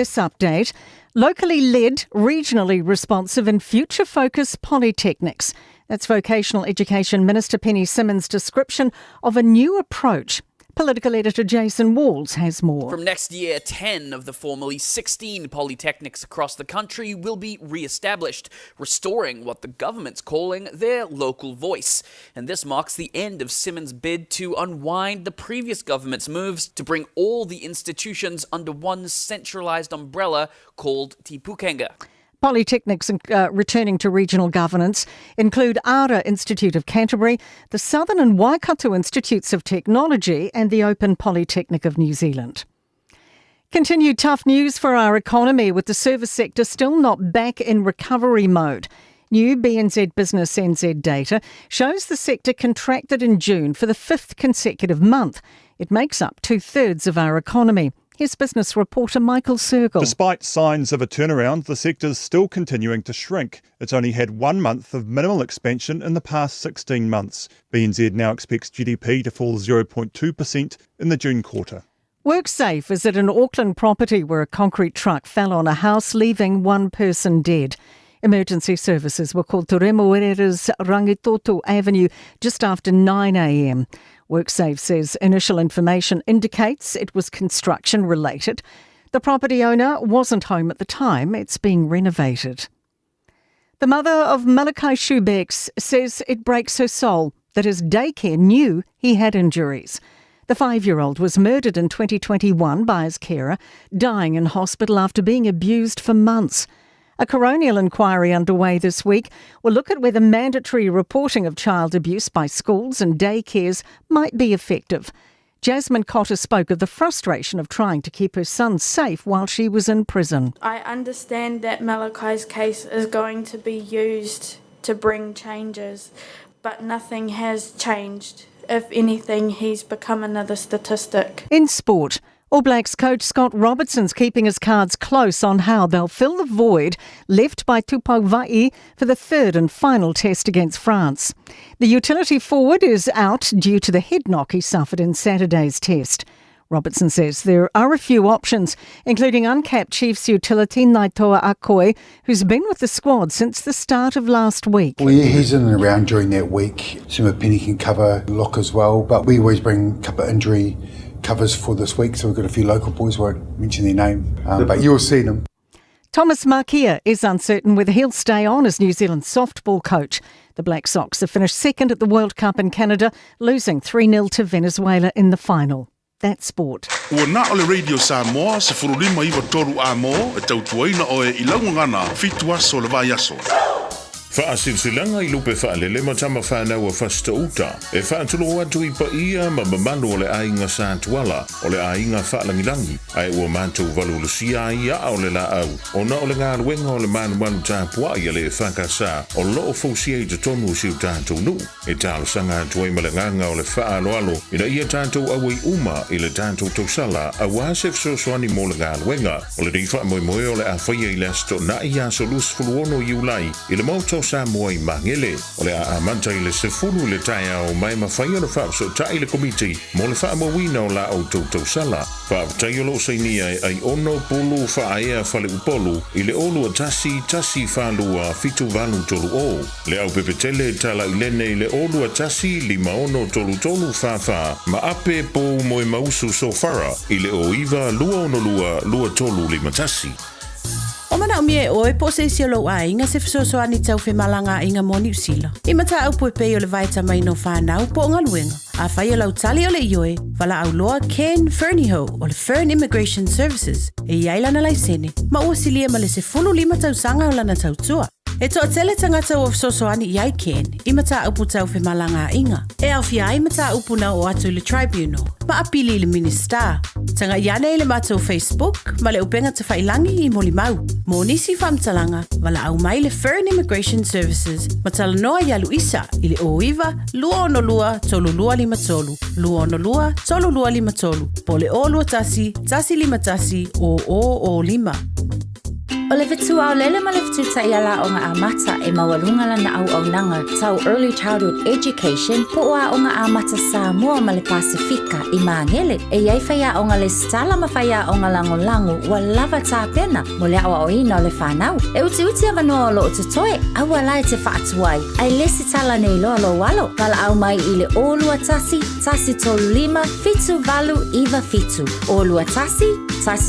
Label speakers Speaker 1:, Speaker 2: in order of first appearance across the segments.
Speaker 1: this update. Locally led, regionally responsive and future-focused polytechnics. That's Vocational Education Minister Penny Simmonds' description of a new approach. Political editor Jason Walls has more.
Speaker 2: From next year, 10 of the formerly 16 polytechnics across the country will be re-established, restoring what the government's calling their local voice. And this marks the end of Simmonds' bid to unwind the previous government's moves to bring all the institutions under one centralised umbrella called Te Pukenga.
Speaker 1: Polytechnics returning to regional governance include Ara Institute of Canterbury, the Southern and Waikato Institutes of Technology and the Open Polytechnic of New Zealand. Continued tough news for our economy, with the service sector still not back in recovery mode. New BNZ Business NZ data shows the sector contracted in June for the fifth consecutive month. It makes up 2/3 of our economy. Here's business reporter Michael Sergel.
Speaker 3: Despite signs of a turnaround, the sector's still continuing to shrink. It's only had 1 month of minimal expansion in the past 16 months. BNZ now expects GDP to fall 0.2% in the June quarter.
Speaker 1: WorkSafe is at an Auckland property where a concrete truck fell on a house, leaving one person dead. Emergency services were called to Remuera's Rangitoto Avenue just after 9 a.m. WorkSafe says initial information indicates it was construction related. The property owner wasn't home at the time. It's being renovated. The mother of Malachi Schubex says it breaks her soul that his daycare knew he had injuries. The 5-year-old was murdered in 2021 by his carer, dying in hospital after being abused for months. A coronial inquiry underway this week will look at whether mandatory reporting of child abuse by schools and daycares might be effective. Jasmine Cotter spoke of the frustration of trying to keep her son safe while she was in prison.
Speaker 4: I understand that Malachi's case is going to be used to bring changes, but nothing has changed. If anything, he's become another statistic.
Speaker 1: In sport, All Blacks coach Scott Robertson's keeping his cards close on how they'll fill the void left by Tupouva'i for the third and final test against France. The utility forward is out due to the head knock he suffered in Saturday's test. Robertson says there are a few options, including uncapped Chiefs utility Naitoa Akoi, who's been with the squad since the start of last week.
Speaker 5: Well, yeah, he's in and around during that week. Sima Penny can cover lock as well, but we always bring a couple of injury covers for this week, so we've got a few local boys, won't mention their name, but you'll see them.
Speaker 1: Thomas Markia is uncertain whether he'll stay on as New Zealand's softball coach. The Black Sox have finished second at the World Cup in Canada, losing 3-0 to Venezuela in the final. That's sport.
Speaker 6: Ua na ole Radio Samoa, se furulima iwa toru a mo, e tautuaina o e ilaungangana, fitu aso le vai aso.
Speaker 7: Faasilsilanga I lupe faalele matama whanau a whastauta. E whaantulu atu I paia ma mamanu o le ainga sātuala, o le ainga whaalangilangi. Ai ua mātou valulusia ia o le la au. O na o le ngā luenga o le manuanu tāpua ia le whakasa, o loo fausia I te tonu siu tātou nu. E tālo sanga atu ai malanganga o le whaaloalo, ina ia tātou awai uma I le tātou tausala, a wāsef sosoani mo le ngā luenga, o le rifa moe o le awhaia I le asto na ia so lus fuluono iulai, I le mauto Samoa I mangele, o le a manta I le sefulu le taia o mai mawhaia na whaapso tai le komiti, mo le whaamawina o la au tautau sala. Whaaptai o lo sainia ai ono pulu whaaea whale upolu, I le olu a tasi whalua fitu valu tolu o. Le au pepetele tala I lene I le olu a tasi 5 tolu whawha, ma ape po moe mausu so whara, I le o iwa lua tolu 5 tasi.
Speaker 8: O mana o mie oe po se siolo a inga se fisosoani tau fe malanga inga mo New Zealand. I mata au puepei o le vaita mai no whanau po ngā luenga. A whai o lau tali o le ioe, wala au loa Ken Fernieho o le Fern Immigration Services. E iaila na laisene, ma ua silia ma le se 5 tau sanga o lana tau tua. E toa tele tangata o fisosoani iai Ken, I mata upu tau fe malanga inga. E au fia ai mata upu na o atu le tribunal, ma apili le minister. Tanga iane le matou Facebook, ma le upenga te whailangi I moli mau. Mo nisi whamtalanga, wala au mai le Fern Immigration Services, ma tala noa ia Luisa, I le oiwa, lua ono lua, tolu lua 5 tolu. Lua ono lua, tolu lua 5 tolu. Po le o lua tasi 5 tasi, o 5.
Speaker 9: O le fitu au lele ma le fitu ta iala o ngā amata e mawalunga lana au nanga tau early childhood education po ua o ngā amata Samoa ma le Pasifika i Mangele e iai whaia o ngā le stala ma whaia o ngā lango wa lava tā pena mo le awa o ina o le whanau. E uti avanoa o lo o te toe, aua lai te whaatuai, ai lesi tala nei loa lo walo, wala au mai i le olua tasi tolu lima, fitu valu iwa fitu. Olua tasi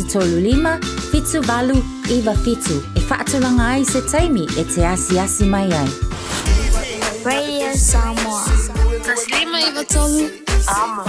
Speaker 9: tolu lima, fitu valu iwa fitu. E whaatulanga ai se taimi e te asi mai ai.
Speaker 10: Radio Samoa. Tas lima iwa tolu. Amo.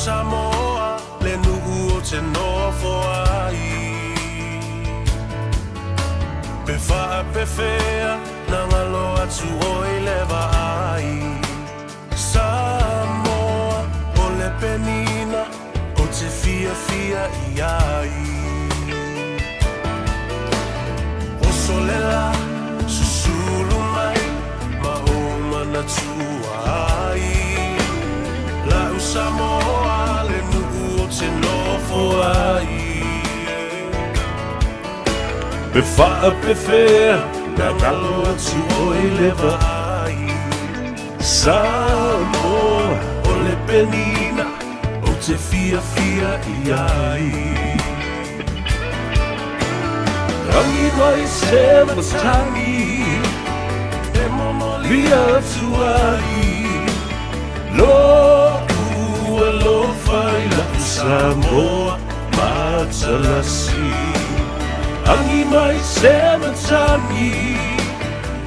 Speaker 11: Samoa, le nu'u o te nofo ai. Pe wha pe whea, na ngalo atu o i lewa ai. Samoa, o le penina, o te fia i ai. O solela, susulu mai, ma o mana tua ai. La u Samoa, le nu'u o te nofo ai. Pe wha pe whea, na ngalo atu o i lewa ai. Samoa, o le penina, o te fia i ai. Rangi mai se matangi, e momoli atu ai. Lo fai la Samoa matalasi. Angi mai se matangi,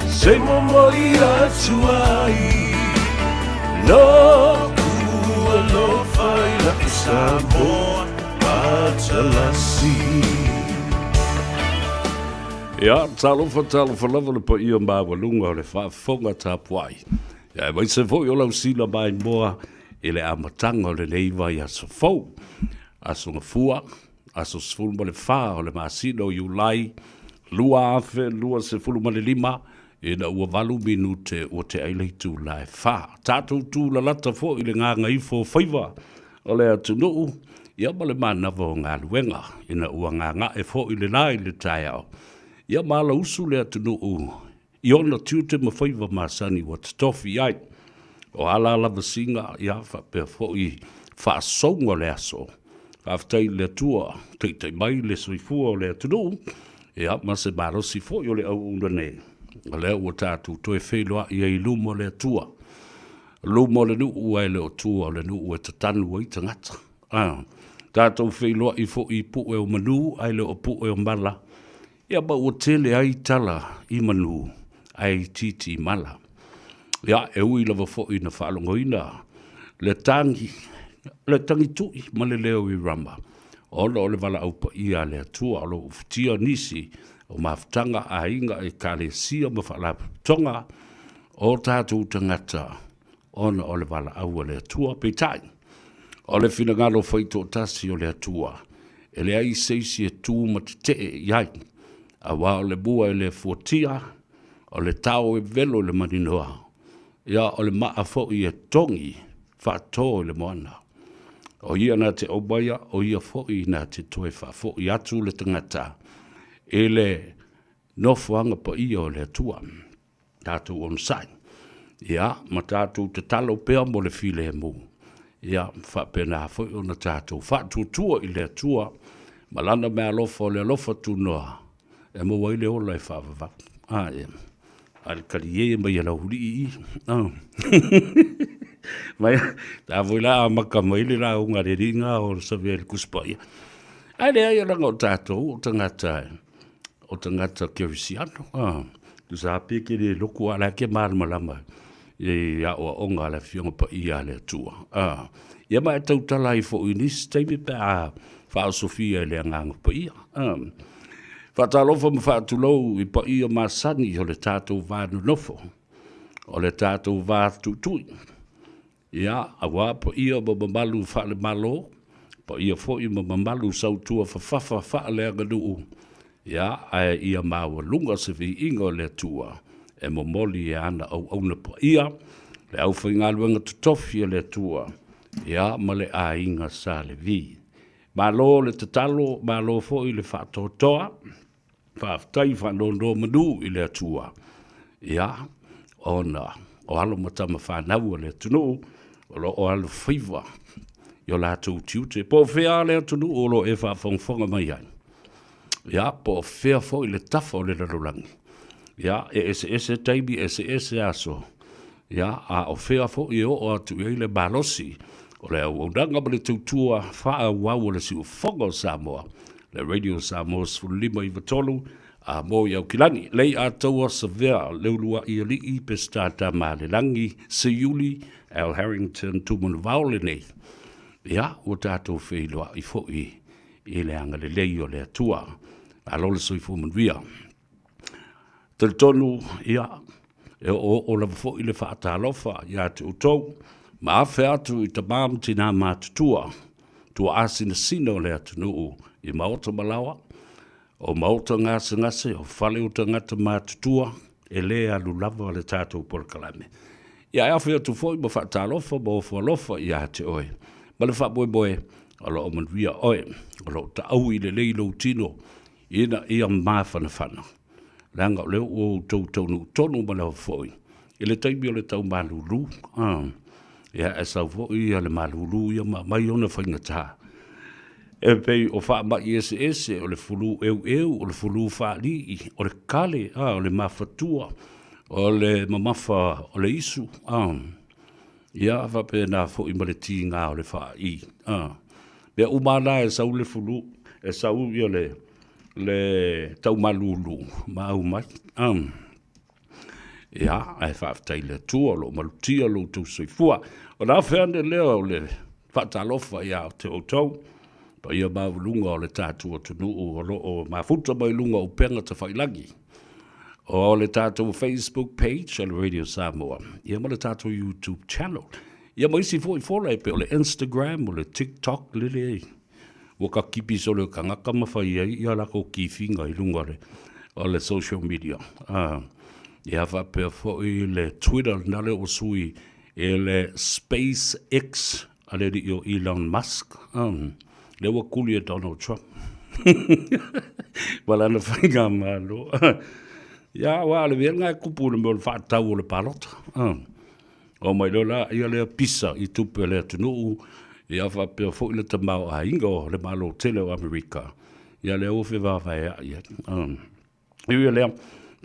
Speaker 11: se momoli atu ai. Lo fai la Samoa matalasi.
Speaker 12: Ia, talofa lava le po ia mawalunga o le whaafonga tapuai. Ia, mai se fo i o lau sila mai moa i le amatanga o le neiva i aso fau. Aso ngafua, aso sefulu ma le wha o le maasino i ulai, lua afe, lua sefulu ma le lima, i na ua valu minute o te aileitu lai wha. Tātou tū la lata fo i le Gagaifo Faiva o le atunuu, ia ma le manava o ngā luenga, i na ua ngā e fo i le nai le tai au. Ia mala usu le atunuu, i ona tiute ma Faiva masani wa tofi ai. O ala vasinga ia whapea fo i whaasonga le aso. Whaftai le tua, teitei mai le soifua o le atunuu, ia ma se marosi fo i o le au una nei. O lea ua tātou toe wheloa i ei lumo le atua. Lumo le nuu ai le o tua o le nuu e tatanu i tangata. Tātou wheloa i fo i pu e o manu ai le o pu e o mala. Ia ba ua tele ai tala i manu ai titi mala. Ia e ui lava fo i na whaalongoina. Le tangi tui ma le leo i rama. Ola o le wala aupa ia le atua o lo ufutia nisi o maftanga a inga e kare sia ma whaalapu tonga o tātou tangata ona o le wala aua le atua peitai. O le finangalo whaito tasi o le atua. E le ai seisi e tū ma te iai. A wā o le bua e le fuatia, o le tau e velo le maninoa. Ia o le maa fo i e tongi, whaatō le moana. O ia nā te obaia, o ia fo i nā te toe wha fo i atu le tangata. E le nofuanga pa ia o le atua. Tātou on sain. Ia, ma tātou te talo pēa mo le file e mu. Ia, whapena fo i o na tātou. Whaatutua i le atua, malana mea lofa o le lofa tunoa. E mo waile o lai whaavava. E. Al kari e mai ala huri i. Mai, tā voi la maka maile la unga re ringa o sawe el kuspaia. Ai lea i ranga o tātou, o tangata kerisiano. Tu sa peke le loku ala ke marmalama. E a o onga ala fionga pa i ale atua. Ia mai tau tala i fo unis, teime pe a wha Sofia e le anganga pa ia. Whatalofa ma whaatulou i pa ia masani o le tātou vānu nofo. o le tātou vā tutui. Ia, awa po ia mamalu whaale malo, po ia fo i mamalu sautua whawhawha whaale agaduu. Ia, ai ia maua lunga se vi ingo le tua, e momoli e ana au na po ia, le au whaingaluenga tutofi le tua, ia, ma le a inga sa le vi. Malo le tatalo, malo fo i le whaatotoa, whaaftai whanondo manu i le tua. Ia, ona, o alo matama whanau le tunu, o alo Faiva, yo la tau tiute, po whea le tunu o lo e whawhongwhonga mai ai. Ia, po whea fo i le tafa o le rarolangi. Ia, e ese taimi, ese aso. Ia, a o whea fo i o atu i le balosi, o le au nanga ma le tautua wha wau le siu whonga o Samoa, le Radio Samoa Sfulima i Vatolu, a mo i au kilani, lei a taua sa vea, leulua i ali i pestata ma le langi, se Yuli, Al Harrington, tumun vaule nei. Ia, o tātou wheiloa i fo i le anga le lei o le atua, a lole soi fu manuia. Tonu, ia, e o la fo i le whaatalofa, ia te utou, ma awhi atu i tamam tina mātutua, tua asina sino le atunu i maota malawa, o maota ngase, o whale o tangata mātutua, e le alu lava le tātou porkalame. Ia awhi atu foi ma whaatalofa, ma o whalofa ia te oe. Ma le whaboe, o lo o manuia oe, o lo ta au i le leilo tino, ina ia mawhana whana. Langa o leo o tonu ma leo foi. I le taimi o le tau malulu, ia e sau foi ia le malulu, ia mai ona whaingata. E pei o wha ma i ese, o le fulu o le fulu wha li, o le kale, o le mawhatua, o le mamafa, o le isu, ia wape na foi ma le ti ngā o le wha i. Bea umana e sau le fulu, e sau ia le tau malulu, mau mai. Ia, ai whaafitai le tua, lo malutia, lo tau soifua. O nā whiane leo le whaatalofa ia o te otau, pa ia maulunga o le tātua tunu o mafuta mai lunga o penga ta whailangi. O le tātua Facebook page, o le Radio Samoa. Ia ma le tātua YouTube channel. Ia ma isi fo i fola e pe o le Instagram, o le TikTok, lele ei. O ka kipi so le kangaka mawhai ai, ia lako kifinga i lunga o le social media. Ia whapea fo i le Twitter, nale o sui, e le SpaceX, ale di o Elon Musk. Le wa kuli e Donald Trump. Wala na whainga malo. Ia wa le vienga e kupu le mo le whaatau o le palota. O mai lola, ia le pisa i tupe le tunu ia whapea fo i le tamau a ingo le malo tele o Amerika. Ia le ofe wawai a ia. Ia lea,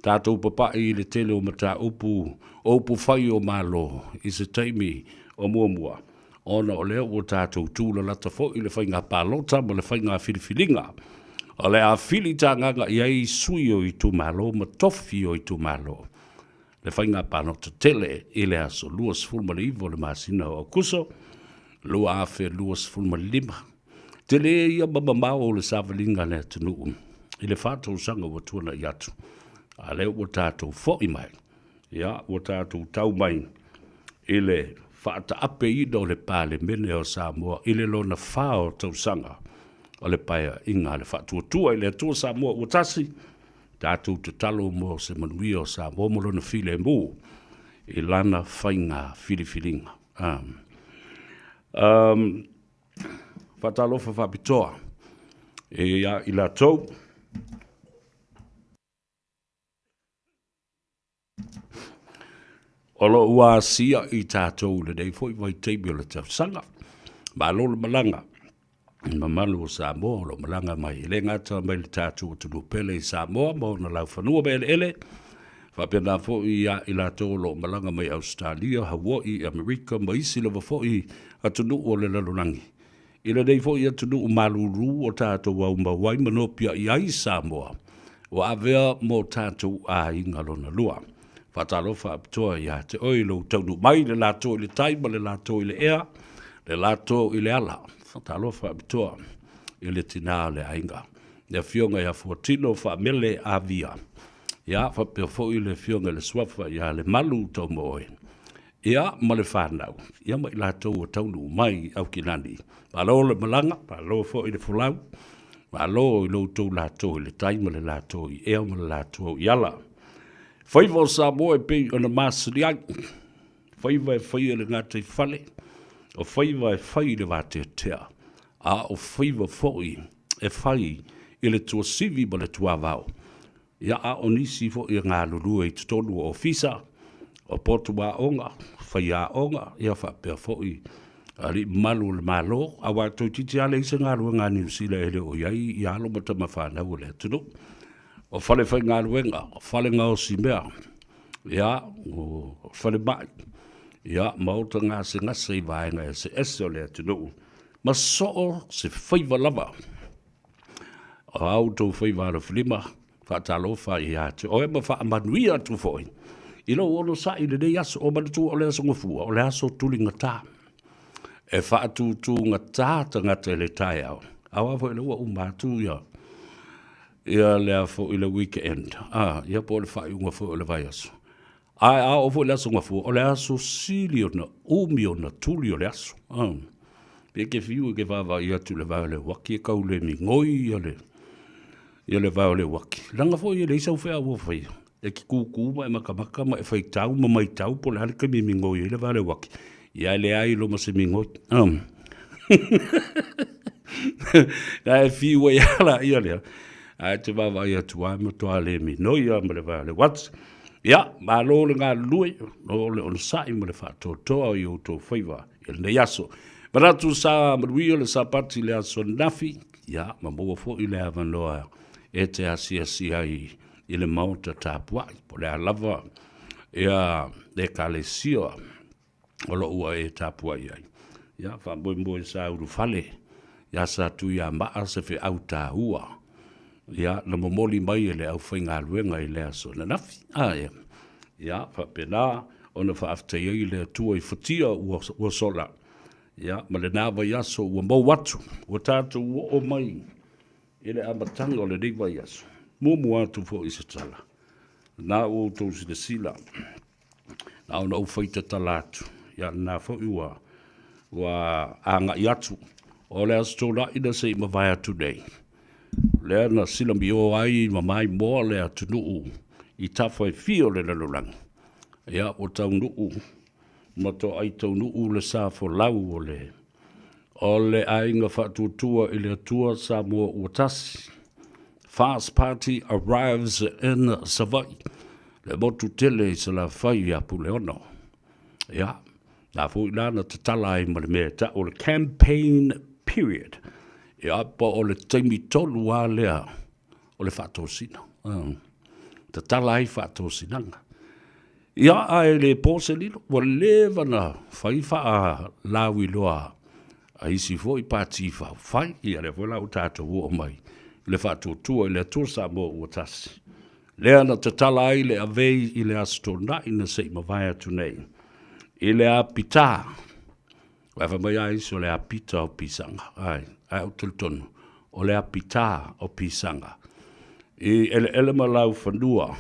Speaker 12: tātou papa i le tele o mata upu whai o malo i se taimi o muamua. Ona o leo o tātou tūla lata fo i le whainga pālota ma le whainga whiriwhiringa. O le a whili tānganga i ai sui o i tū malo ma tofi o i tū malo. Le whainga pālota tele i le aso luas fulma le iwo le masina o kuso. Lua afe luas fulma lima. Te le ia mamamao o le savalinga le tunu. I le whātou sanga wa tuana i atu. A leo o tātou fo i mai. Ia, o tātou tau mai. I le whaata ape i do le pāle mene o Samoa. I le lona whao tau sanga. O le paia inga le whātua tua i le atua Samoa o tasi. Tātou te talo mo se manui o Samoa mo lona file mo. I lana whainga whiriwhiringa. Whatalofa whapitoa e ia i la tau olo ua sia i tātou le nei foi vai teimi o le tau sanga ma lo le malanga ma malu o Samoa lo malanga mai le ngata mai le tātou tunu pele i Samoa mo na lau whanua me ele whapena fo i i la tau lo malanga mai Australia, Hawaii, Amerika ma isi lewa fo i atunu o le lalonangi. I le nei fo i atunu o maluru o tātou au mawai manopia i ai Samoa. O avea mo tātou a inga lona lua. Whatalofa apitoa i a te oilo taunu mai le lato i le taima, le lato i le ea, le lato i le ala. Whatalofa apitoa i le tina le ainga. Le fionga i a fuatino wha mele a via. Ia, whapea fo i le fionga le swafa, ia le malu tau moe. Ia, ma le whanau. Ia mai lātou o taunu mai au ki nani. Palo le malanga, palo fo i le fulau. Palo i loutou lātou i le taima le lātou i eo ma le lātou i ala. Faiva o Samoa e pei ona māsiri ai. Faiva e whai le ngātai whale. O Faiva e whai le wātea tea. A o Faiva foi e whai i le tua sivi ma le tua vau. Ia a o nisi fo i ngā lulu e tutonu o ofisa. O potu wa onga, whai a onga, ia whapea fo i. Ali malu le malo, a wātou titi ale i se ngā rua ngā niusila e le o iai, i alo mata mawhanau le tunu. O whale whai ngā ruenga, o whale ngā o si mea. Ia, o whale mai. Ia, mauta ngā se ngasa i vaenga e se ese o le tunu. Ma soo se Faiva lava. O auto Faiva ala whilima, whaatalo whai ate. O ema wha amanui atu foi. Ilo ono sa i le nei aso o manatu o le aso ngafua, o le aso tuli ngata. E whaatu tu ngata ta ngata le tai au. Awa foi le ua umatu ia. Ia lea fo i le weekend. Ia po le whai unga fo o le vai aso. Ai a o fo le aso ngafua, o le aso sili o na umi o na tuli o le aso. Pia ke fiu ke vava ia tu le vai le waki e kau le mi ngoi ia le vai le waki. Langa fo i le isa ufea ua fai. E ki kuku ma e makamaka ma e whai tau ma mai tau po le halika mi ngoi ia le vai le waki. Ia le ai lo ma se mi ngoi. Ia e fiu e ala ia lea. Ai te vava ia tua ma toa le mi ngoi ia ma le vai le wats. Ia, ma lo le ngā lue, lo le on sai ma le whato toa i o tō Faiva. Ia le yaso. Maratu sa maruio le sapati le aso nafi, ia, ma mua fo i le avan loa e te asi ai i le mauta tāpuai, po le alava, ia, le kale sia, o lo ua e tāpuai ai. Ia, wha mboe sa uru fale, ia sa tu ia maa se fe au tā ua, ia, na momoli mai e le au whainga luenga i le aso na nafi, ia, wha pena, ona wha aftai i le tua i whatia ua sola, ia, ma le nāwa yaso ua mau atu, ua tātou ua o mai, i le amatanga o le neiwa yaso. Mumu atu fo i se tala. Nā o tau si le sila. Nā o na uwhaita tala atu. Ia nā fo i ua anga i atu. O le aso tō na ina se i mawai atu nei. Lea na sila mi o ai ma mai moa le atu nuu. I tawhai fio le lalurang. Ia o tau nuu. Ma to ai tau nuu le sa fo lau o le. O le ainga whatutua i le atua Samoa ua tasi. Fast party arrives in Savai. Le motu tele i se la whai a Puleono. Ia, nā fui nāna te tala i ma le mea ta o le campaign period. Ia, pa o le taimi tolu a lea o le whatosina. Te tala i whatosinanga. Ia, ai le pose lilo, wa lewa na whaiwha a lawi loa a isi fo i pāti whai, ia le wala o tātou o mai. Le whātua i le atua Samoa ua tasi. Lea na te tala ai le avei i le astona i na se i mawai atu nei. I le apita. Wafa mai ai so le apita o pisanga. Ai au tultonu. O le apita o pisanga. I ele malau whanua.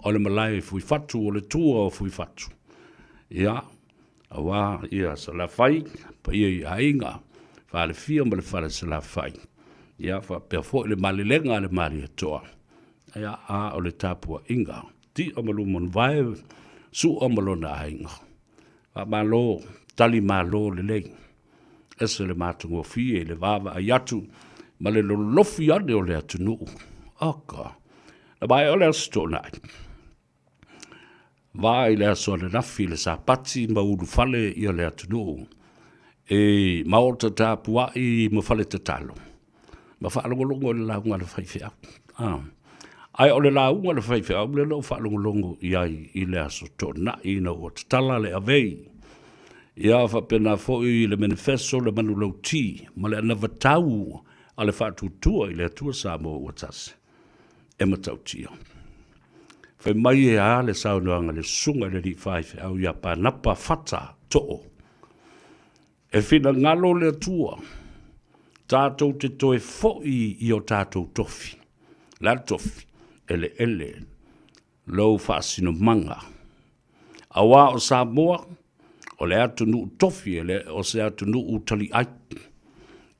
Speaker 12: O le malai fui fatu o le tua o fui fatu. Ia. Awa ia sa la whai. Pa ia i ainga. Whale fia ma le whale sa la whai. Ia, wha pia fo le malilenga le mali atoa. Ia, a o le tapua inga. Ti o malu mon vai, su o malo na inga. Wa malo, tali malo le lei. Ese le matungo fie, le vava ayatu, ma le lofi ane o le atu nuu. Oka. Na bai o le asto nai. Vai le aso le nafi le sapati ma uru fale i o le atu nuu. E maota tapua i ma fale te talo. Ma whaalongolongo le launga le whaiwhea. Ai o le launga le whaiwhea, le lau whaalongolongo iai i le aso tōna i na o tala le avei. Ia whapena fōi le manifesto le manu lau ti, ma le ana vatau a le whaatutua i le atua Samoa ua tasi. E matau tia. Whai mai e a le saunoanga le sunga le li whaiwhea au ia pa napa whata to'o. E whina ngalo le atua. Tātou te toi fo'i i o tātou tofi. La tofi, ele. Lou whaasino manga. Awa o Samoa, o le atu nuu tofi, ele o se atu nuu tali ai.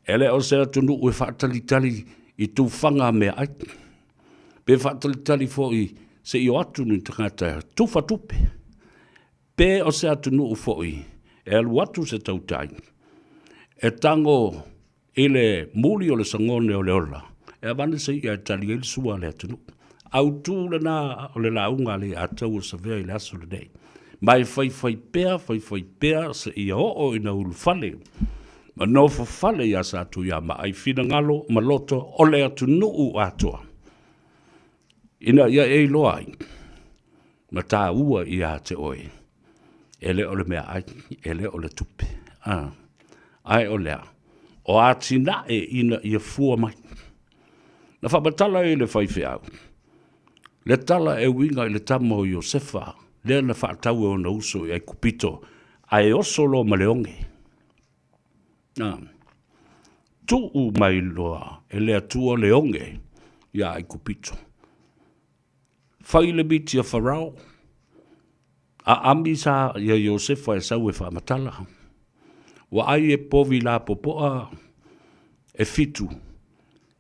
Speaker 12: Ele o se atu nuu e whaatalitali i tūwhanga mea ai. Pe whaatalitali fo i se i o atu ni tangata tufa tupe. Pe o se atu nuu fo i, e alu atu se tautai. E tango ile muli o le sangone o le ola. E avane se i a tali ele sua le atu nuu. Au tū le nā o le launga le atau o sa vea i le asu le nei. Mai fai pea se i o ina ulu fale. Ma no fa fale ia sa atu ia ma ai fina ngalo ma loto o le atu nuu atua. Ina ia e loa ai. Ma tā ua ia te oe. Ele o le mea ai, ele o le tupe. Ai o lea. O atina e ina ia fua mai. Na whabatala e le whaife au. Le tala e winga i le tamo o Iosefa. Lea na whaatau e o na uso e kupito. Ai oso lo ma leonge. Tuu mai loa e lea tua leonge. Ia ai kupito. Whai le biti a Farao. A ami sa ia Iosefa e sau e whaamatala. Wa ai e povi la popoa e fitu.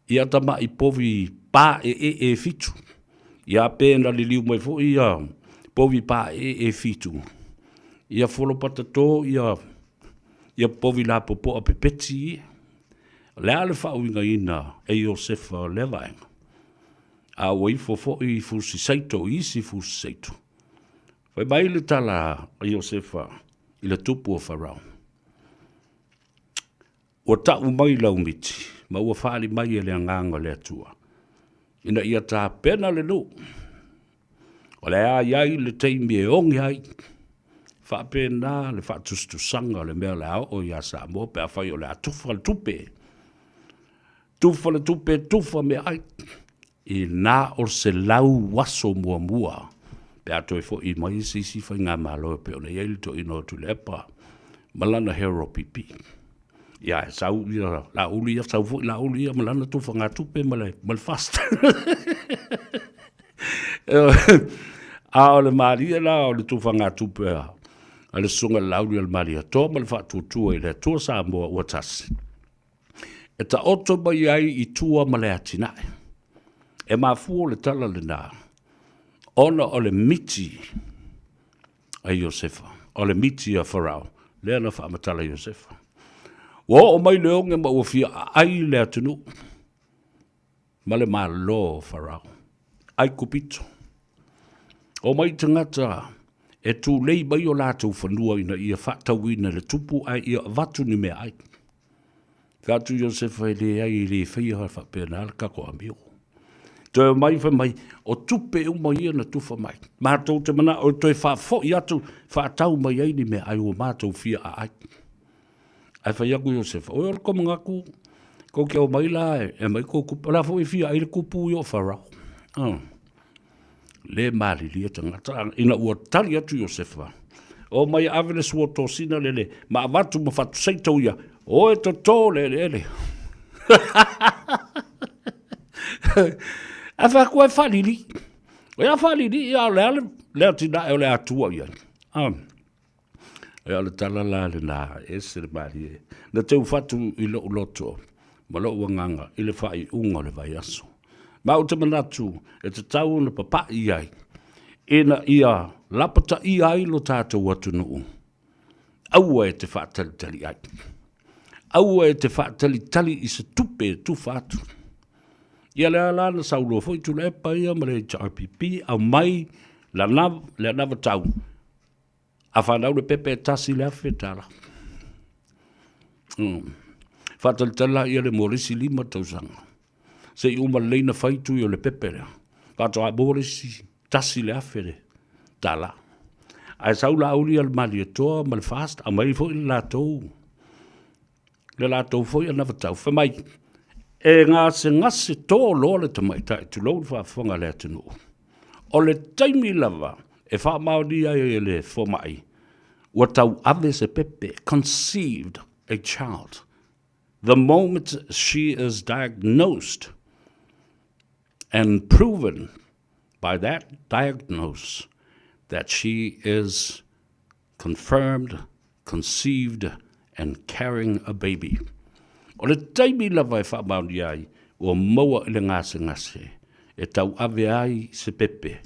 Speaker 12: Ia tama i povi pa e fitu. Ia pēna li liu mai fo ia povi pa e fitu. Ia folo patato ia povi la popo a pepeti. Lea le whauinga ina e Iosefa lewaenga. A waifo fo i fusi saito, isi fusi saito. Whai mai le tala a Iosefa i le tupu o Farao. Ua tau mai lau miti, ma ua whaali mai e le anganga le atua. Ina ia tā pena le nu. O le a iai le teimi e ongi ai. Wha pena le wha tustusanga le mea le au o ia Samoa pe a whai o le a tufa le tupe. Tufa le tupe, tufa me ai. I nā o se lau waso mua mua. Pe a toi fo i mai sisi whai ngā malo pe o le iai to ino tu le epa. Malana hero pipi. Ia, sau ia, la uli ia, sau fui la uli ia, malana tufa ngā tupe mal fast. A o le maria la, o le tufa ngā tupe a le sunga la uli al maria to, mal fa tutua i le tua Samoa ua tasi. E ta oto mai ai i tua ma le atinae. E mafu o le tala le nā. Ona o le miti a Iosefa, o le miti a Farao. Lea na wha amatala Iosefa. O mai leonge ma ua fia ai le atunu. Ma le malo Farao. Ai kupito. O mai tangata e tu lei mai o lātou whanua ina ia whatauina le tupu ai ia vatu ni mea ai. Whatu Iosefa e le ai le whaia hoi whapena ala kako amio. Toi mai wha mai o tupe uma ia na tufa mai. Mātou te mana o toi whafo i atu whatau mai ai ni mea ai o mātou fia a ai. Ai whai aku Iosefa, oi ora koma ngaku, ko kia o mai la e mai ko kupu, la fo i fia ai le kupu i o Farao. Le mali lia tangata, ina ua tali atu Iosefa. O mai avele sua tosina lele, ma avatu ma fatu seitau ia, o e to tō lele. A whaku ai whalili. O ia whalili, ia lea tina e o le atua ia. E ala tala la le nā, e se le mari e. Na teu whatu i lo loto, ma lo uanganga, i le whai unga le vai aso. Ma o te manatu, e te tau na papa i ai. E na ia, lapata i ai lo tātou atu nuu. Aua e te whaatali tali ai. Aua e te whaatali tali i se tupe tu whatu. Ia le ala na saulo fo i tu le epa ia, ma le HRPP, au mai, la nava tau. A whanau le pepe tasi le awhi tala. Whatalitala ia le morisi lima tausanga. Se i uma leina whaitu i o le pepe lea. Whato a morisi tasi le awhi le tala. Ai sau la auli al mali toa ma le fast, a mai fo i le lātou. Le lātou fo i anawa tau. Whamai, e ngase tō loa le tamai tai tu lau whaafonga le atinu. O le taimi lava, e wha maori ai e le fomai, ua tau ave se pepe, conceived a child. The moment she is diagnosed and proven by that diagnosis that she is confirmed, conceived, and carrying a baby. O le taimi lava e whaamauni ai, o maua i le ngase, e tau ave ai se pepe.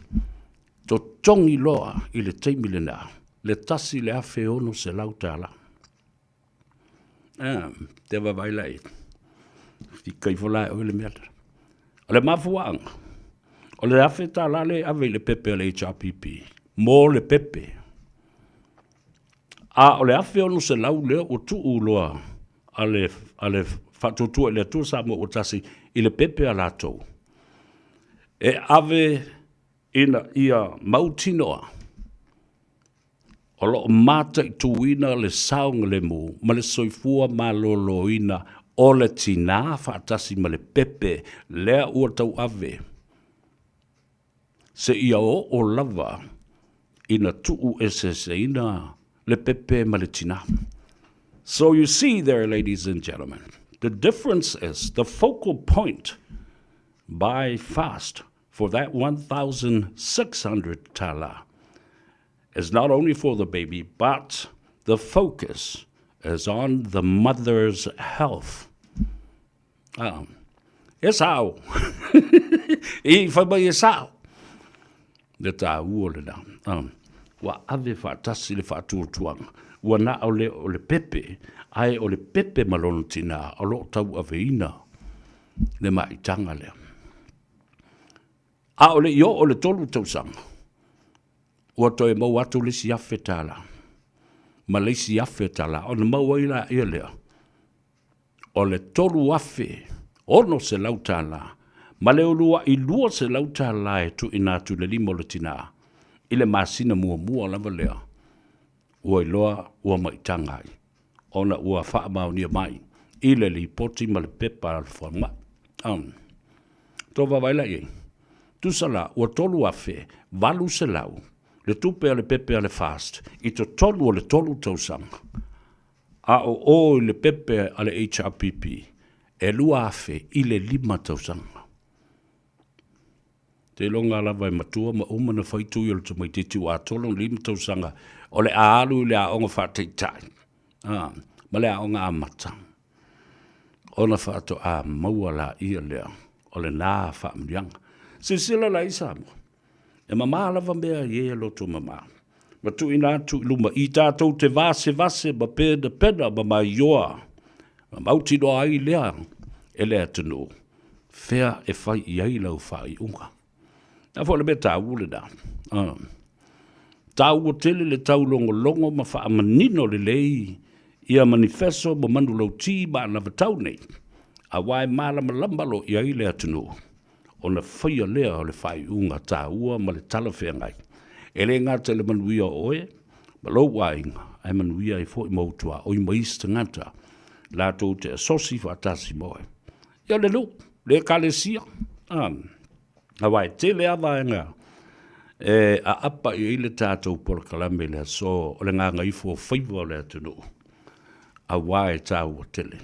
Speaker 12: To tongi loa i le taimi le nā, le tasi le awhi ono se lautala. Te wawailai, i kaifolai o le meata. O le mafuanga, o le awhi tā lale ave le pepe o le HRPP, mō le pepe. A o le awhi ono se lau leo o tuu loa, a le whatutua le atua Samoa o tasi i le pepe a lātou. E ave ina ia mautinoa, o lo mata i tuina le saunga le mu, ma le soifua ma loloina, o le tina whaatasi ma le pepe, lea ua tau ave. Se ia o lava, ina tuu se ina le pepe ma le tina. So you see there, ladies and gentlemen, the difference is the focal point by fast for that 1,600 tala is not only for the baby, but the focus is on the mother's health. Yes, how? Yes, how? Le tā ua le nā. Wa ave whaatasi le whaatuatuanga. Ua nā o le pepe, ai o le pepe malono tina, o lo tau aveina, le maitanga lea. A o le io o le tolu tausanga, ua toi mau atu le si afe tala, ma le si afe tala, o le mau aila ia lea, o le tolu afe, ono se lau tala, ma le olua i lua se lau tala e tu inatu le limo le tina, ile masina mua lava lea, ua iloa ua maitangai, ona ua wha maunia mai, ile li poti ma le pepa al whanma. Tō wawaila iei, tusala ua tolu afe, walu se lau, le tupe le pepe le fast, i to tolu o le tolu tausanga. A o le pepe ale HRPP, e lua afe i le 5 tausanga. Te longa lava e matua ma umana whaitu i le tumai te tiu a tolong 5 tausanga, o le aalu le aonga whaateitai. Ma le aonga a mata. Ona whaato a maua la ia lea, o le nā whaamrianga. Sisila la isamo. E mama lava mea ie loto mama. Ma tu ina tu luma i tātou te vase ma peda ma mai ioa. Ma mauti no ai lea, e lea tunu. Fea e whai i ai lau whai unga. Na fo le beta ule da. Tau o tele le tau longo ma wha amanino le lei. Ia manifesto mo manu lau ti ba na vatau nei. A wai mala malambalo i ai lea tunu. O na whaia lea o le whai unga tā ua ma le tala whengai. E le ngā te le manuia oe, ma lo wainga, ai manuia i fo i mautua, o i maista ngata, la tō te asosi whaatasi moe. Ia le lu, le kalesia. A wai, te le awaenga, a apa i le tātou por kalame le so, o le ngā Gagaifo Faiva le atunu. A wai tā ua tele.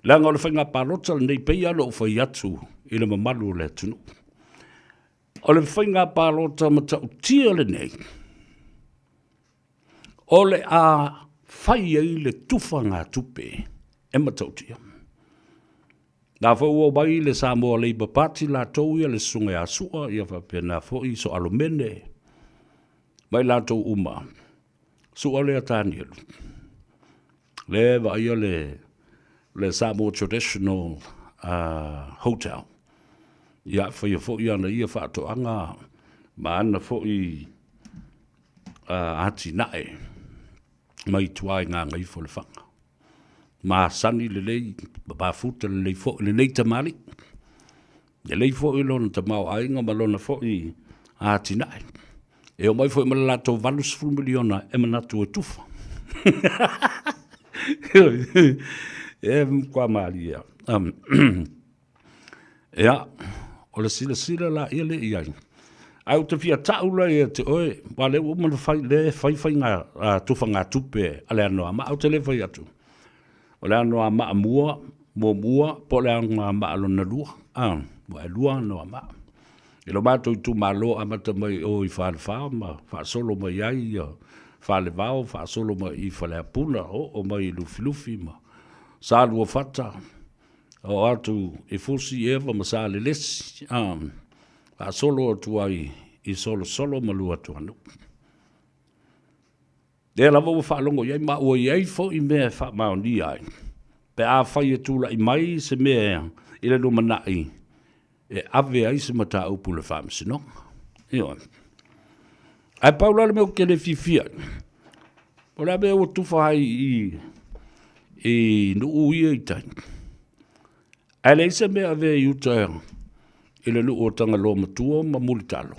Speaker 12: Langa o le whainga pārota le nei pei alo o whai atu, i le mamalu le atunu. O le whainga pārota mata o tia le nei. O le a whai ai le tufanga tupe, e mata o tia. Nā whau o mai le Samoa Labour Party la tau ia le sunga a sua, ia whapena fo i so alumene. Mai la tau uma. Sua le atani elu. Le va ia le Samoa Traditional Hotel. Ia whaia fo i ana ia whaato anga. Ma ana fo i ati nae. Mai tuai ngā Gagaifo le whanga. Ma sani le lei, ba futa le lei fo, le lei tamari. Le lei fo i lona tamau ainga ma lona fo i atinai. E o mai fo i malalato valus fulmiliona e manatu e tufa. E kwa maali ia. Ia, o le sila la ia le iai. Au te fia taula ia te oe, wa le umana fai ngā tufa ngā tupe ale anoa, ma au te le fai atu. O le anoa maa mua, po le anoa maa lona lua. Wa e lua anoa maa. I lo mātou tu malo amata mai o I whāma, whaasolo mai ai, whale vau, whaasolo mai I whale apuna, o mai lufi ma. Sā lua whata, o atu e fosi ewa ma sā le lesi, whaasolo atu ai I solo ma lua atu anu. Dea lava ua whaalongo iai, ma ua iai fo I mea whaamaoni ai. Pe a whai e tūla I mai se mea I le no manai. E ave ai se mata upu le whaamsinonga. Ioi. Ai paula le meo ke le fifia. O la mea o tufa hai I nuu ia I tai. Ai le se mea ave I uta I le nuu o tanga lo matua ma muli talo.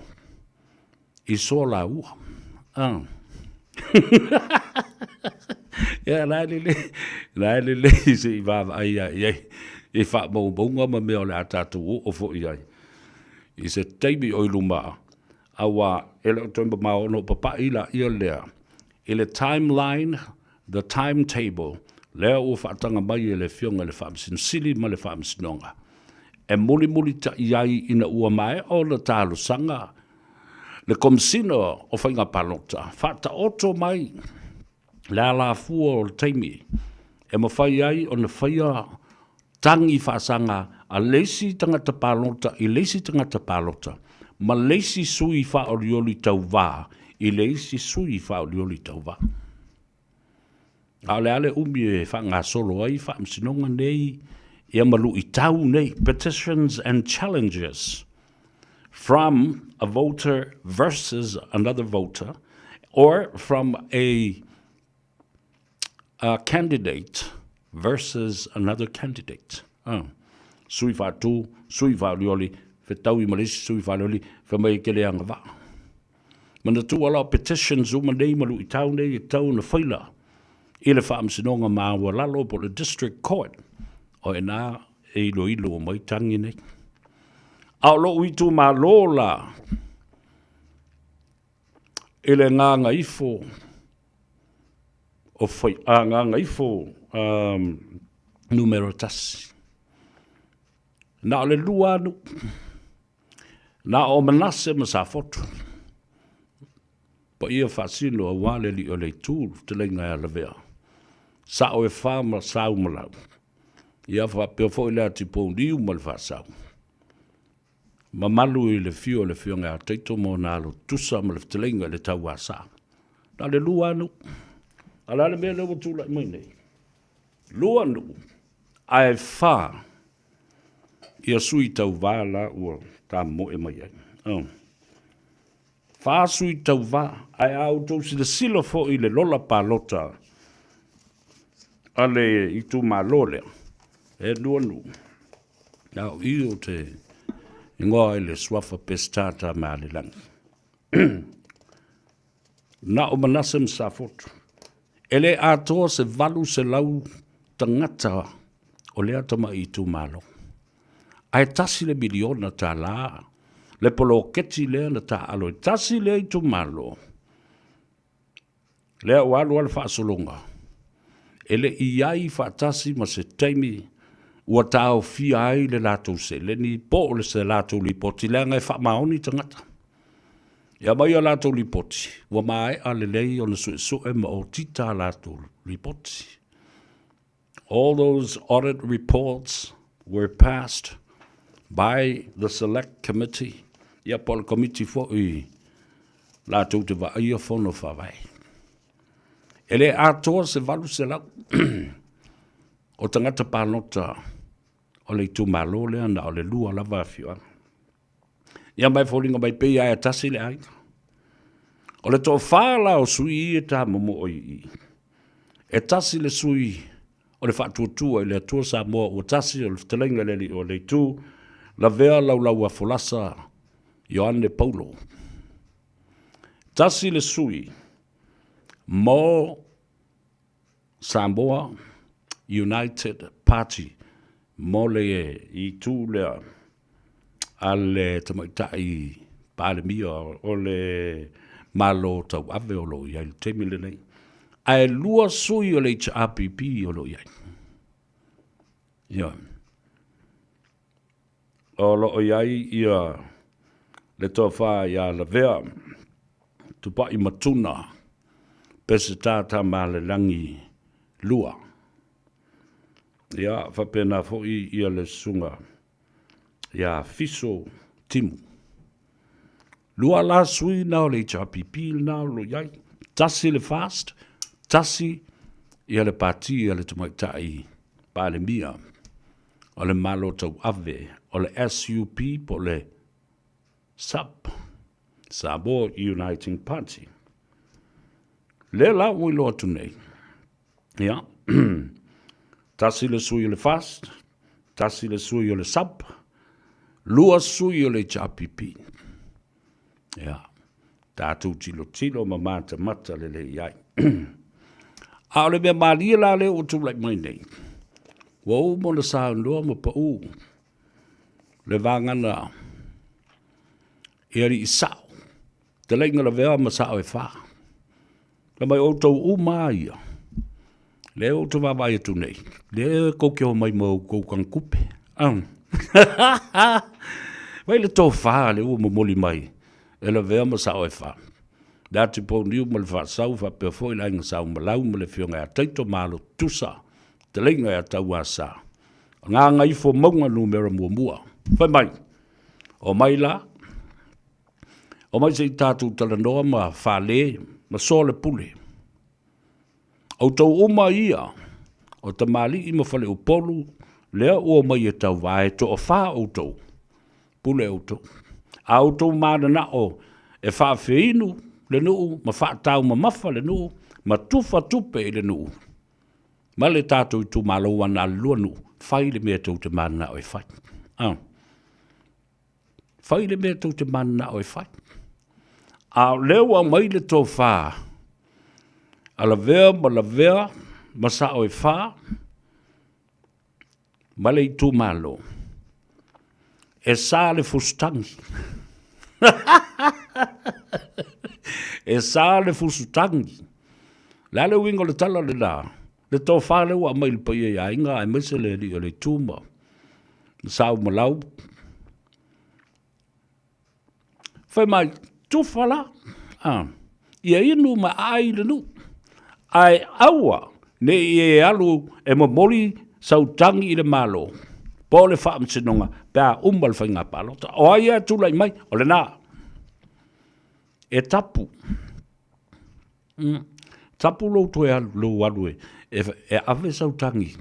Speaker 12: I so la ua. Ya lai le se I vava ai ai. I wha maubonga ma mea o le atatu o fo I ai. I se teimi o iluma awa ele o tomba mao no papa ila ia lea. I le timeline, the timetable, lea o whaatanga mai e le fionga le whaamsin sili ma le whaamsinonga. E muli ta iai ina ua mai o le talo sanga. Le komsino o whainga palota. Whata oto mai. La la fua o le teimi. E ma whai ai o na whaia tangi whaasanga a leisi tangata palota I leisi tangata palota. Ma leisi sui wha o rioli tau wā. I leisi sui wha o rioli tau wā. A le ale umi e wha ngā solo ai wha msinonga nei. Ia malu I tau nei. Petitions and challenges. From a voter versus another voter. Or from a candidate versus another candidate. Sui wha tu, sui wha rioli, fe tau I malisi sui wha rioli, fe mai ke le anga wā. Mana tu ala petitions uma nei malu I tau nei, I tau na whaila. I le wha amsinonga māua lalo po le district court. O e nā e ilo mai tangi nei. Au lo uitu mā lola. I le ngā ngaifo. O whai, ngā ngaifo. Numero tasi. Na o le luanu. Na o manase ma sa fotu. Pa ia whaasino a wale li o le tūru te lenga e alavea. Sa o e whama sa umalau. Ia wha peo fo I lea tipo liu ma le whaasau. Ma malu I le fio ngā teito mo nā lo tusa ma le te le tau a sa. Na le luanu. Ala le mea lewa tūla I mai nei. Luanu. Ai wha. Ia sui tau wāla ua tā mo e mai ai. Wha sui tau wā. Ai au tau si le silo fo I le lola pālota. Ale I tū mā lolea. E luanu. Au I o te ingoa I le swafa pestata mā le langi. Na o manasem sa fotu. Ele atoa se valu se lau tangata o le atama I tū mālo. Ai tasi le miliona tā la. Le polo keti lea na tā alo. Tasi le I tū mālo. Lea o alu ala whaasolonga. Ele iai whaatasi ma se teimi ua tāo fia ai le lātou se. Le ni po le se lātou li poti. Lea ngai whaamaoni tangata. Ia mai a lātou li poti. Ua mai a le lei o na sue ma o tita lātou li poti. All those audit reports were passed by the select committee. Ia pole committee fo I lātou te wa ia fono whawai. Ele atoa se valu se lau. O tangata pānota o le tu malo lea na o le lua lava whiua. Ia mai fōringa mai pei ai a tasi le ai. O le tō whāla o sui I tā momo o I. E tasi le sui o le whātuatua I le atua Samoa o tasi o le whatalenga le o le tū la vea lau a folasa Ioane Paulo. Tasi le sui mo Samoa United Party mo le I tū lea ale tamaitai pālemia o le malo tau ave o lo iai le temi le nei. Ai lua sui o le HRPP o lo iai. Ia. O lo iai ia le toa wha ia la vea, tupa I matuna, pese tāta ma le langi lua. Ia, whapena fōi ia le sunga, ia fiso timu. Lua la sui nao le HRPP nao lo iai, tasi le fast, tasi ia le pati ia le tumaitai, pa le mia, o le malo tau ave, o le SUP po le SUP, Samoa Uniting Party. Le la ui loa tunei. Ia, tasi le sui o le fast, tasi le sui o le SUP, lua sui o le HRPP. Ia, tātou tilo ma mata le iai. A ole mea maria la le o tūlai mai nei. Wa o mo le sāundoa ma pa u. Le vāngana eri I sao. Te leinga la vea ma sao e whā. Le mai o tau u maia. Le o tu wawai atu nei. Le koukeo mai mo koukang kupe. Vai le tō whā le u mo moli mai. E la vea ma sao e whā. Dati po niu ma le whaasau wha pia fo I la inga sau malau ma le whionga a teito malo tusa. Te leinga a tau a sa. Ngā ngai fo maunga numera mua. Whai mai. O mai la. O mai se I tātou tala noa ma whale, ma so le pule. O tau oma ia. O ta mali I ma whale upolu. Lea o mai e tau wae to o wha o tau. Pule o tau. A o tau mana na o e wha whiinu. Le nuu, ma whaatau ma mafa le nuu, ma tufa tupe I le nuu. Ma le tātou I tu malo wana alua nuu, whai le mea tau te mana o e whai. Whai le mea tau te mana o e whai. A leo a mai le tō wha, a la vea, ma sa o e wha, ma le I tu malo. E sa le fustangi. E sa le fusutangi. La le wingo le tala le la. Le tō whale wa mai le paia ia inga ai mese le li o le tūma. Sao malau. Whai mai tūwhala. Ia inu ma ai le nu. Ai aua. Ne I alu e mamoli sautangi I le malo. Po le wha amsinonga. Pea umbal whainga palota. O ai tūlai mai. O le nā. E tapu. Tapu lo to e lo alue. E ave sautangi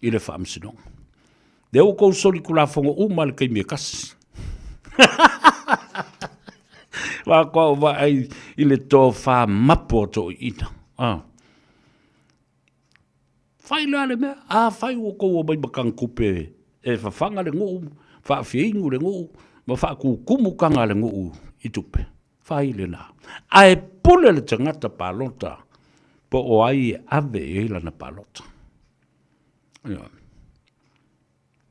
Speaker 12: I le whaamsinong. Le o kou sori kula whonga umale kei mea kasi. Wa kua wa ai I le tō wha mapo to ina. Whai lea le mea. Whai o kou o mai makang kupe. E whawhanga le nguu. Whawhiingu le nguu. Ma whakukumu kanga le nguu I tupe. Whai le nā. Ai pule le tangata palota. Po o ai ave e lana palota.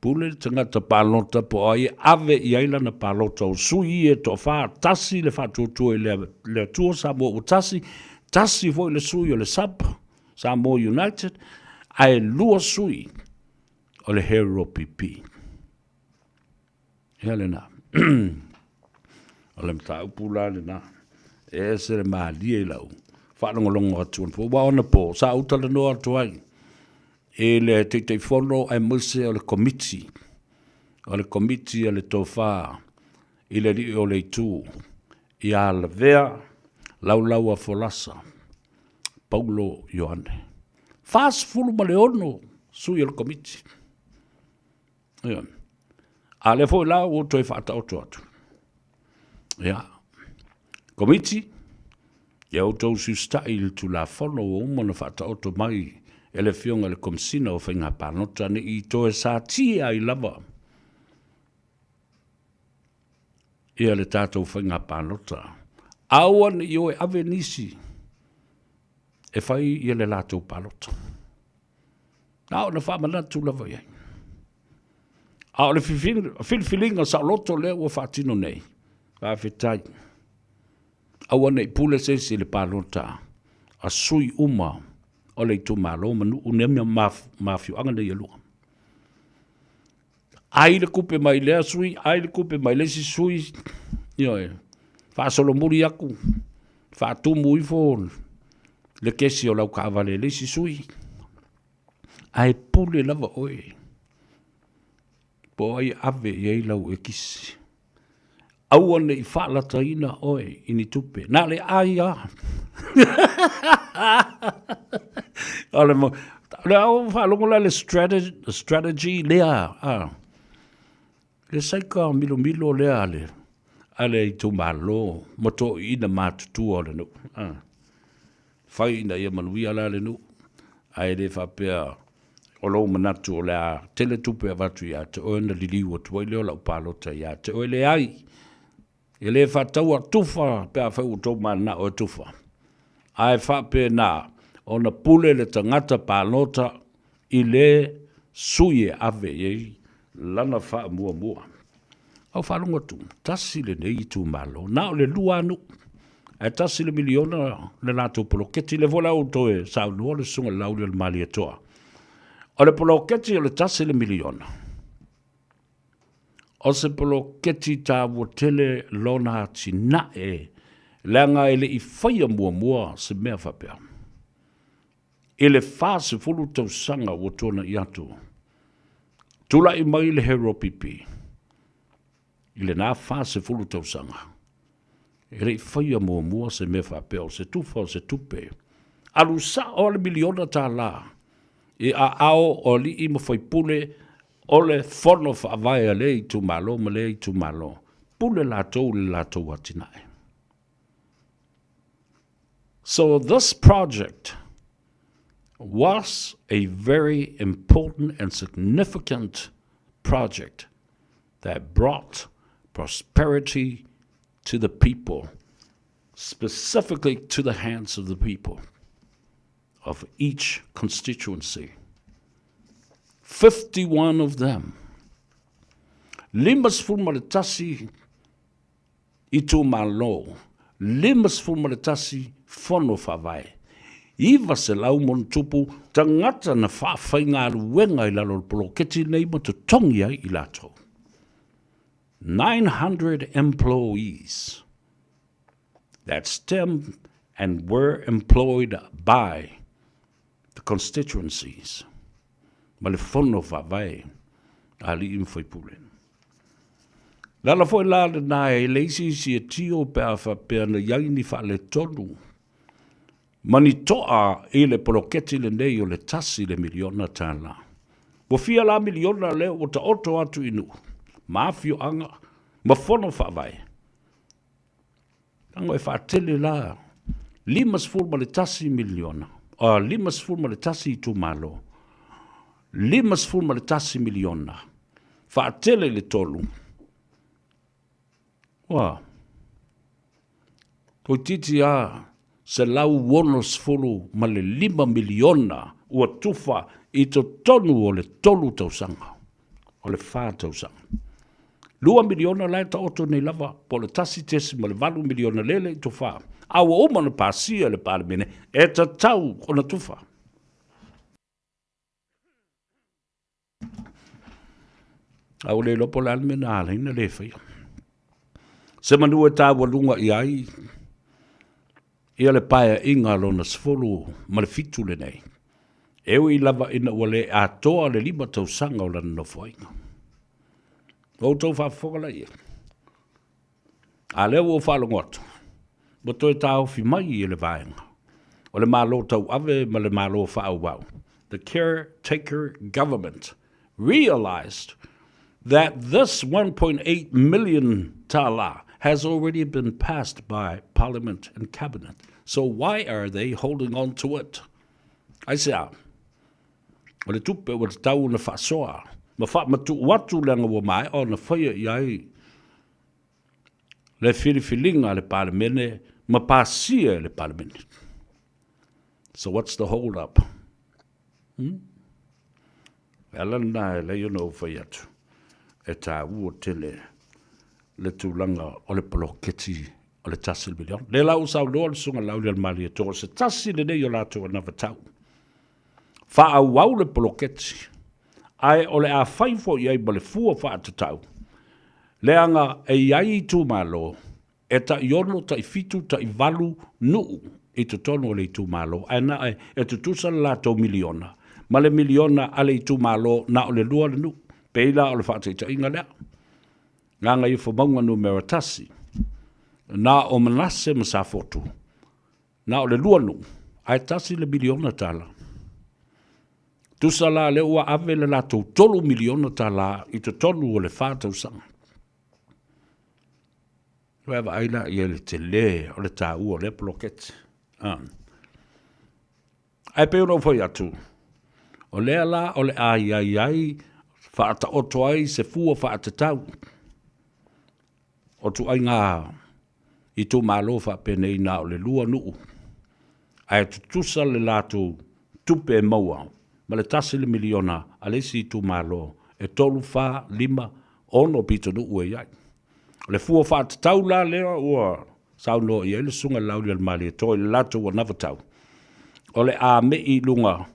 Speaker 12: Pule le tangata palota. Po o ai ave e lana palota. O sui e to wha tasi le wha tutu e le tua Samoa o tasi. Tasi foi le sui o le SUP. Samoa United. Ai lua sui o le Hero PP. Ia le nā. O le mta upula le nā. E se le maalia I lau. Whanongolongo atuan po. Wa ona po. Sa utala no atuai. E le te whono ai muse o le komiti. O le komiti o le tōwha. I le ri o le tū. I a la vea. Lau a folasa. Paulo Ioane. Fas fulu ma le ono. Sui o le komiti. A le fo lau o toi whata o atu. Ia. Komiti. Ia o tau su style tu la fono o umana whata oto mai. E le fionga le komsina o whainga panota ne I toe sa tia I lava. Ia le tātou whainga panota. Awan I o e ave nisi. E whai ia le lātou panota. Nao na whamana tu lava iai. A o le whilwhilinga sa loto leo o whatino nei. Whawhetai. Awa nei pule se le palota. A sui uma o le tu malo manu unemia mafiu anga nei alua. Ai le kupe mai le sui, ai le kupe mai le si sui. Ioe, whaasolo muri aku, whaatumu i fōn, le kesi o lau kāwale le si sui. Ai pule lava oe. Po ai ave iei lau e kisi. Auane i whaalata ina oe, ini tupe. Nā le aia. Ale mo, le au whaalongo la le strategy lea. Le saika milo lea le. Ale i tu malo, moto ina mātutu o le nu. Whai ina ia manuia la le nu. Ai le whapea o lo manatu o lea tele tupe a watu ia te oena liliu o tuai leo lau pālota ia te oele ai. E le whatau a tufa pe a whau tau mana o tufa. Ai whape nā o na pule le tangata pālota i le suie ave ei lana wha mua. Au whalunga tu, tasi le nei tu malo. Nā o le luanu, e tasi le miliona le nātou poloketi le vola o toe sao lua le sunga lauri le mali atoa. O le poloketi o le tasi le miliona. O se poloketi tā wotele lona tina langa ele i whaia mua se mea whapea. Ele whase fulu tau sanga wotona i atu. Tula i mai le hero pipi. Ile nā whase fulu tau sanga. Ele i whaia mua se mea whapea o se tufa o se tupe. Alu sa o le miliona tā la. E a ao o li i mawhaipule ole fono whaavai le i tu malo, ma le i tu malo. Pule lātou le lātou atinae. So this project was a very important and significant project that brought prosperity to the people, specifically to the hands of the people of each constituency. 51 of them. Limas fulmaletasi itu malo. Limas fulmaletasi fono whawai. Iwa se lau mon tupu tangata na whawhai ngā ruenga i lalo poloketi nei mo te tongi ai i lato. 900 employees that stemmed and were employed by the constituencies. Ma le fono whawai, ali im whaipule. Lala foi la le nai leisi si e tio pēr whapea na yaini wha le tonu. Mani toa e le poloketi le nei o le tasi le miliona tāna. Wa fia la miliona leo o ta oto atu inu. Ma fio anga, ma fono whawai. Tango e whaatele la, limas fulma le tasi miliona. Limas fulma le tasi tu malo. Limas fulma le tasi miliona. Whaatele le tolu. Wa. Toi titi a se lau wonos fulu ma le 5 miliona ua tufa i to tonu o le tolu tausanga. O le wha tausanga. 2 miliona lai ta oto nei lava po le tasi tesi ma le 8 miliona lele i to wha. Awa oma na pasia le palemene e ta tau o na tufa. Au le lopo le almena ala ina le whaia. Se manu e tā walunga i ai, ia le paia inga lona sfolu ma le fitu le nei. Eo i lava ina ua le atoa le 5 tausanga o lana no whainga. O tau whawhokala ia. A leo o whalongoto. Mo toi tāo fi mai i le vaenga. O le malo tau ave ma le malo whaau. The caretaker government realized that this 1.8 million tala has already been passed by Parliament and Cabinet. So why are they holding on to it? I say, o le tupe o te tau na whasoa, ma wha matu watu langa wa mai o na whaia iai le whiriwhilinga le Parliament, ma pasia le Parliament. So what's the hold up? Elana le yono whaia tu. E tā ua tele le tūlanga o le poloketi o le tasi milion. Le lau sau loa le sunga lau le mali e tō se tasi le nei o lātou anawa tau. Wha au au le poloketi. Ai o le a whaifo i ai ma le fua wha ata tau. Le anga e iai tū malo e ta iono, ta i fitu, ta i valu, nuu, i te tono le tu malo. Ai na e te tusa la tau miliona. Ma le miliona ale i tu malo na o le lua le nu. Peila o le whaate ta inga lea. Nganga i whamaunga no meratasi. Na o manase masafotu. Na o le lua nu. Ai tasi le miliona tala. Tusa la le ua ave le la tau tolu miliona tala i te tonu o le whaatau sanga. Whatever aila i le te le o le tā ua le plokete. Ai peo no whai atu. O lea la o le ai, whaata oto ai se fua whaata tau. O tu ai ngā i tu malo whapene i nā o le lua nuu. Ai tu tusa le lātu tupe maua. Ma le tasi le miliona a le si tu malo e tolu wha lima ono pito nuu e iai. Le fua whaata tau la lea ua sauno i ele sunga lauri al mali e toi le lātu wa navatau. O le a me i lunga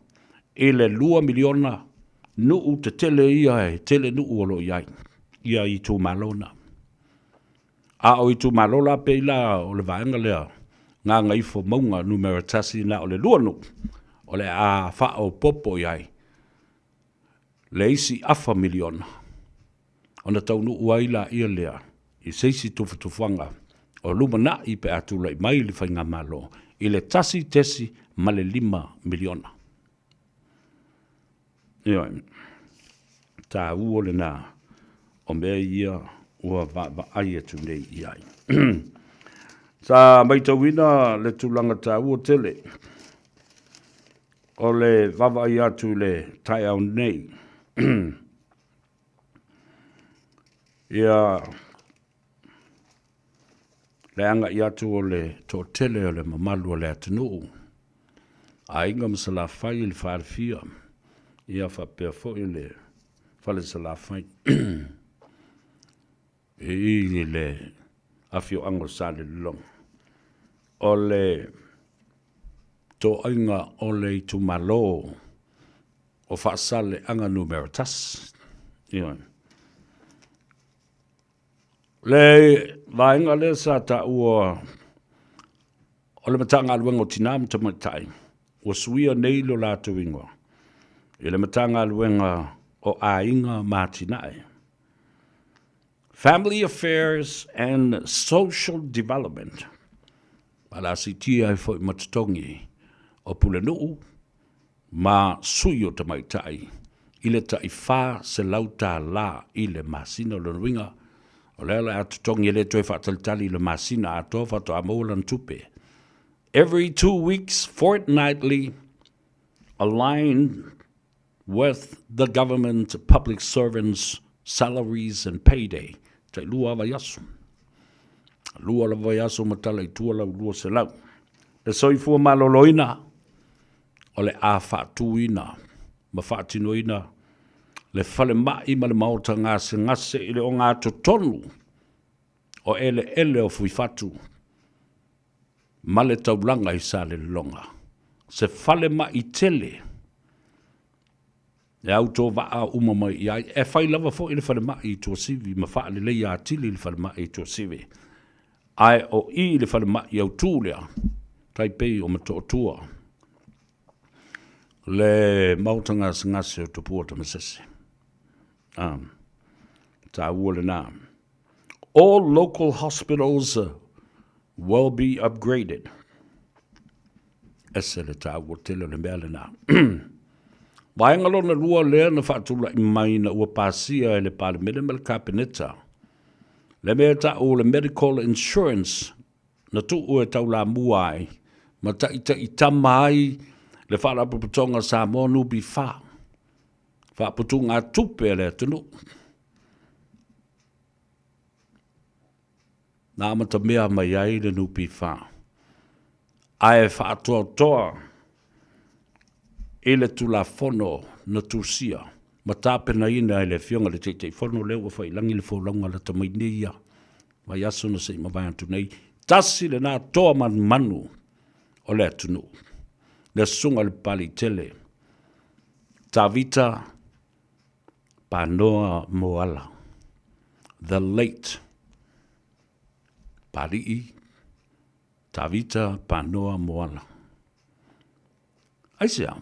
Speaker 12: e le lua miliona nuu te tele ia e tele nuu olo iai. Ia i tu malo na. A o i tu malo la pe ila o le vaenga lea. Ngā ngaifo maunga numera tasi na o le lua nuu. O le a wha o popo iai. Le isi afa miliona. O na tau nuu waila ia lea. I seisi tufuanga. O luma na i pe atula i mai li whainga malo. I le tasi tesi ma le 5 miliona. Ioi. Tā uo le nā. O mea ia ua va ai atu nei iai. Sa maitawina le tulanga tā uo tele. O le vava i atu le tai au nei. Ia le anga i atu o le tō tele o le mamalu o le atunuu. A inga masala whai i le whaarewhia. Ia whapea fo i le whale sala whai. I le awhio ango sa le long. O le tō inga o le tu malo o whaasale anga numeratas. Ia. Le vaenga le sa ta ua o le matanga aluenga o tinam tamaitai. O suia nei lo la tuinga. I le matanga aluenga o ainga matinae. Family Affairs and Social Development. Ala si tia e fo matatongi o pulenuu ma suio tamaitai. I le tai wha se lauta la i le masina lo nuinga. O le ala atutongi le toi whataltali le masina ato whato amolan tupe. Every 2 weeks, fortnightly, aligned with the government, public servants, salaries and payday. Tai lua vayasu. Lua la vayasu matala i tua lau lua se lau. Le soifua maloloina. O le a whaatuina. Ma whaatinoina. Le whale mai ma le maota ngase i le o ngā totonu. O ele o fui whatu. Ma le taulanga i sa le longa. Se whale mai tele. E au tō waa umama i ai. E whai lava fo i le whale mai i tō sivi. Ma wha le leia atili le whale mai i tō sivi. Ai o i le whale mai i au tūlea. Tai pei o ma tō tua. Le mautanga ngase o tōpua ta masese. Ta ua le nā. All local hospitals will be upgraded. Ese le tā ua tele le mea le nā. Vaenga lona lua lea na whaatula i mai na ua pāsia e le pāle mele mele kāpeneta. Le mea ta o le medical insurance na tu ue tau la muai. Ma ta i tamai le whaarapuputonga Samoa nubi wha. Whaaputunga tupe le tunu. Nā mata mea mai ai le nubi wha. Ai whaatoa toa. E le tula fono na tusia. Ma tāpena ina e le fionga le teitei fono leo whai langi le whaulanga la tamainia. Mai aso na sei mawai antu nei. Tasi le nā toa manu o le atunu. Le sunga le pali tele. Tavita Panoa Moala. The late Pari'i, Tavita, Panoa, Moala. Ai sea.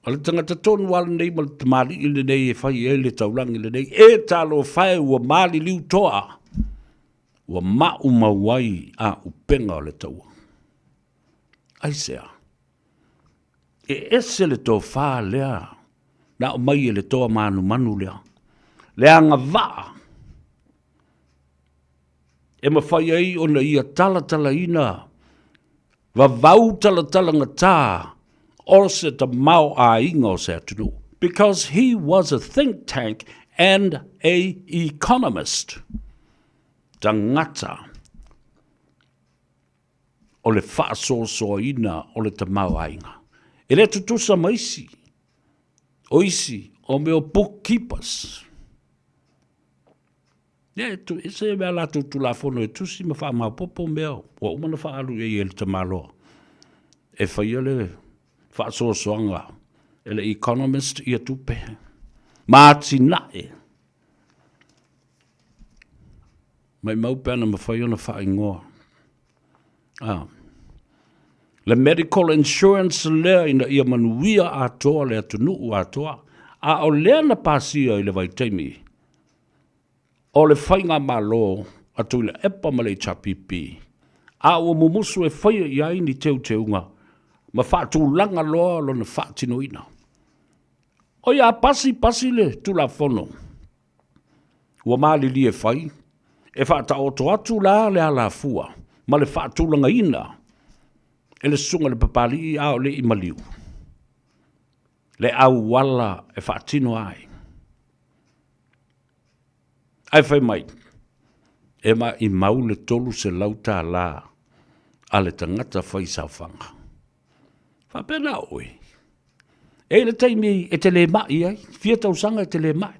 Speaker 12: O le tangata tonu wala nei ma le tamari i le nei e whai e le taurangi le nei. E talo whai ua mali liu toa. Ua mau mawai a upenga o le taua. Ai sea. E ese le tō wha lea. Na o mai e le toa manu manu lea. Lea nga waa. E ma whai ai o na ia tala ina. Wa vau tala ngata. Also the mau a ingo se atunu. Because he was a think tank and a economist. Tangata. O le whaasoso ina o le te mau a inga. E le tutusa maisi. Oisi o meo bookkeepers. E se mea la tutulafono e tusi ma wha mau popo meo. Wa umana wha alu e le te malo. E whaia le whaasosoanga. E le economist ia tupe. Maati nae. Mai mau pēna ma whaia na wha ingoa. Le medical insurance lea ina ia manuia atoa le atunuu atoa. A o lea na pasia i le vai teimi. O le whainga malo atu le epa ma le chapipi. A o mumusu e whaia i aini teunga. Ma whaatu langa loa lo na whaatino ina. O ia pasi le tula fono. Ua maali li e whai. E whaata oto atu la le ala fua. Ma le whaatu langa ina. E le sunga le papali i ao le i maliu. Le au wala e whaatino ai. Ai whai mai. E ma i mau le tolu se lauta la. A le tangata whai sauwhanga. Whapena oi. E le taimi e te le mai ai. Fia tausanga e te le mai.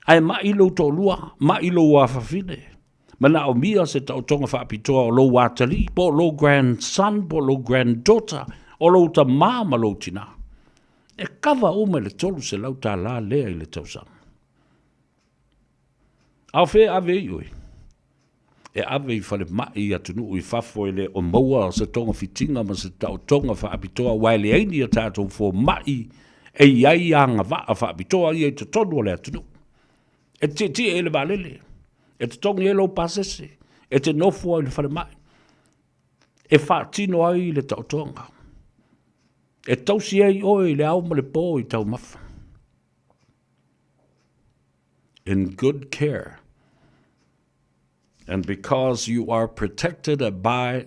Speaker 12: Ai mai lo to lua. Mai lo wafafine. Mana o mia se tau tonga whaapitoa o lo watali. Po lo grandson, po lo granddaughter. O lo ta mama lo tina. E kawa oma le tolu se lauta la lea i le tausanga. Au fe ave ioi. E ave i whale mai atunu i whafo ele o maua se tonga fitinga ma se tau tonga whaapitoa waile aini a tātou fo mai e iai anga waa whaapitoa i e te tonu le atunu. E te ele valele. E te tonga e lo pasese. E te nofua i le whale mai. E whaatino ai le tau tonga. E tausi ai oi le au ma le pō i tau mafa. In good care. And because you are protected by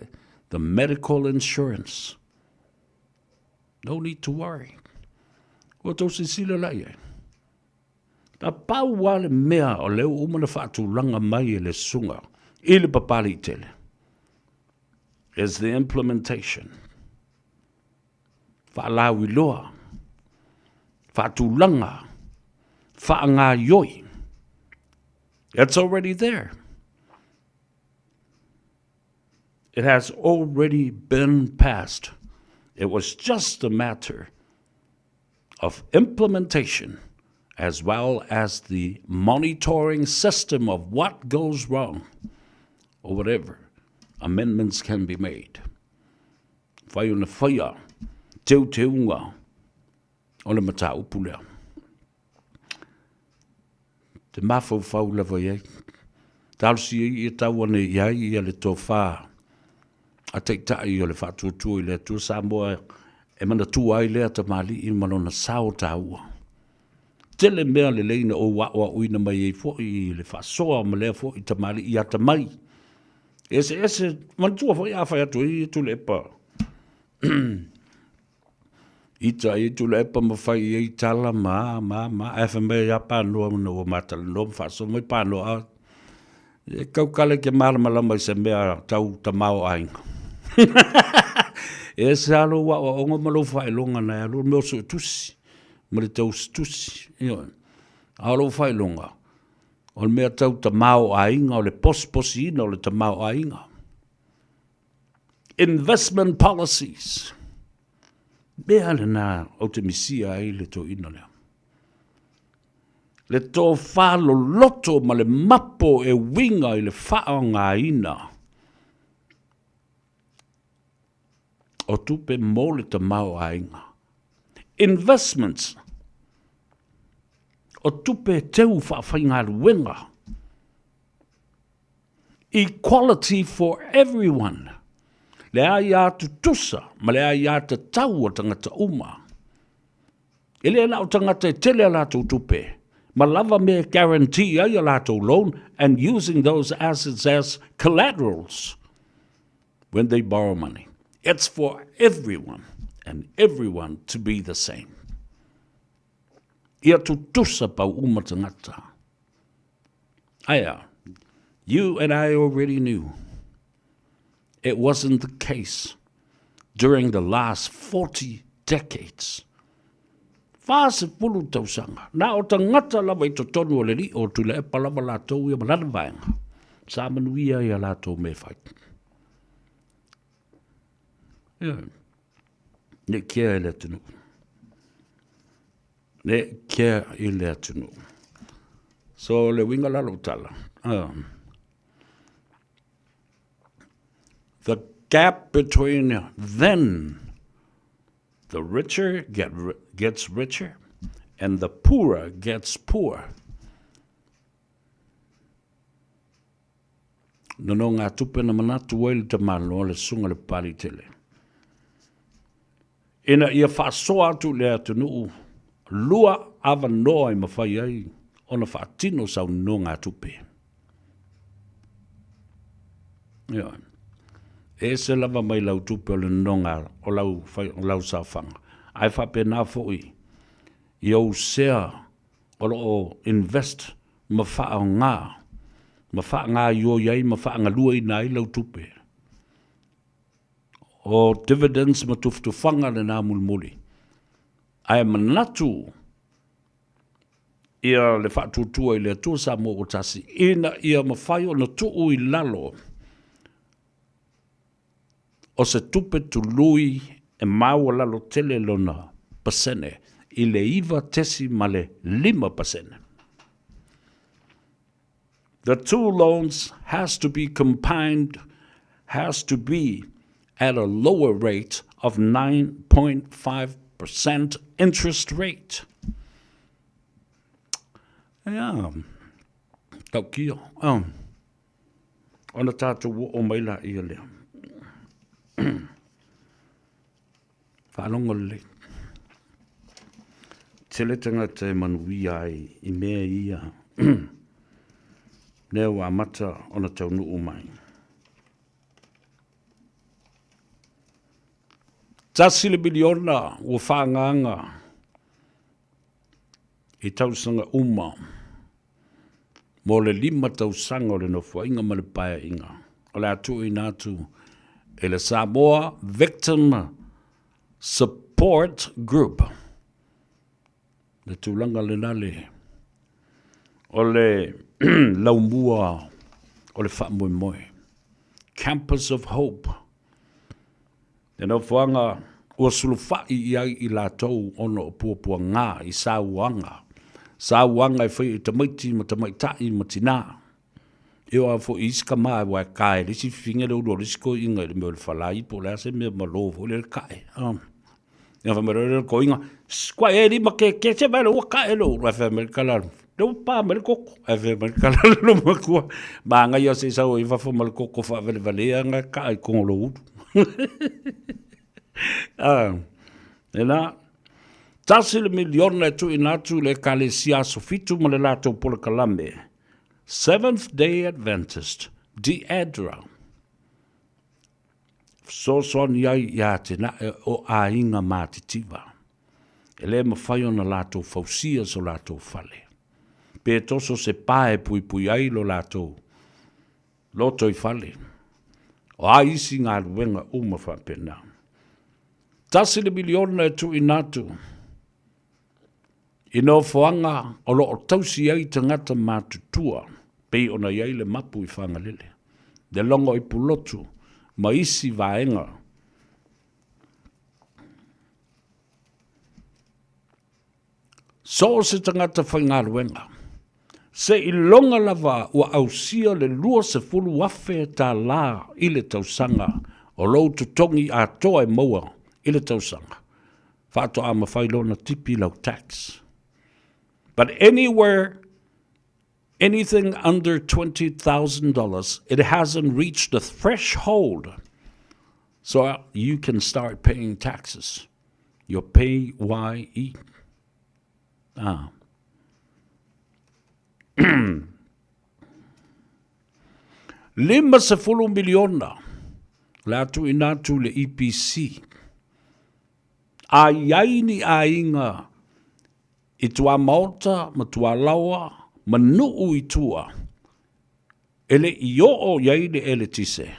Speaker 12: the medical insurance, no need to worry. O tau se sila lai e. Ta pau wale mea o leo umana whaatu langa mai e le sunga. I le papali tele. Is the implementation. Whaalawi loa. Whaatu langa. Whaanga yoi. It's already there. It has already been passed. It was just a matter of implementation as well as the monitoring system of what goes wrong or whatever. Amendments can be made. Whai ona whaia, teu teunga, o le mata upulea. Te mafau whau lawa iei. Talsi i tau ane iai i le tō whaa. A te tai o le whaatuatua i le atua Samoa e mana tua ai lea ta mali i malona sao taua. Tele mea le leina o wawa uina mai e fo i le whaasoa ma lea fo i ta mali i ata mai. Ese, mantua fo i a whai atu i tu le epa. Ita i tu le epa ma whai i tala ma, e wha mea ia pānoa mana o matala no ma whaasoa mai pānoa a. E kaukale ke malamalama i se mea tau ta mao ainga. E se alo wa o ongo malo whae longa na alo meo so tusi. Ma le tau tusi. Alo whae longa. O le mea tau ta mao ainga o le posi ina o le ta mao ainga. Investment policies. Mea le na o te misia ai le to ina lea. Le tō whālo loto ma le mapo e winga i le whao ngā ina. O tupe mō le ta mau ainga. Investments. O tupe teu whawhainga luenga. Equality for everyone. Le ai atu tusa, ma le ai atu tau o tangata uma. Ele lau tangata e tele ala tau tupe. Ma lava me guarantee ai ala tau loan and using those assets as collaterals when they borrow money. It's for everyone and everyone to be the same. Ia tu tusa pau uma tangata. Aya, you and I already knew it wasn't the case during the last 40 decades. Fase pulu tausanga. Na o tangata lawa i totonu o le li o tu le e palama la tau ia malana vaenga. Sa manuia ia la tau me whai. Ne kia i le tunu. Ne kia i le tunu. So le winga lalo tala. The gap between then the richer gets richer and the poorer gets poor. Nono ngā tupe na manatu waili te malo le sunga le pari tele. Ina ia whaasoa atu le atu nuu, lua awa noa i mawhai ai, ona whaatino sau no ngā tupe. Ia. E se lava mai lau tupe o le nonga o lau sawhanga. Ai whape nā fōi. I au sea o lo invest ma wha ngā. Ma wha ngā yo iai ma wha ngā lua i nai lau tupe. O dividends ma tuftu whanga le nā mulmuli. Ai manatu ia le wha tutua i le atua Samoa o tasi. Ina ia ma whai o na tuu i lalo. O se tupe tu lui e maua lalo tele lona pasene i le iwa tesi ma le 5%. The two loans has to be combined, has to be at a lower rate of 9.5% interest rate. Yeah. Tau kia. Ona tātou o maila i lea. Whanonga le. Tele tangata e manuia i mea ia. Neo a mata ona tau nuu mai. Tasile biliona o whanganga i tausanga uma. Mo le 5 tausanga o le no whainga ma le pae inga. O le atu i nātu e le Samoa Victim Support Group. Le tūlanga le nale. O le laumua o le whamoe moe. Campus of Hope. E no whanga ua sulufai iai i lātou ono o puapua ngā i Sauanga. Sauanga e whai i tamaiti ma tamaitai ma tina. Eo a fo iska mai wa kai lisi finga le ulo lisi ko inga le mele falai po le ase me malovo le kai. Ia fa mele ko inga skwa e li ma ke se mai lo kai lo wa fa mele kala. Le pa mele koko e fa mele kala lo ma ko. Ba nga ia se sa o ifa fo mele koko fa vele vale nga kai ko lo udu. Ena tasile miliona tu inatu le kalesia sofitu ma le lato pole kalambe. Seventh-day Adventist, Diadra. So son iai ia te na o a inga mātitiva. E le mawhai ona lato fausia so lato fale. Pe toso se pae pui pui ai lo lato. Loto i fale. O a isi ngā ruenga uma whapena. Tasile miliona e tu inatu. Ino whanga o lo o tausi ai tangata mātutua. Pei ona iai le mapu i whangalele. De longo i pulotu, ma isi vaenga. So se tangata whaingaruenga. Se I longa lava ua ausia le lua se fulu afe ta la I le tausanga o lou tutongi a toa e maua I le tausanga. Whāto a mawhailo na tipi lau tax. But anywhere, anything under $20,000, it hasn't reached the threshold. So you can start paying taxes. Your PAYE. Lima se fulu miliona. Latu inatu le EPC. A yaini a inga. I tua maota, ma tua laua, ma nuu I tua. Ele I o yaini ele tise.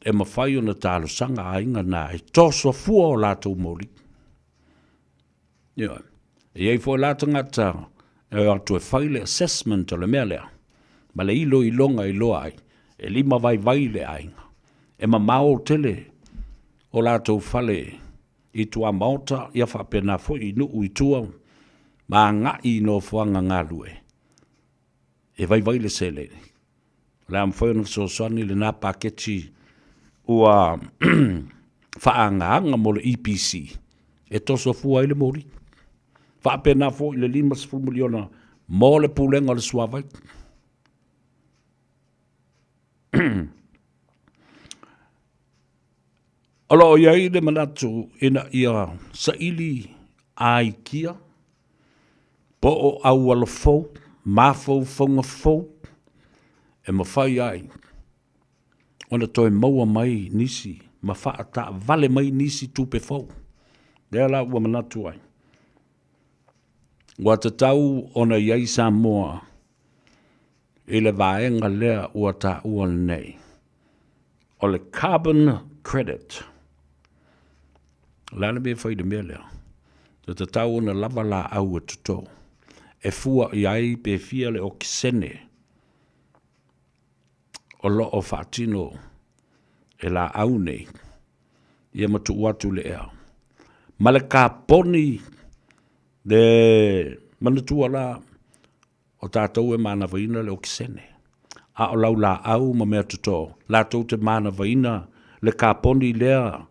Speaker 12: E mawhai o na tālo sanga a inga nā. E toso fua o lātou mori. E ei fo lātou ngata. E atu e whaile assessment o le mea lea. Ma le ilo I longa I loa ai. E lima vai le a inga. E ma mao tele o lātou whale I tua maota ia whapena fo I nuu I tua ma ngā I no whanga ngā lue. E vai le sele. Le am whaino so soani le nā paketi ua whaanga mo le EPC. E toso fua I le mori. Whapena fo I le 5 miliona mo le pulenga le suavai. Alo iai le manatu ina ia saili ai kia po o au alo fau, mafau fonga fau, e mawhai ai. Ona toi maua mai nisi, mawhaata vale mai nisi tupe fau. Dea la ua manatu ai. Wa te tau ona iai Samoa, I le vaenga lea ua ta ua nei. O le carbon credit. Lana me whai de mea lea. Te tau ona lava la au e tuto. E fua I ai pe fia le o kisene. O lo o whaatino e la au nei. Ia matu watu le ea. Ma le ka poni de manatua la o tātou e mana vaina le o kisene. A o lau la au ma mea tuto. La tau te mana vaina le ka poni lea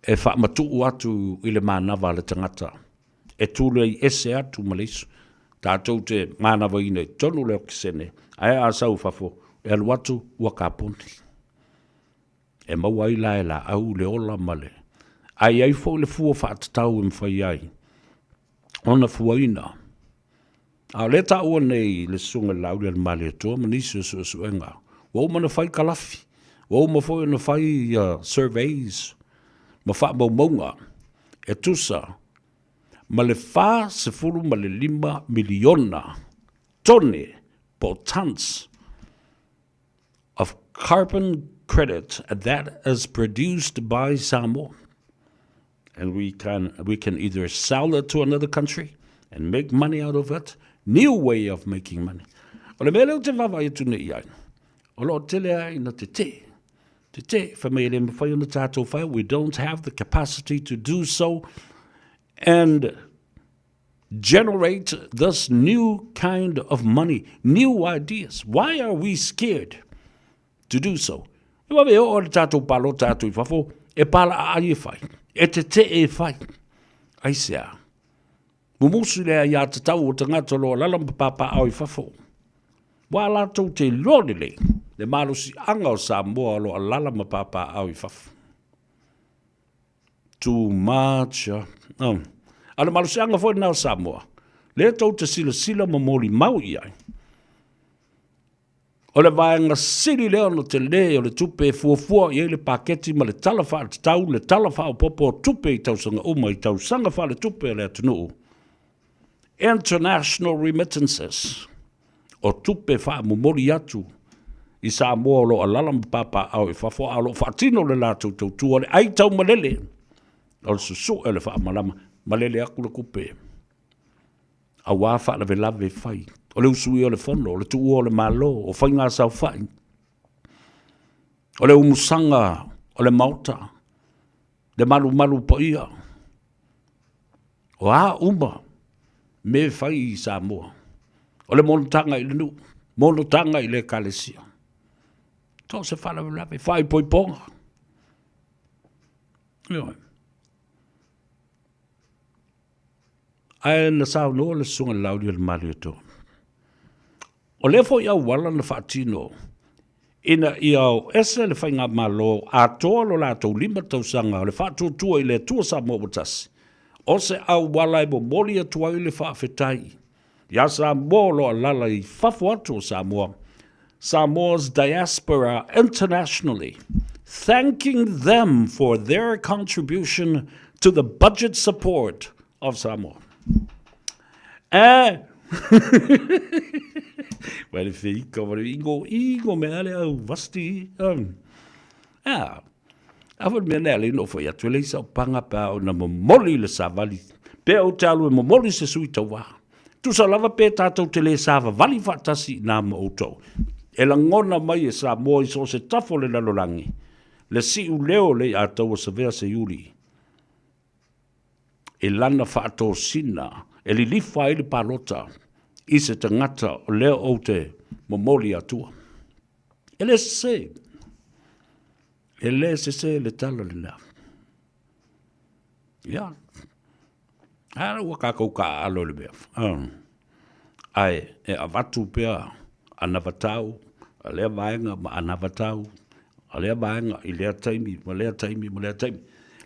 Speaker 12: e wha matu atu I le manava le tangata. E tūle I ese atu malisu. Tātou te mana vaina I tonu le o kisene. Ai a sau fafo. E alu atu ua ka poni. E maua I la e la au le ola male. Ai ai fo le fua whaatatau e mwhai ai. Ona fuaina. A le ta ua nei le sunga lau le male atua manisi o suenga. Wau mana whai kalafi. Wau ma fo na whai surveys. Ma wha maunga. E tusa. Ma le wha se furu ma le 5 miliona tone po tons of carbon credit that is produced by Samoa. And we can either sell it to another country and make money out of it. New way of making money. O le mele o te wawa I tune I ai. O lo tele ai na te te. Te te, whamele me whai o na tātou whai. We don't have the capacity to do so and generate this new kind of money, new ideas. Why are we scared to do so? E wawe o le tātou palo tātou I whafo, e pala a ai e whai. E te e whai. Ai sea. Mumusu lea ia te tau o te ngata loa lalam papa au I whafo. Wa la tau te lorele, le malusi anga o Samoa loa lalam papa au I whafo. Too much. Ala malusi anga fo na o Samoa. Le tau te sila mamoli mau I ai. O le vaenga siri leo no te le o le tupe fuafua I le paketi ma le talafa te tau le talafa o popo tupe I tausanga uma I tausanga fa le tupe le atunuu. International remittances o tupe fa mumori atu I Samoa lo alalam papa au I fafo alo fatino le latu tau o le ai tau malele. O le susu e le fa malama malele aku le kupe. A wafa la velave fai. O le usui o le fono, o le tuu o le malo, o whainga sau whai. O le umusanga, o le mauta, le malu po ia. O a uma, me whai I Samoa. O le monotanga I le nu. Monotanga I le kalesia. Tō se whalawalawe, whai poiponga. Ioi. Ai na sao no le sunga lauri le mari to. O le fo ia wala na whaatino. Ina I au ese le whainga malo a toa lo la tau 5 tausanga o le whaatua tua I le tua Samoa watasi. O se au wala mo moli atua I le whaafetai. Ia Samoa lo alala I whafu atu o Samoa. Samoa's diaspora internationally, thanking them for their contribution to the budget support of Samoa. Well, if you go, ego, man, vasti. I would mean, no, for ya to lace up pangapa on a momoli le savali. Peo talu momoli se suitawa. Tu salava petato te le sava vali fatasi nam oto. E la ngona mai e Samoa I so se tafo le lalolangi. Le si u leo le a tau sa vea se yuri. E lana whaato sina. E li lifa I le palota. I se tangata o leo o te momoli atua. E le se. E le se le tala le la. Ia. Hara waka kauka alo le bea. Ai, e avatu pea anavatau. A lea vaenga ma anavatau. A lea vaenga I lea taimi, ma lea taimi.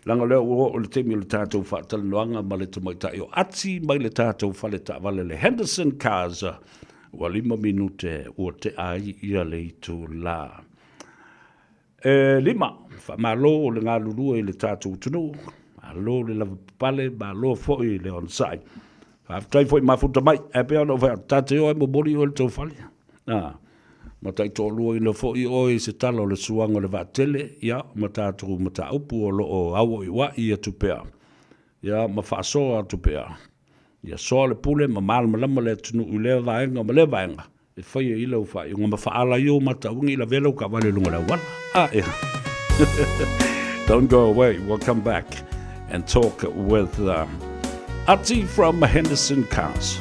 Speaker 12: Langa lea o le taimi o le tātou whaatala noanga ma le tamaitai o ati mai le tātou whale tāwale le Henderson Cars. Ua 5 minute o te ai ia le itu la. 5, whamalo o le ngā lurua I le tātou tunu. Malo le lava pale, malo foi le onsai. Whaftai foi mafuta mai, e pea no whea tāte o e mo mori o le tau whale. Ma tai tō lua ina fo I oi se talo le suanga le vātele, ia, ma tāturu ma tā upu o lo o awo I wa I atu pea. Ia, ma whaasoa atu pea. Ia, soa le pule, ma malama lama le tunu U le vaenga, ma le vaenga. E whaia I lau whai, unga ma whaala I o ma taungi I la velo ka wale lunga la wana. Ia. Don't go away, we'll come back and talk with Ati from Henderson Cars.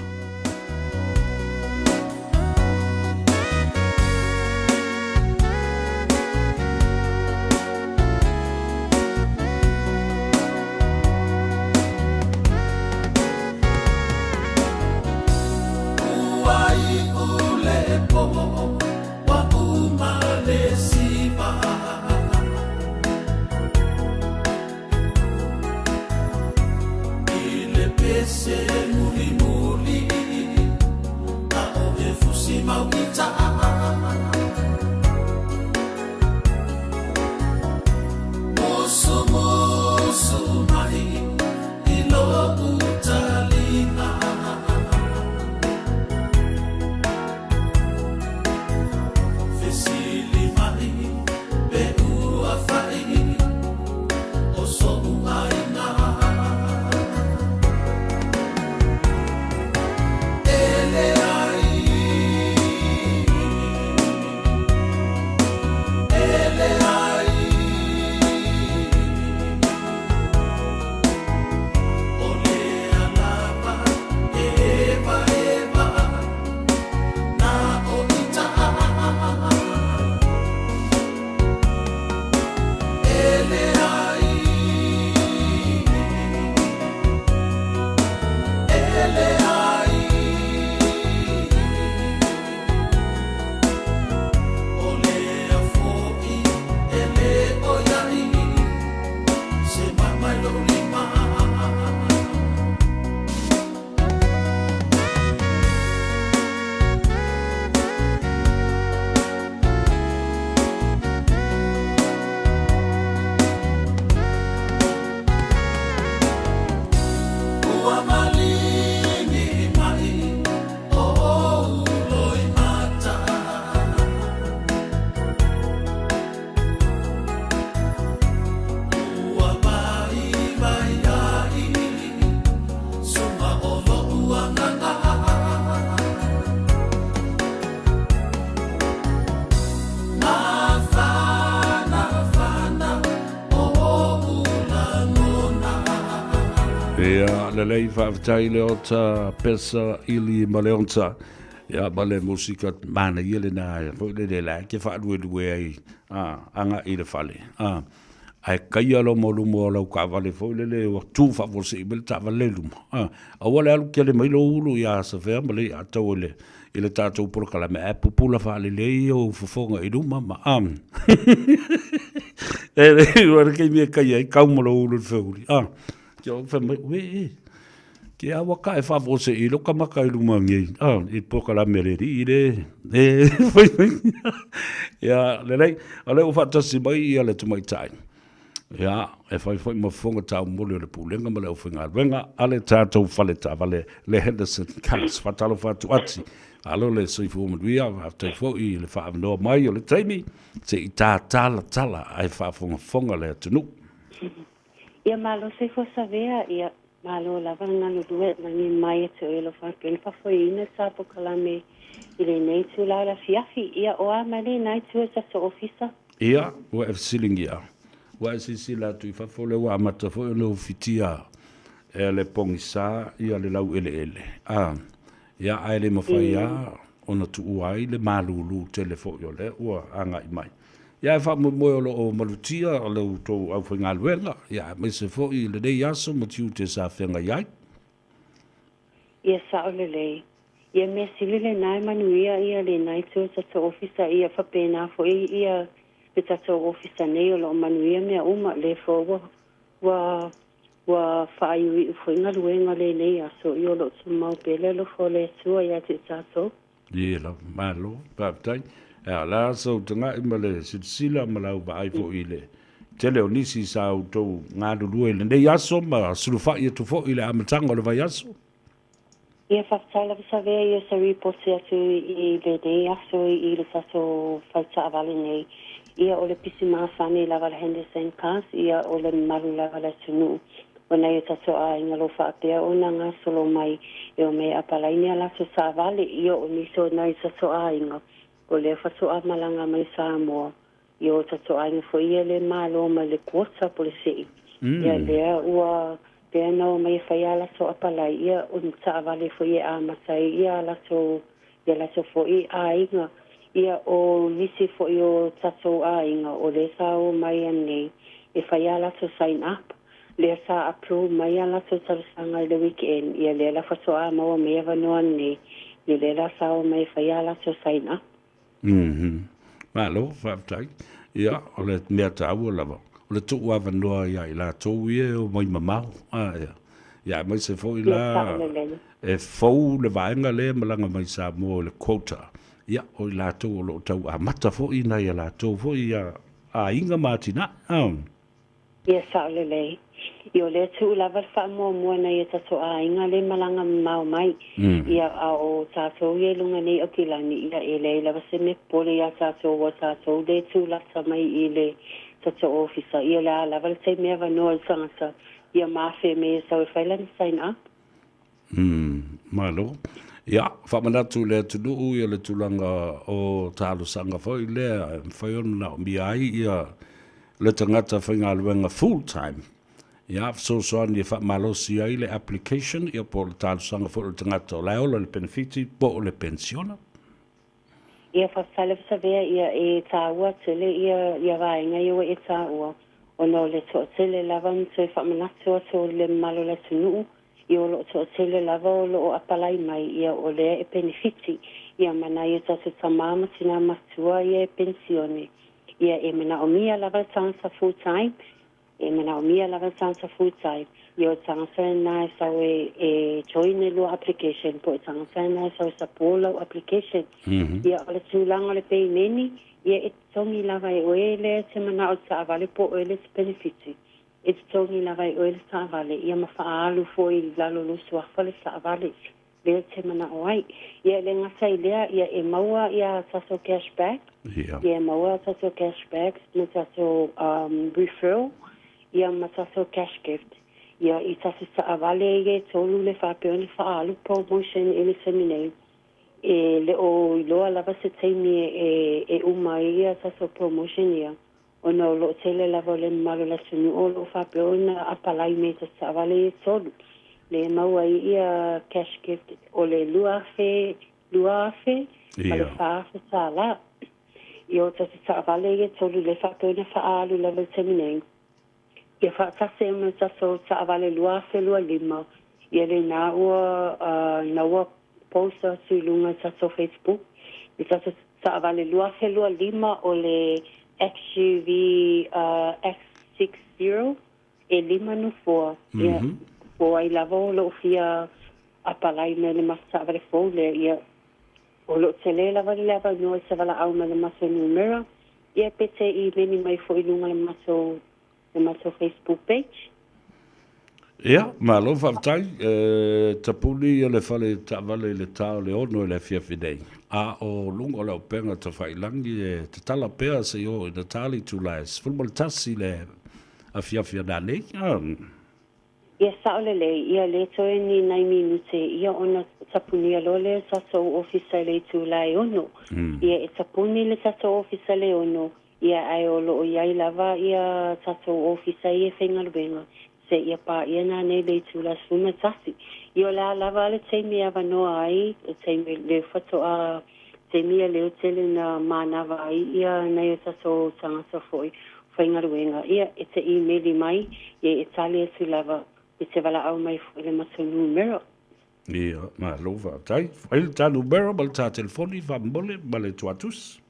Speaker 12: Ia, le lei whaafitai leo ta pesa ili ma leonta. Ya bale musika mana yele na fo le la ke fa du ai anga i le fale ai kaya lo mo lu mo lo ka vale fo le o tu fa vo se bel ta vale lu a wala lu ke le mai lo ulu ya sa fe male a to le ile ta to por kala me pupula fa le o fo fo i lu mama e ora ke mi kaya ka mo lo ulu fe uli jo fe we ke a waka e whafo se i loka maka i luma ngi. I poka la mereri i re. Ia, lelei, a leo whatasi mai i ale tu mai tai. Ia, e whai mafonga tau mole o le pūlenga ma leo whinga wenga, ale tātou whale tā vale le Henderson Cars, whatalo whatu ati. Alo le soifu omaduia, haftai fo i le whaavanoa mai o le taimi, se i tā tala ai whaafonga le atunu.
Speaker 13: Ia malo se fo savea, ia, malo lava ngalo duet na ni mai to elo fa ken fa foi ina sa po kalame ile nei tu la fiafi ia o a mali nei tu sa so ofisa
Speaker 12: ia o e silingia wa si la tu fa fo le wa mata fo no fitia e le pongisa ia le lau ele ia ai le mafai ona tu ai le malulu telefo yo le o anga i mai ia fa mo o malutia o le to au foi ngaluela ia me se fo i le dei aso mo tiu te sa fenga ia
Speaker 13: ia sa o le ia me silile nai manuia ia le nai tu sa ofisa ia fa pena fo ia pe ta ofisa nei o lo manuia me uma le fo wa fa i foi ngaluenga le nei aso io lo tu mau pele lo fo le sua ia te tato
Speaker 12: ia la malo pa tai la so tanga imale sila malau ba ai fo ile tele onisi sa auto nga lulu ile ne yaso ma sulufa ia tu fo ile amatanga le vayaso
Speaker 13: ia fa sala sa ve ia sa report ia tu i le de aso i le so fa sa vale nei ia o le pisima fane la val Henderson Cars ia o le malu la vala sunu ona ia so a ngalo fa te ona nga solo mai e o me apala ina la so sa vale ia o ni so na isa so a inga o le fasoa malanga mai Samoa i o tatoa inga fo ia le malo ma le kuosa polisi ia lea ua lea nao mai whaiala so apalai ia unta avale fo ia a masai ia laso fo i a inga ia o visi fo i o tato a inga o le sao mai ane e whaiala so sign up lea sa approve mai ala so tarisanga i le weekend ia lea la fasoa maua mea vanoa ne i le la sao mai whaiala so sign up
Speaker 12: malo fatai ia o le mea tau lava o le tu wa vanua ia i la tu ia o mai mamau ia mai se fo i la e fo le vaenga le malanga mai sa mo le quota ia o i la tu o lo tau a mata fo i na ia la tu fo ia a inga matina
Speaker 13: ia sa le io le tu lava fa mo na ia tato a inga le malanga mau mai ia o tato ia lunga nei o kilani ia ele lava se me pole ia tato wa tato le tu la sa mai ile tato ofisa ia la lava se me va no sanga ia mafe me so failan sign up
Speaker 12: malo ia fa manatu le tu du ia le tulanga o talo sanga fo ile fa yon na mi ai ia le tangata whainga luenga full time. Ia, so ni fa malosi ai le application, ia po le tālu sanga fo le tangata o laola le benefiti, po le pensiona.
Speaker 13: Ia fa sale savea ia e tāua tele, ia vaenga ia e tāua. O no le to tele lava mto e fa manatu to le malo le tunu, ia o lo to tele lava o lo apalai mai, ia o le e benefiti, ia mana ia tatu tamama tina matua ia e pensione. Ia e mana o mia lava tansa full time, Ia tansa na sa e join lo application, po tansa na sa polo application. Ia o le tulanga le pei neni, ia e tongi lava e oele te mana o sa avale po oele se benefiti. E tongi lava e oele sa avale, ia mafaalu fo i lalo lusu afale sa avale. Lea te mana o ai. Ia le ngasa i lea, ia e maua ia taso cashback. Ia maua taso cashback, na taso referral. Ia mataso cash gift. Ia i taso sa avale e tolu le whapeo le whaalu promotion e le seminei. E le o iloa lava se teimi e umai ia taso promotion ia. O no lo tele lava le malo la sunu o lo whapeo na apalai me sa avale e tolu. Le maua ia cash gift o le lua fe lua afe,
Speaker 12: Ia.
Speaker 13: le whaafe sa la. I o tasi sa vale e tolu le whatoina whaalu level temineng. Ia whaatase e me taso sa vale lua afe lua lima. Ia le na ua posta sui lunga taso Facebook. I taso sa vale lua afe lua lima o le XUV X60 e lima no foa. Ia po ai lavo lo fia apalai me le masa vale fole ia o lo tele lava le lava no se vala au me le maso numero ia pete I meni mai fo I lunga le maso Facebook page.
Speaker 12: Ia, ma lo whaftai, tapuni le whale ta'wale le tau le ono le fia fidei. A o lunga o leo penga ta whailangi te tala pea se o I na tali tūlais. Fulma le tasi le a fia nei.
Speaker 13: Ia saolele, ia le toe ni 9 minute, ia ona tapuni alole tato ofisa le tūlai ono. Ia e tapuni le tato ofisa le ono, ia ai o lo iai lava ia tato ofisa ia whengaruenga. Se ia pa ia na nei le tūla suma tasi. Ia la lava le teimi ava noa ai, teimi le whato a teimi le o tele na manava ai, ia nei o tato tangata foi whengaruenga. Ia e te I meli mai, ia e tali e tu lava. I te wala au mai fo le maso numero.
Speaker 12: Ia, ma lo whaftai. Whaile tā numero, ma le tā telefoni, whamole, ma le tuatus.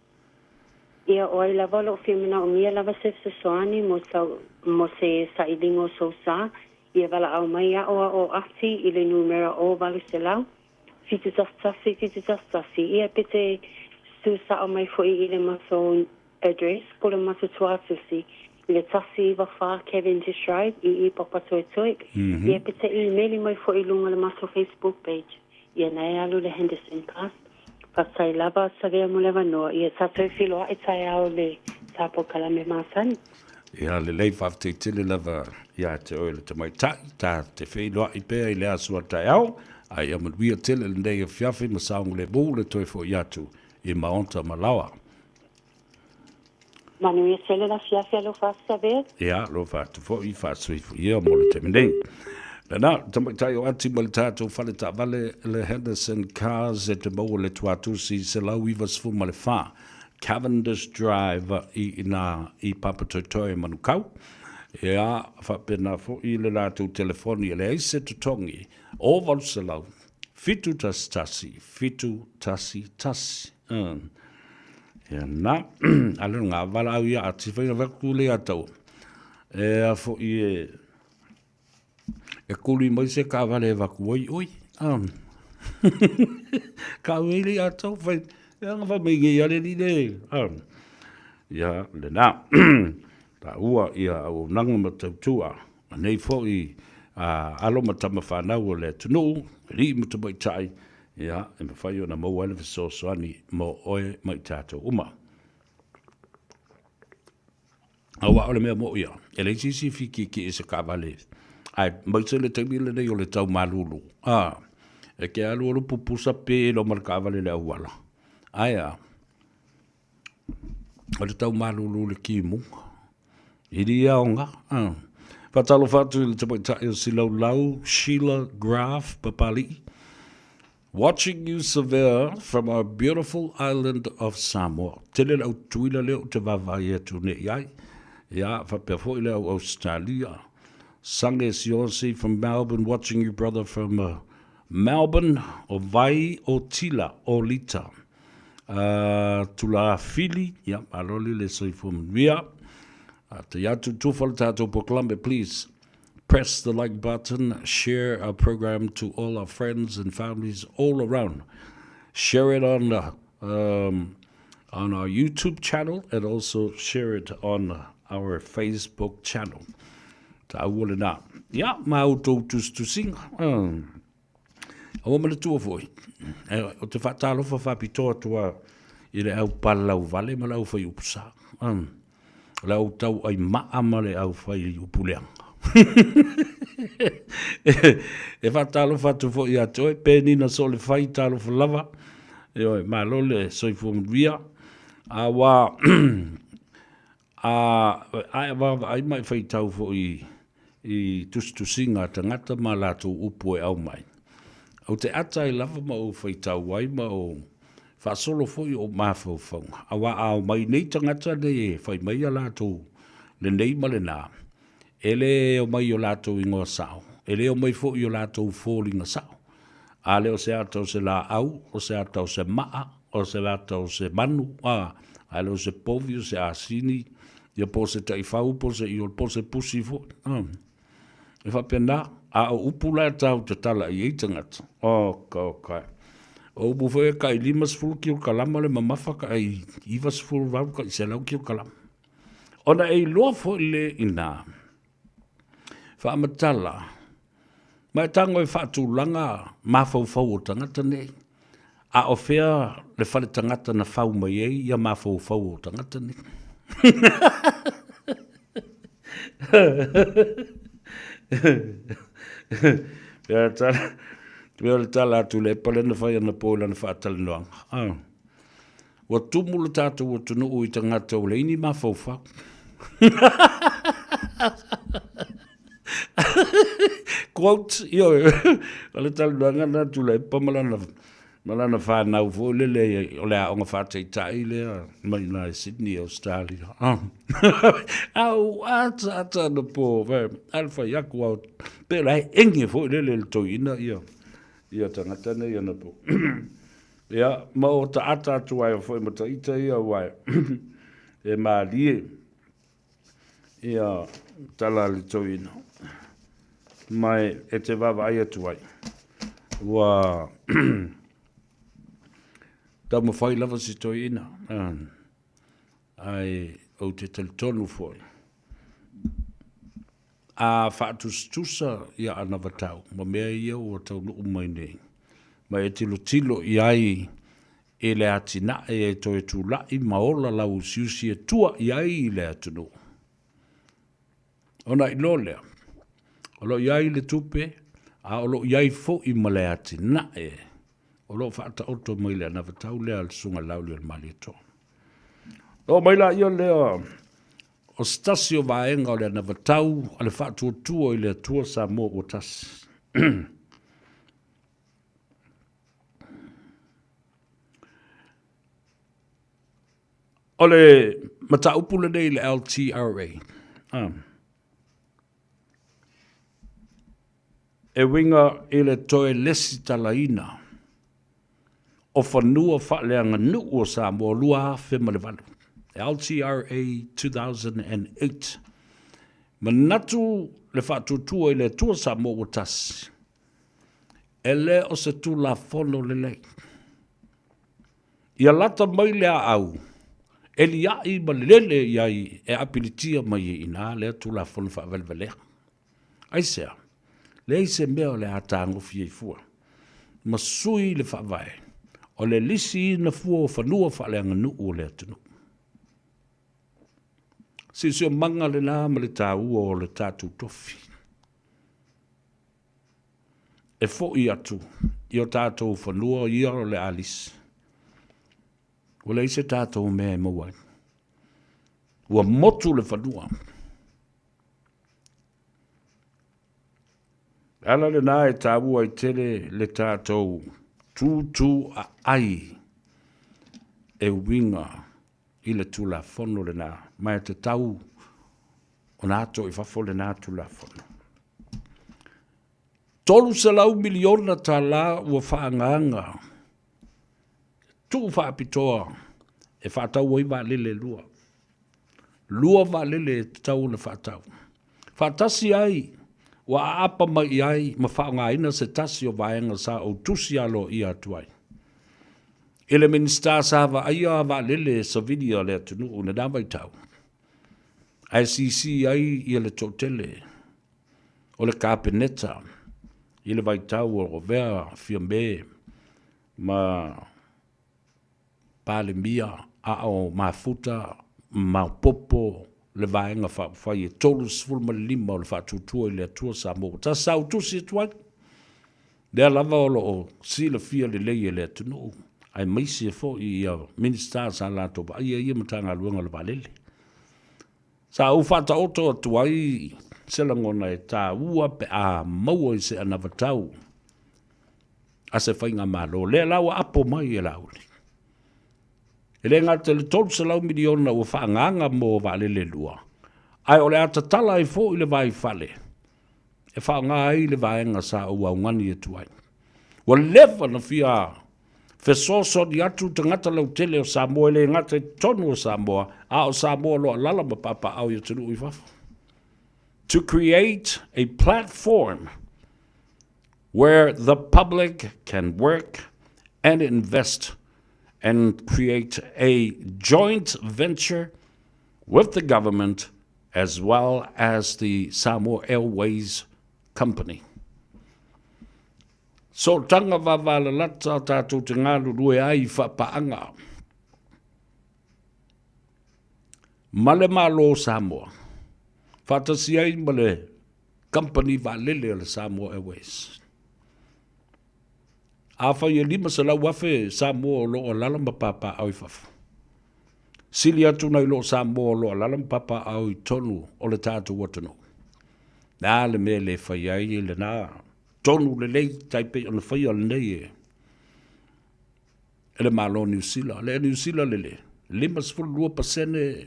Speaker 13: Ia o ai lava lo whimina o mia lava se soani mo se sailingo so sa. Ia wala au mai a o ati I le numero o walu se lau. Fitu tastasi. Ia pete su sa o mai fo I le maso address, po le maso tuatusi. Le tasi wa wha Kevin Drive I papa toi toi. Ia pete I meli mai fo I lunga le maso Facebook page. Ia nei alu le Henderson cast. Pasai lava sa vea mo leva noa. Ia tatoi filoa I tai au le tapo kalame masani.
Speaker 12: Ia le lei whafte tele lava ia te oe le te mai tai. Tā te whiloa I pēr I le asua tai au. Ai amanuia tele le nei a fiafi ma saungu le bō le toi fo iatu I maonta malawa.
Speaker 13: Manu ia tele la fiafi alo whasa vea?
Speaker 12: Ia, lo whatu fo I whasui fo ia mo le te menei. Nā, tamaitai o ati ma le tātou whale tā vale le Henderson Cars e te mau le tuatusi se lau I vasfu ma le wha. Cavendish Drive I papatoitoi manukau. Ia, whapena fo I le lātou telefoni le eise tutongi. O valu se lau. Fitu tasi. Ia nā, alo ngā wala au ia ati whaina waku le atau. E a fo I e kuli mai se ka vale waku oi. Ka wele atau whai, ia ngā whameingi ia le ni ne. Ia le nā, ta ua ia au nanga ma tautua. Nei fo I alo ma tama whanau o le tunu, ri ma tamai tai. Ia, e me whai o na mau ane soani mo oe mai tātou uma. Awa ole mea mo ia, e le sisi fiki ki e se ka vale. Ai, mai se le taimile nei o le tau malulu. E ke alu olu pupusa pe lo mar ka vale le awala. Ai a, o le tau malulu le kimu. Iri aonga. Fatalo fatu le tapai tai o silau lau, Sheila Graf, papali. Watching you severe from our beautiful island of Samoa. Tele lau tuila leo te vavai atu ne iai. Ia, whapea i leo Australia. Sange Sionsi from Melbourne, watching you, brother, from Melbourne, o Vai o Tila, o Lita. Tula Fili, ia, aloli le soifum via. Te yatu tufal tato po Columbia, please. Press the like button, share our program to all our friends and families all around. Share it on our YouTube channel and also share it on our Facebook channel. Ta wole na. Ya, ma auto tu sing. O ma le tu foi. O te fatalo fa pito tua I le au pala u vale ma lau fai upsa. La au tau ai ma amale au fai upuleanga. E fatalo fatu fo ia toi peni na sole fai talo fo lava e oi ma lole soi fo via a wa ai mai fai tau fo I tusinga tangata ma lato upu e au mai Au te ata I lava ma o whaitau wai ma o whaasolo fwoi o mawhauwhaunga. Awa au mai nei tangata ne whai mai a lātou le nei ma le nā. Ele o mai o lātou ingoa sao. Ele o mai fwoi o lātou fōlinga sao. Ale o se atau se la au, o se atau se maa, o se atau se manu, ale o se povi, o se asini, ia po se taifau, po se iol, po se pusi fo. E whapena, a o upula e tau te tala I eitangata. Kai. O bufo ka I limas fulu ki o kalama le mamafa ka I ivas fulu rau ka I se lau ki o kalama. Ona e loa fo le ina. Whaamatala. Mai tango e whaatulanga mawhauwhau o tangata nei. A o whea le whale tangata na whau mai ei, ia mawhauwhau o tangata nei. Pea le tala atu le pale na whai ana pōla na whaatale noanga. Wa tumu le tātou o tunu o I tangata o le ini mawhauwhau. Quote, yo, ale tal luanga na tula pa malana whanau fo le o le aonga whātei tai le mai na Sydney, Australia. Au ata na po, alfa yaku au, pe lai engi fo le toina ia tangata nei ana po. Ia, ma o ta ata atu ai o fo mata ita ia wai. E maalie, ia tala le toina. Mai e te wawa ai atu ai. Wa tau ma whai lava si toi ina. Ai au te talitonu foi. A whaatustusa ia ana watau. Ma mea ia o tau nuu mai nei. Mai e tilo I ai e le atina e toi tūlai maola lau siusi e tua I ai I le atunu. Ona I lo lea. Olo iai le tupe, a olo iai fo I maleati na e. Olo whaata oto mai lea na watau lea al sunga lauli al malito. O mai la ia lea o stasio vaenga o lea na watau ale whaatu o tua I lea tua Samoa o tas. Ole mata upule nei le LTRA. E winga I le toe lesi talaina o whanua whaleanga nu o Samoa lua hawhi malewalu. LTRA 2008. Manatu le whatutua I le tua Samoa o tas. E le o se tu la whono le lei. Ia lata mai lea au. E li ai ma lele iai e apilitia mai ina le tu la whono whavelvelea. Aisea. Le se mea le atango fie fua. Ma sui le whawai. O le lisi na fua o whanua whaleanga nu o le atunu. Si o manga le nā ma le tāua o le tātou tofi. E fo I atu. I o tātou whanua I o le alis. O le ise tātou mea mawai. Ua motu le whanua. Ala le nā e tāua I tele le tātou tūtū a ai e winga I le tūla whono le nā. Mai te tau o nātou I whafo le nā tūla whono. Tolu se lau miliona tā la ua whaanganga. Tu whaapitoa e whaatau I wā lele lua. Lua wā lele e tau na whaatau. Whaatasi ai. Wa apa mai ai ma whaonga ina se tasi o vaenga sa o tusi alo I atuai. Ele minsta sa wa aia wa lele sa video le atunu o na dawai tau. ICC ai I le totele. O le kapeneta. I le vai tau o vea fiambe. Ma pale mia a o mafuta ma popo. Le vaenga whai e tolu sfulma lima o le whaatutua I le atua Samoa. Ta sau tusi tuai. Lea lava o o sila fia le leie le atunu. Ai maisi e fo I minister sa lato ba. Ia matanga luenga le valele. Sa u whata oto atuai selangona e tā ua pe a maua I se anavatau. a se whainga malo. Le lawa apo mai e lauri. E le ngata le tolu se lau miliona ua whaanganga mō vale le lua. Ai o le ata tala i fō i le vai fale. E whaanga ai le vaenga sa ua ungani e tuai. Wa lewa na fia fesoso di atu tangata lau tele o Samoa le ngata tonu o Samoa. A o Samoa loa lala ma papa au i tunu i wafu. To create a platform where the public can work and invest and create a joint venture with the government as well as the Samoa Airways company. So tanga wavala lata tātou te ngāru rue ai whapaanga. Male malo Samoa. Whatasi ai male company valele le Samoa Airways. Afa ye lima se la wafe Samoa lo o lalama papa au i fafu. Sili atu nei lo Samoa lo o lalama papa au i tonu o le tātou watano. Nā le me le whaiai le nā. Tonu le lei taipe o le whai o le nei e. E le malo New Zealand. Le New Zealand le. Lima se fulu 2%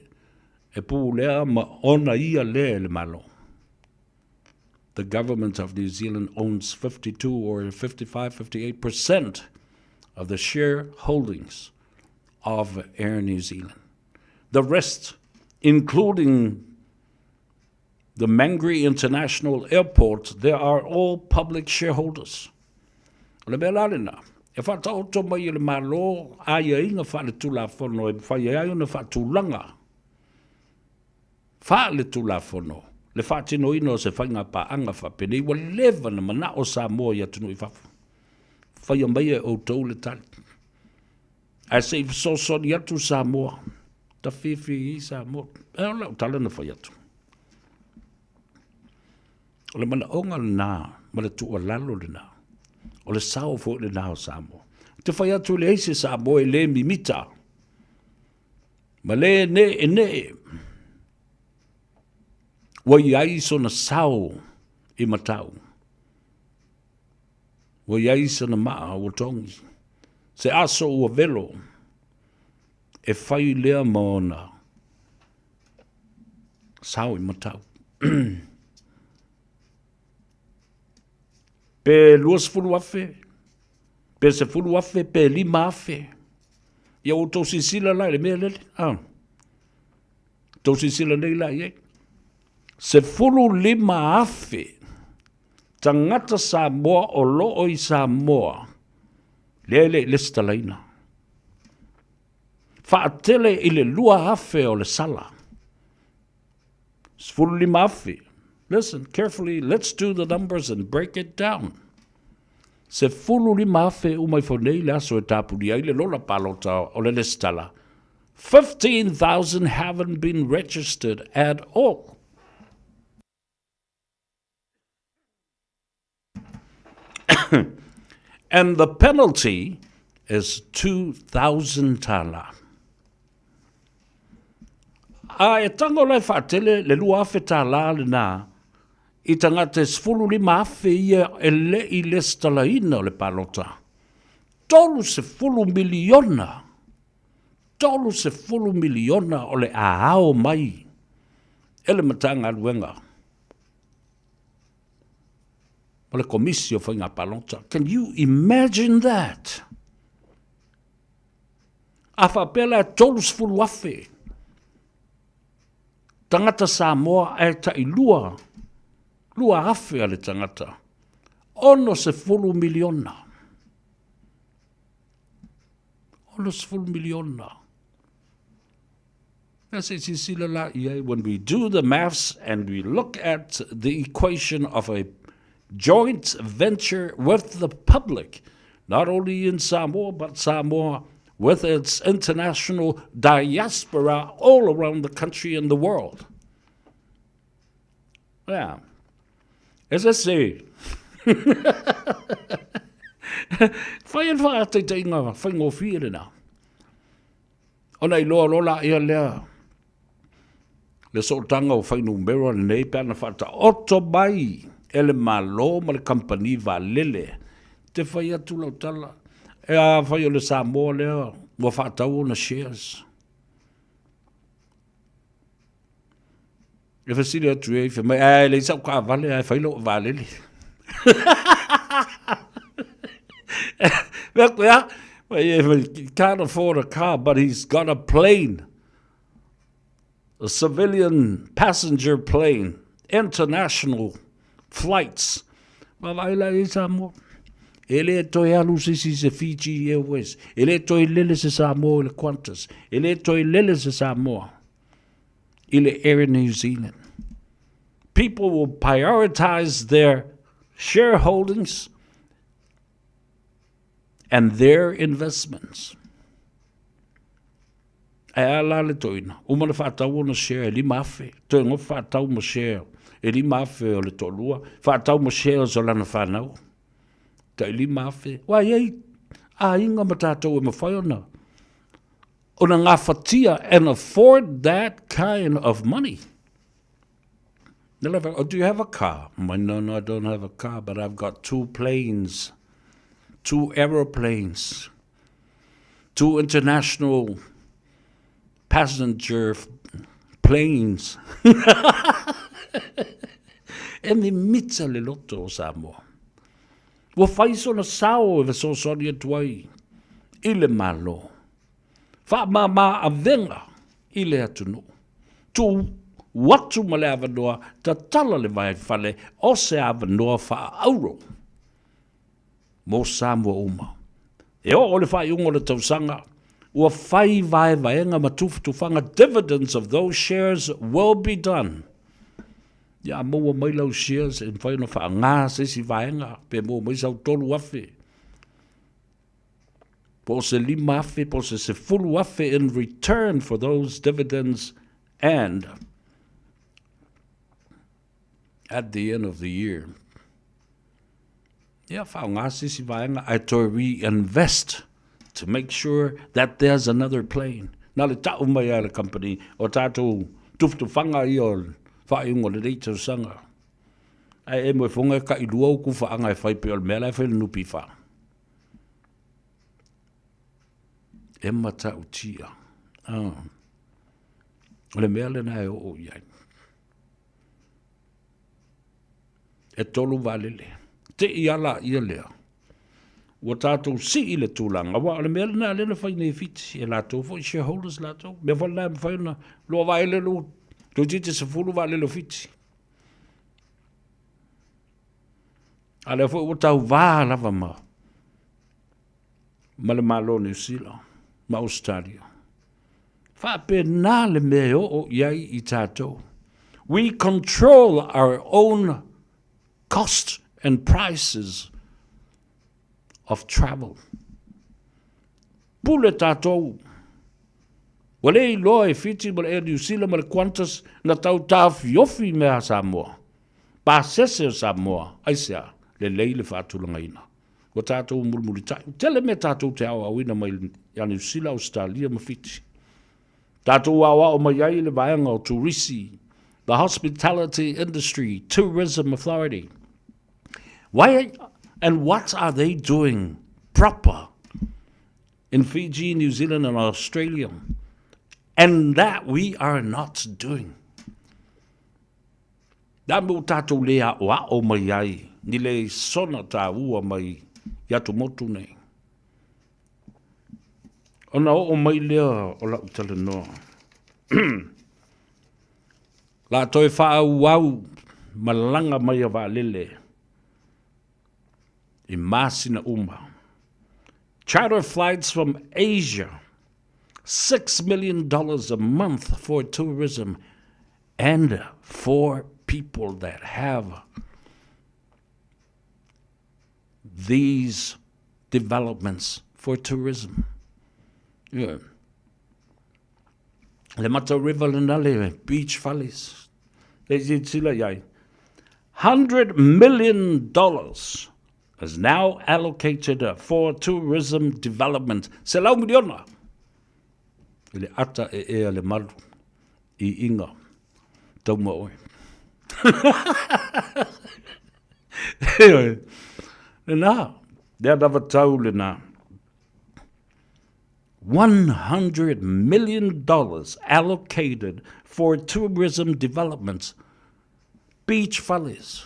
Speaker 12: e pu lea ma ona ia le malo. The government of New Zealand owns 52 or 55, 58% of the shareholdings of Air New Zealand. The rest, including the Mangere International Airport, they are all public shareholders. Le belalina, e fa tauto mai le malo aia inga fa le tula fono e fa ia na fa tulanga. Fa le tula fono. Le whaatino ino se whainga pa anga whapene, iwa lewa na mana o Samoa ia tunu i whafu. Whaia mai e o tau le tali. A se i so soni atu Samoa, ta whiwhi i Samoa, e o lau tala na whai atu. O le mana onga le nā, ma le tua lalo le nā, o le sao fo le nā o Samoa. Te whai atu le eise Samoa e le mimita, ma le ne e ne e, wa iai sona sao i matau. Wa iai sona maa o tongi. Se aso ua velo e whai lea maona sao i matau. Pe luas fulu afe, pe se fulu afe, pe lima afe. Ia o tau sisila lai le mea lele. Tau sisila nei lai e. Se fulu lima afe, tangata Samoa o loo i Samoa, lele lista laina. Whaatele i le lua afe o le sala. Se fulu lima afe. Listen carefully, let's do the numbers and break it down. Se fulu lima afe umai fonei le aso e tapuri ai le lola palota o le lista la. 15,000 haven't been registered at all. And the penalty is 2,000 tala. E tango lai whaatele le lua afe tala le nā, I tangata sfulu lima afe ia e le I lesta la ina o le palota. Tolu se fulu miliona. Tolu se fulu miliona o le aao mai. Ele matanga aluenga. O le komisio whainga palota. Can you imagine that? Afa pela tolu se fulu afe. Tangata Samoa e ta ilua. Lua afe ale tangata. Ono se fulu miliona. Ono se fulu miliona. When we do the maths and we look at the equation of a joint venture with the public, not only in Samoa, but Samoa with its international diaspora all around the country and the world. Yeah. As I say, whai an wha te te inga whaingo whiere na. O nei loa lola ia lea. Le sotanga o whainu mero nei pēna whata oto mai ele malo ma le company va lele te whai atu lau tala. E a whai o le Samoa lea, wa whaatau o na shares. E whasiri atu e, mai ai le isau ka vale, ai whai lau valele. He can't afford a car, but he's got a plane. A civilian passenger plane. International flights. Wawaila e Samoa. Ele toi alu sisi se Fiji Airways. Ele toi lele se Samoa le Qantas. Ele toi lele se Samoa. Ile Air New Zealand. People will prioritize their shareholdings and their investments. E ala le toina. Uma le whaatau ona share, li mafe. Toi ngō whaatau mo share. E li mafe o le tolua. Whaatau mo share o lana whanau. Ta li mafe. Wa yei, a inga matatou e mawhai ona. Ona ngā whatia and afford that kind of money. Oh, do you have a car? No, I don't have a car, but I've got 2 planes. 2 aeroplanes, 2 international passenger planes. E me mitsa le loto o Samoa. Wa faiso na sao e so sori tuai. Ile malo. Fa mama avenga ile atunu. Tu watu male avanoa ta tala le vai fale o se avanoa fa auro. Mo Samoa uma. E o le whai ungo le tausanga, ua whai vai vaenga matufu tufanga, dividends of those shares will be done. Ia moa mai lau shares, en whai no wha ngā sesi vaenga, pe moa mai sau tolu afe. Po se lima afe, po se fulu afe in return for those dividends, and at the end of the year, yeah, I to reinvest to make sure that there's another plane. Now the tau mai ala company o tātou tuftu whanga I o whaingo le reitau sanga. Ai e moe whunga ka I lua uku whaanga e whaipe o le mea lai whai nupi wha. E mata utia. Le mea le nai o iai. E tolu valele. Te iala ia lea. Ua tātou si I le tūlanga. Wa le mea lena lena whai nei fiti. E lātou fo I shareholders lātou. Mea wha lai mwhai na. Loa vai le lo. Lo jite se fulu wa le lo fiti. A le fo ua tau vā lava ma. Ma le malo New Zealand. Ma Australia. Wha pe nā le mea o iai I tātou. We control our own cost and prices of travel. Pule tātou. Wale I loa e fiti ma le Air New Zealand ma le Qantas na tau tāwhiofi mea Samoa. Pāsese o Samoa. Aisea, le leile whātulanga ina. Wa tātou mulmuli tai. Tele me tātou te awa wina mai ya New Zealand, Australia ma fiti. Tātou awa o mai ai le vaenga o Turisi, the hospitality industry, tourism authority. Why and what are they doing proper in Fiji, New Zealand, and Australia? And that we are not doing. Da mo tātou lea wa o mai ai, ni le sona tā ua mai yatu motu nei. Ona o mai lea o la utale noa. La toi wha au malanga mai a wa lele. I masina uma. Charter flights from Asia, $6 million a month for tourism, and for people that have these developments for tourism. Yeah. Le Mata River Lenale, beach valleys. $100 million is now allocated for tourism development. Se lau miliona. Ile ata e le maru I inga. Tau maoe. Lea dawa tau le nā. $100 million allocated for tourism developments. Beach valleys.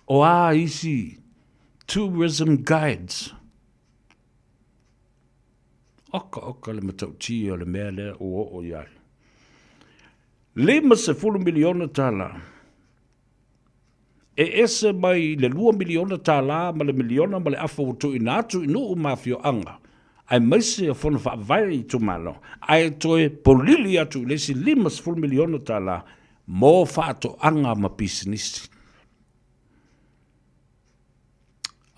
Speaker 12: O isi tourism guides. Oka le matau tia le mea lea o iai. 50 miliona tala. E ese mai le 2 miliona tala ma le miliona ma le afo tu inatu inu mafio anga. Ai maise a fona fa vai tu malo. Ai toe polili atu le si 50 miliona tala mo fa to anga ma business.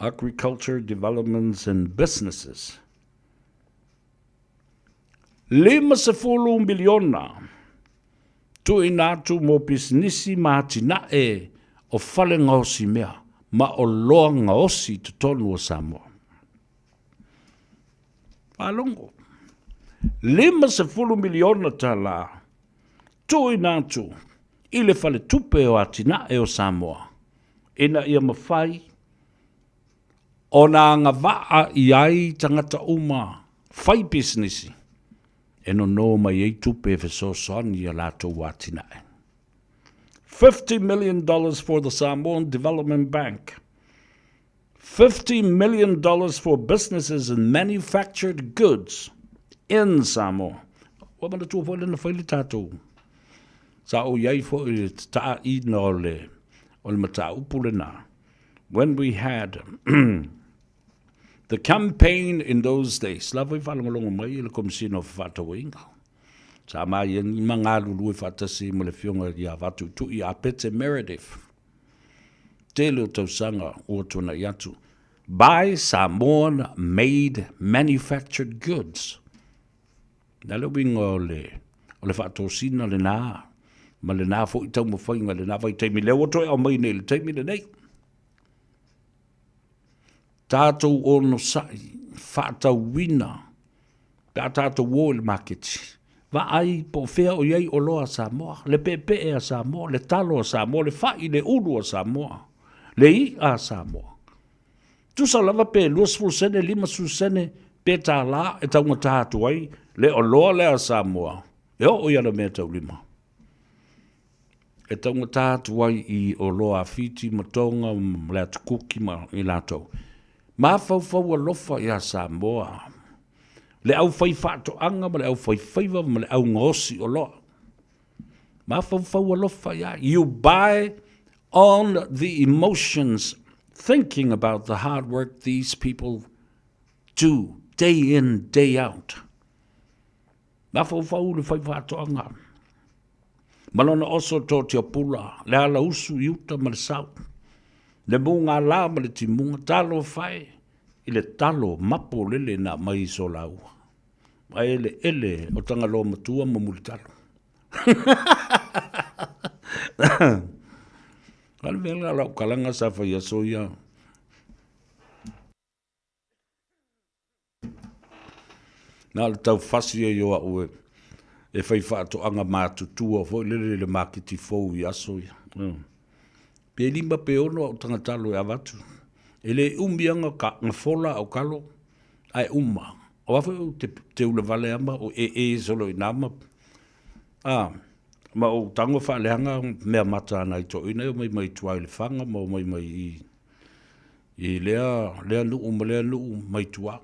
Speaker 12: Agriculture, developments and businesses. 50 miliona tu inatu mo businessi ma tina e o fale ngaosi mea ma o loa ngaosi te tonu o Samoa. Palongo. 50 miliona tala tu inatu i le fale tupe o atina e o Samoa. Ina ia mawhai o nā ngā waa i ai tangata uma whai businessi. E no mai ei tupe fe so soni a lato watina e. $50 million for the Samoan Development Bank. $50 million for businesses and manufactured goods in Samoa. Wa mana tua fo le na whaile tātou. Sa o iai fo i taa i na o le mata upu le nā. When we had the campaign in those days, la vai whalongalonga mai le komisina o whātawinga. Sa mai i mga lulu e whātasi mo le fionga i a watu tu i a Pete Meredith. Te leo tausanga o tuna i atu. Buy Samoan made manufactured goods. Na le winga o le whātosina le nā. Ma le nā fo i tau mo whainga le nā vai teimi leo toi au mai nei le teimi le nei. Tātou ono sai, whātau wina, pia tātou wō le maketi. Wa ai po whea o iei o loa Samoa, le pepe a Samoa, le talo a Samoa, le whai le uru a Samoa, le i a Samoa. Tusa lava pe luas fulsene, lima susene, pe tā la e taunga tātu ai, le o loa le a Samoa. E o iana mea tau lima. E taunga tātu ai i o loa fiti, matonga, le atukuki ma i lātou. Ma fau alofa i a Samoa. Le au fai whāto anga, ma le au fai Faiva, ma le au ngosi o loa. Ma fau alofa i a. You buy on the emotions, thinking about the hard work these people do, day in, day out. Ma fau le fai whāto anga. Malona oso tō te apula, le ala usu iuta ma le sau. Le munga la ma le timunga talo fai, i le talo mapo lele na mai so lau. Ai ele o tanga lo matua ma muli talo. Kala vela la kalanga sa fa ya soya. Na le tau fasi yo a ue. E fai whaato anga mātutua fo le makiti fou i asoia. Pe lima pe ono au tangatalo e avatu. Ele umbianga ka ngafola au kalo ai umma. O afu te ule vale ama o solo i nama. Ma o tango whaaleanga mea mata ana i to ina o mai tuai le whanga ma o mai i lea nuu ma lea nuu mai tua.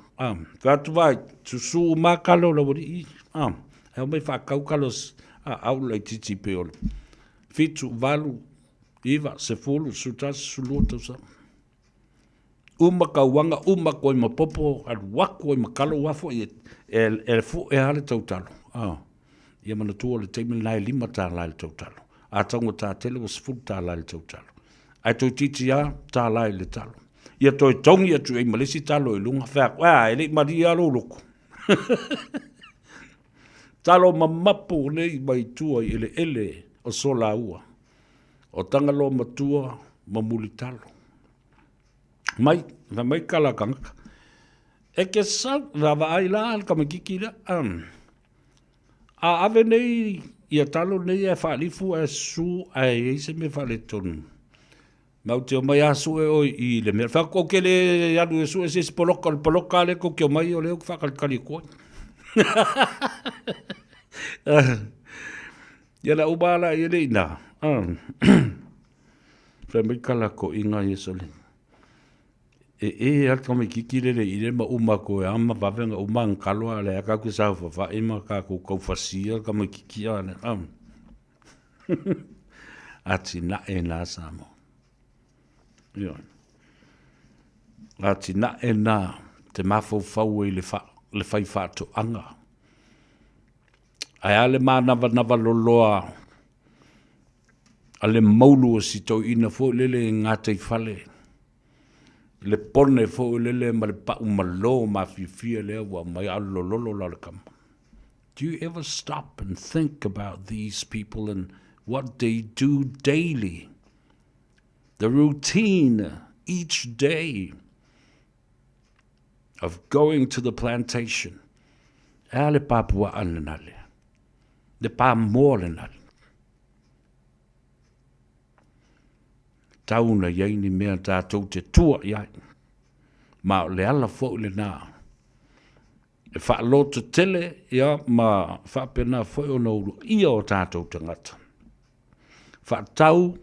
Speaker 12: Whatu vai, susu ma kalo la wari i. Heo mai whakau kalos au lai titi pe ole. Fitu valu iwa se fulu sutas suluta sa. Uma kauanga, uma koi mapopo, al wako i makalo wafo e fu e hale tautalo. Ia mana tua le teimi lai lima tā lai tautalo. A taunga tā tele was fu tā lai tautalo. Ai toi titi a tā lai le talo. Ia toi tongi atu e malisi talo i lunga whak. Wā, ele maria lo loko. Talo mamapo nei mai tua i ele o sola ua. O tangalo matua mamuli talo. Mai kala kanga. E ke sa, rava ai la al kamakiki la. A ave nei, ia talo nei e whaalifu e su e se me whaale tonu. Mau te o mai asu e o I le mea. Whako ke le anu e su e se poloka le ko ke o mai o leo whakalikali koi. Ia la ubala I le ina. Whamai kala ko inga Yesu le. Alka me kikire le I le ma uma ko e ama wawenga uma ngkaloa le aka ku sa fa ima ka ku kau fasia ka me kikia le. Ati na e na Samoa. Ati na e na te mafau I le fai whātu anga. Ai ale mā nawa loloa ale maulu o si tau ina fo lele ngā tei whale. Le pone fo lele ma le pau malo ma fifia lea wa mai alo lolo la le kama. Do you ever stop and think about these people and what they do daily? The routine each day of going to the plantation. Ale papua anenale. Le pa molenale. Tauna yaini mea tātou te tua iai. Ma le ala fo le nā. E whaaloto tele ia ma whapena fo o nauru ia o tātou tangata. Whaatau,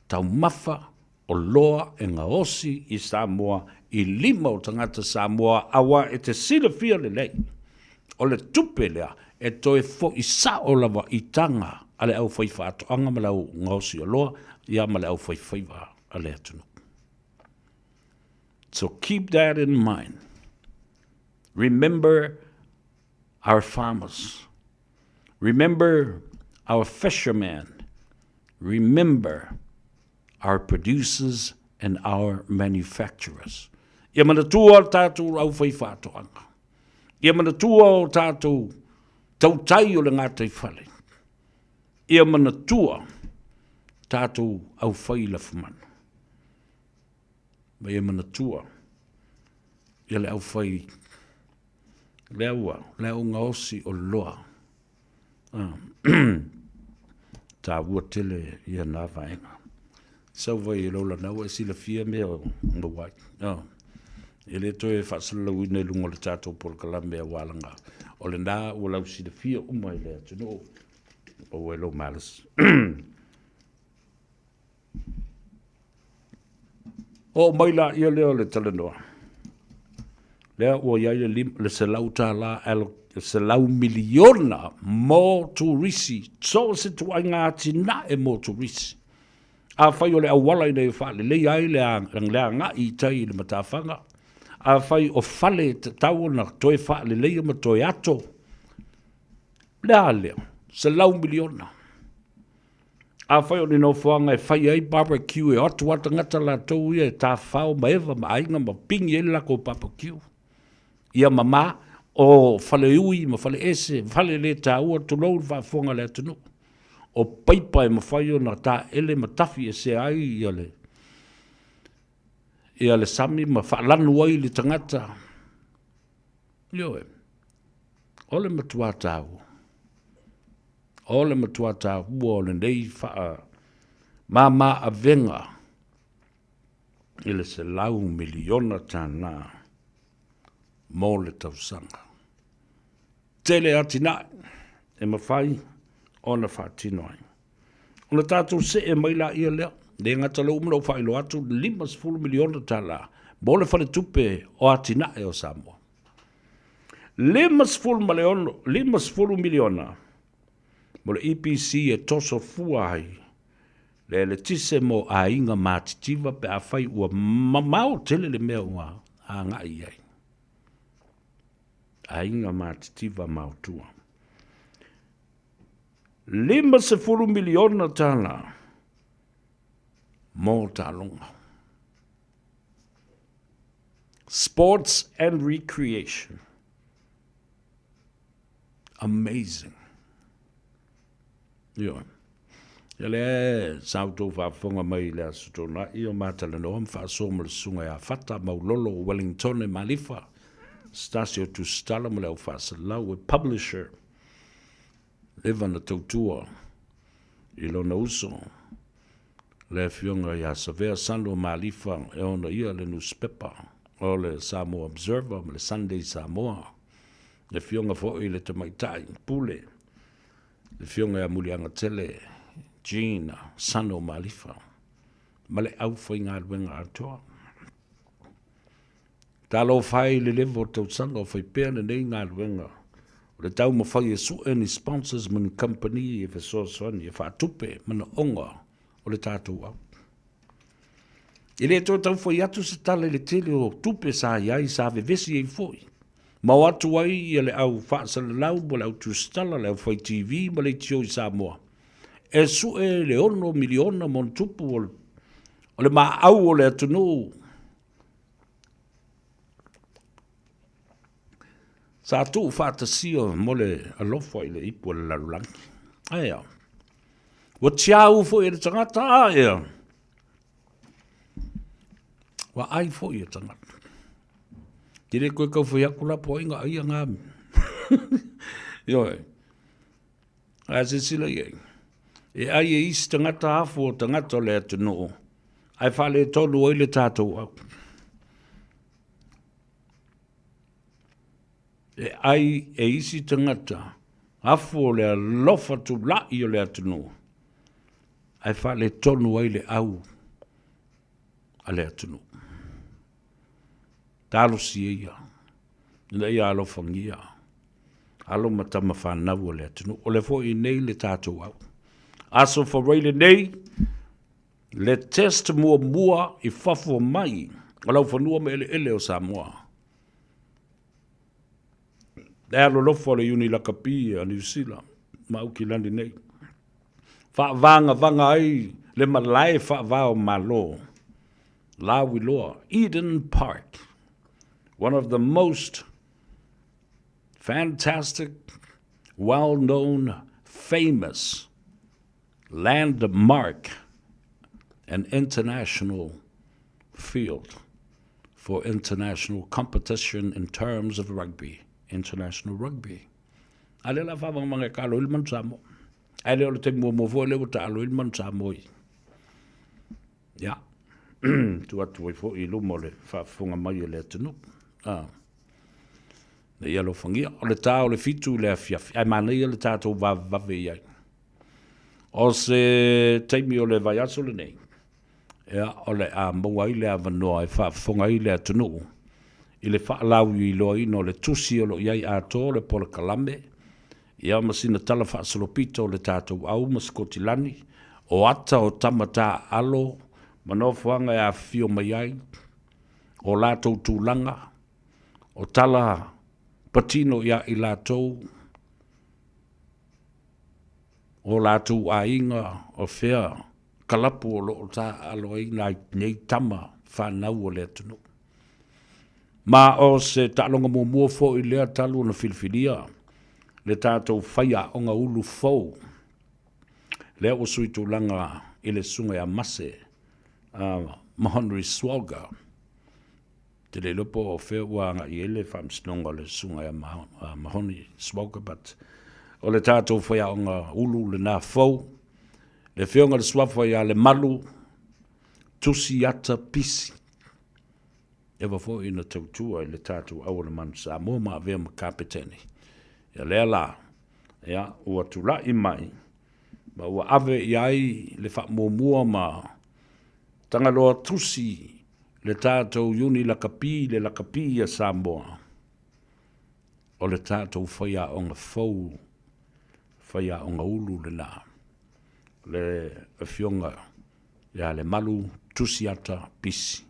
Speaker 12: tau mafa, o loa e ngā osi I Samoa I 5 o tangata Samoa awa e te sila fia le lei. O le tupe lea e toe fo I sa o lava I tanga ale au fai whaato anga ma lau ngā osi o loa ia ma lau fai Faiva ale atunu. So keep that in mind. Remember our farmers. Remember our fishermen. Remember our producers and our manufacturers. Ia mana tua tātou au whai whātoanga. Ia mana tua o tātou tautai o le ngātai whale. Ia mana tua tātou au whai la whamana. Ma ia mana tua ia le au whai le au ngā osi o loa. Tā ua tele ia nā vaenga. Sau vai e lola nau e sila fia mea o wai. E le toe whaasalau ina lunga le tātou por kalame a wālanga. O le nā ua lau sila fia umai le atunu o e lo malas. O maila ia leo le talanoa. Lea ua iai le selau tā la selau miliona mō turisi. So se tuai ngā tina e mō turisi. A whai o le awala i nei whale, le ai le ngā I tai le matawhanga. A whai o whale te tau na toi whale le ma toi ato. Lea leo, se lau miliona. A whai o ni no whanga e whai ai barbecue e otu ata ngata la tau ia e tā whao ma ewa ma ainga ma pingi e lako barbecue. Ia mama o whale ui ma whale ese, whale le tā ua tulou whafonga le atunu. O paipa e mawhaio na tā ele matafi e se ai ia le sami ma whaalanu ai le tangata. Ioe, ole matua tāu. Ole matua tāu o le nei wha mama a venga. Ile se lau miliona tāna mō le tausanga. Tele atina e mawhai. Ona whaatino ai. Ona tātou se e maila ia lea. Le ngata lau umlau whailo atu 5 miliona tala. Bole whale tupe o atina e o Samoa. 5 miliona. Mole EPC e toso fua ai. Le tise mo a inga mātitiva pe a whai ua mamao tele le mea ua a ngai ai. A inga mātitiva mautua. 5 miliona tala mō tālonga. Sports and recreation. Amazing. Io. Ele sauto whafonga mai le asutona I o mātala no am whaasoma le sunga a whata maulolo Wellington e Malifa. Stasio tu stala mo leo whaasalau e publisher. Leva na tautua I lona uso le fionga ia Savea Sando Malifa e ona ia le newspaper o le Samoa Observer le Sunday Samoa le fionga fo'i le tamaitai pule le fionga ia mulianga tele Gina Sando Malifa ma le au fai ngā ruenga atoa talo fai le levo tau sanga o fai pēr le nei ngā ruenga o le tau ma fai e su any sponsors man company e fa soani e fa tupe mana onga o le tātou au. I le tō tau fai atu se tala le tele o tupe sa iai sa vevesi e foi. Mau atu ai i le au whaasa le lau mo le au tustala le au fai TV ma le tio i Samoa. E su e le ono miliona mon tupu o le maa au o le atunu. Sa tu whaata sio mo le alofo i le ipu le larulangi. Aia. Wa tiau fo i le tangata aia. Wa ai fo i le tangata. Tire koe kau fo yakula po inga aia ngami. Yoi. Ai se sila iei. E ai e isi tangata hafo o tangata le atunu. Ai whale tolu o i le tātou au. E ai e isi tangata hafo le alofa tu lai o le atunu. Ai whale tonu ai le au a le atunu. Talo si ia. Nila ia alofa ngia. Alo matama whanau o le atunu. O le fo i nei le tātou au. Aso for reile nei, le test mua i whafo mai. O lau whanua me ele o Samoa. Le alo lofo le uni lakapi a New Zealand. Ma uki landi nei. Wanga ai le malai whaavao malo. Lawi loa. Eden Park. One of the most fantastic, well-known, famous landmark and international field for international competition in terms of rugby. International rugby. Ale la fa mga kalo ilman samo. Ale o te mo vo le ta alo ilman samo. Ya. Tu atu fo I lu mole fa funga mai le tunu. Ah. Le yalo fangia o le ta o le fitu le afia. Ai mana le tato va ve ia. O se taimi o le vai aso le nei. Ya o le a mo ai le avano ai fa funga I le tunu. I le whaalau I loa ino le tusi o lo iai ato le pola kalame. Ia masina tala whaasalopito le tātou au maskotilani. O ata o tamata alo. Manofuanga e a fio mai ai. O lātou tūlanga. O tala patino ia I lātou. O lātou a inga o whea. Kalapu o lo o tā alo I nei tama whanau o le atunu. Ma o se talonga mua fo I lea talu na filfilia. Le tātou whaia o ngā ulu fau. Lea o sui tūlanga I le sunga a mase. Mahonri Swalga. Te le lopo o whea ngā I ele whamsnonga le sunga a Mahonri Swalga. But o le tātou whaia o ngā ulu le nā fau. Le whionga le swafo ia le malu. Tusi ata pisi. Ewa fo ina tautua I le tātou au le manu Samoa ma avea ma kapeteni. Ia lea la, ia ua tula I mai, ma ua ave iai le whaamomua ma tangaloa tusi le tātou uni lakapi le lakapi ia Samoa. O le tātou whaia o ngā fau, whaia o ngā ulu le nā. Le whionga, ia le malu tusi ata pisi.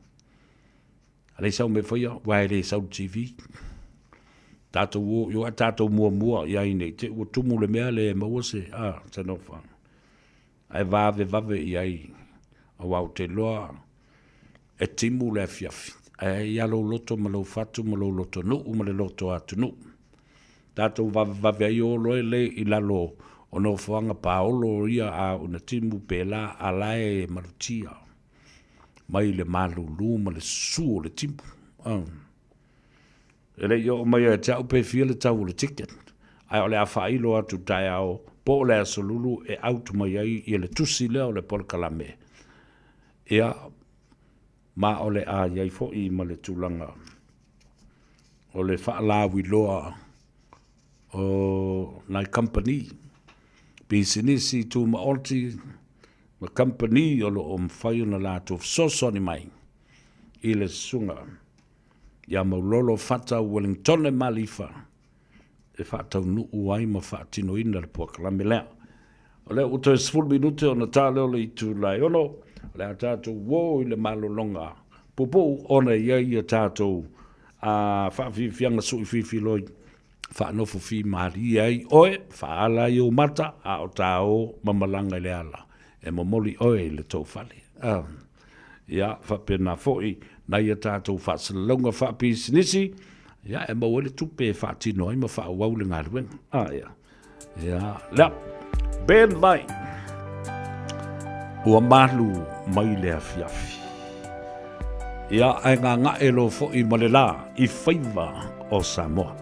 Speaker 12: Ale sau me whaia, wai le sau TV. Tātou yo a tātou mua ia I nei. Te ua tumu le mea le maua se, tano whang. Ai vave iai. A wau te loa. E timu le fiafi. Ai alo loto ma lo fatu ma lo loto nuu ma le loto atu nuu. Tātou vave ai o loe le I lalo o no whanga paolo ia a una timu pela alae marutia. Mai le malulu ma le su le timu. Ele yo mai e tau pe fia le tau le ticket. Ai o le a whailo atu tai au po le asolulu e autu mai ai I le tusi leo le polkalame. Ia, ma ole a iai fo I ma le tūlanga. O le whaalawi loa o nai company. Pisinisi tu maorti, ma company o lo o mwhai na lato soso ni mai. I le sunga. Ia maulolo whata Wellington e malifa. E whata nuu ai ma whatino ina le puakalame lea. O lea uto e 10 minute o na tāleo le itu lai ono. O lea tātou wō I le malolonga. Pupu ona iai a tātou whawhiwhianga sui whiwhi loi. Whanofo fi mari ai oe, whaala I o mata a o tāo mamalanga I le ala. E momoli oe le tau whale. Ia, whapena foi, nai a tātou whasalonga whapisinisi. Ia, e mawele tupe whatino ai ma whawau le ngā ruenga. Ia. Ia, lea, ben mai. Ua malu mai le afiafi. Ia, ai ngā elo foi ma le la I Faiva o Samoa.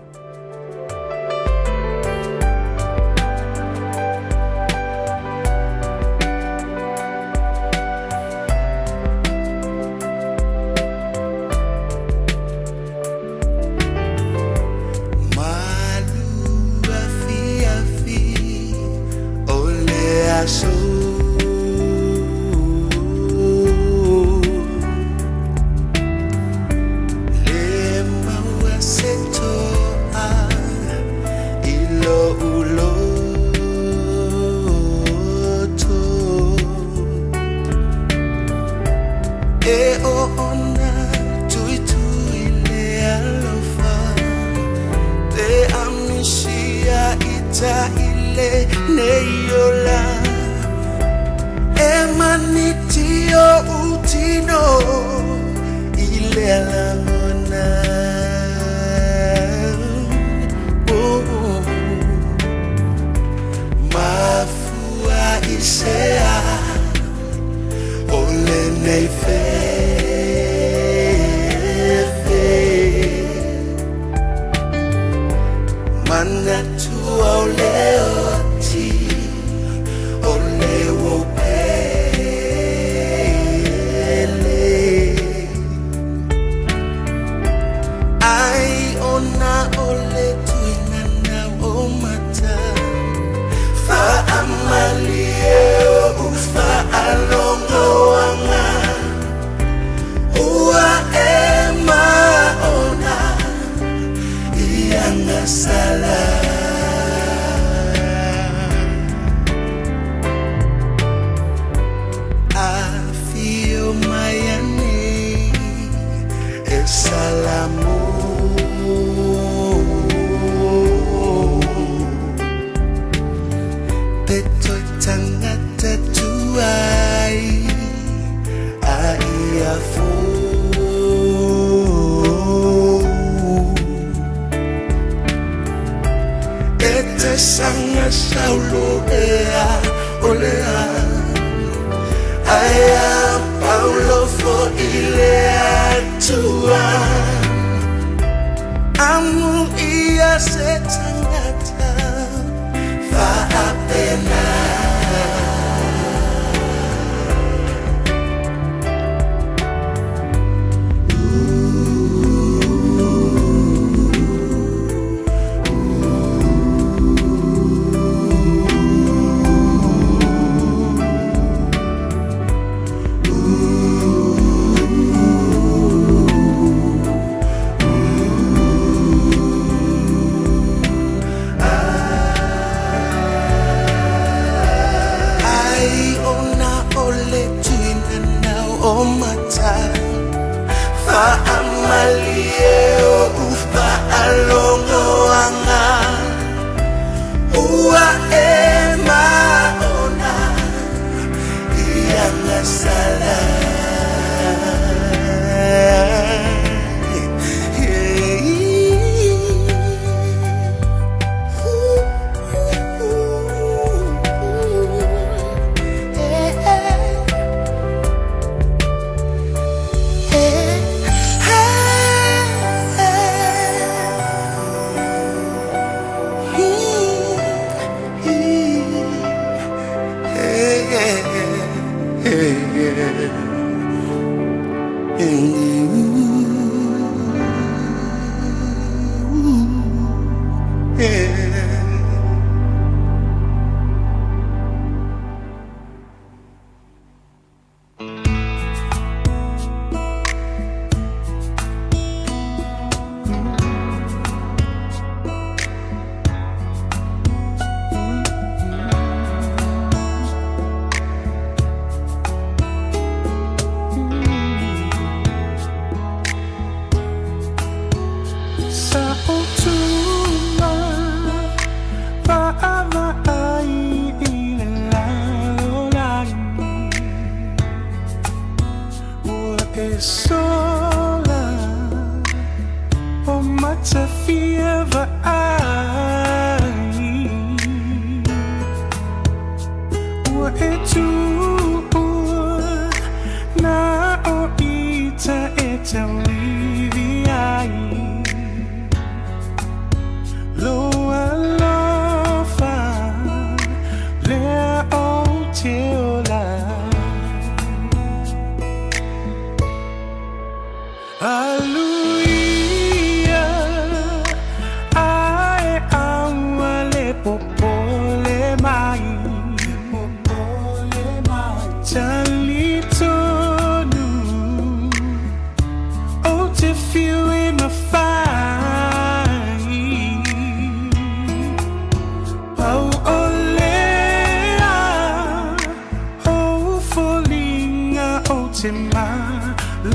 Speaker 11: te malosia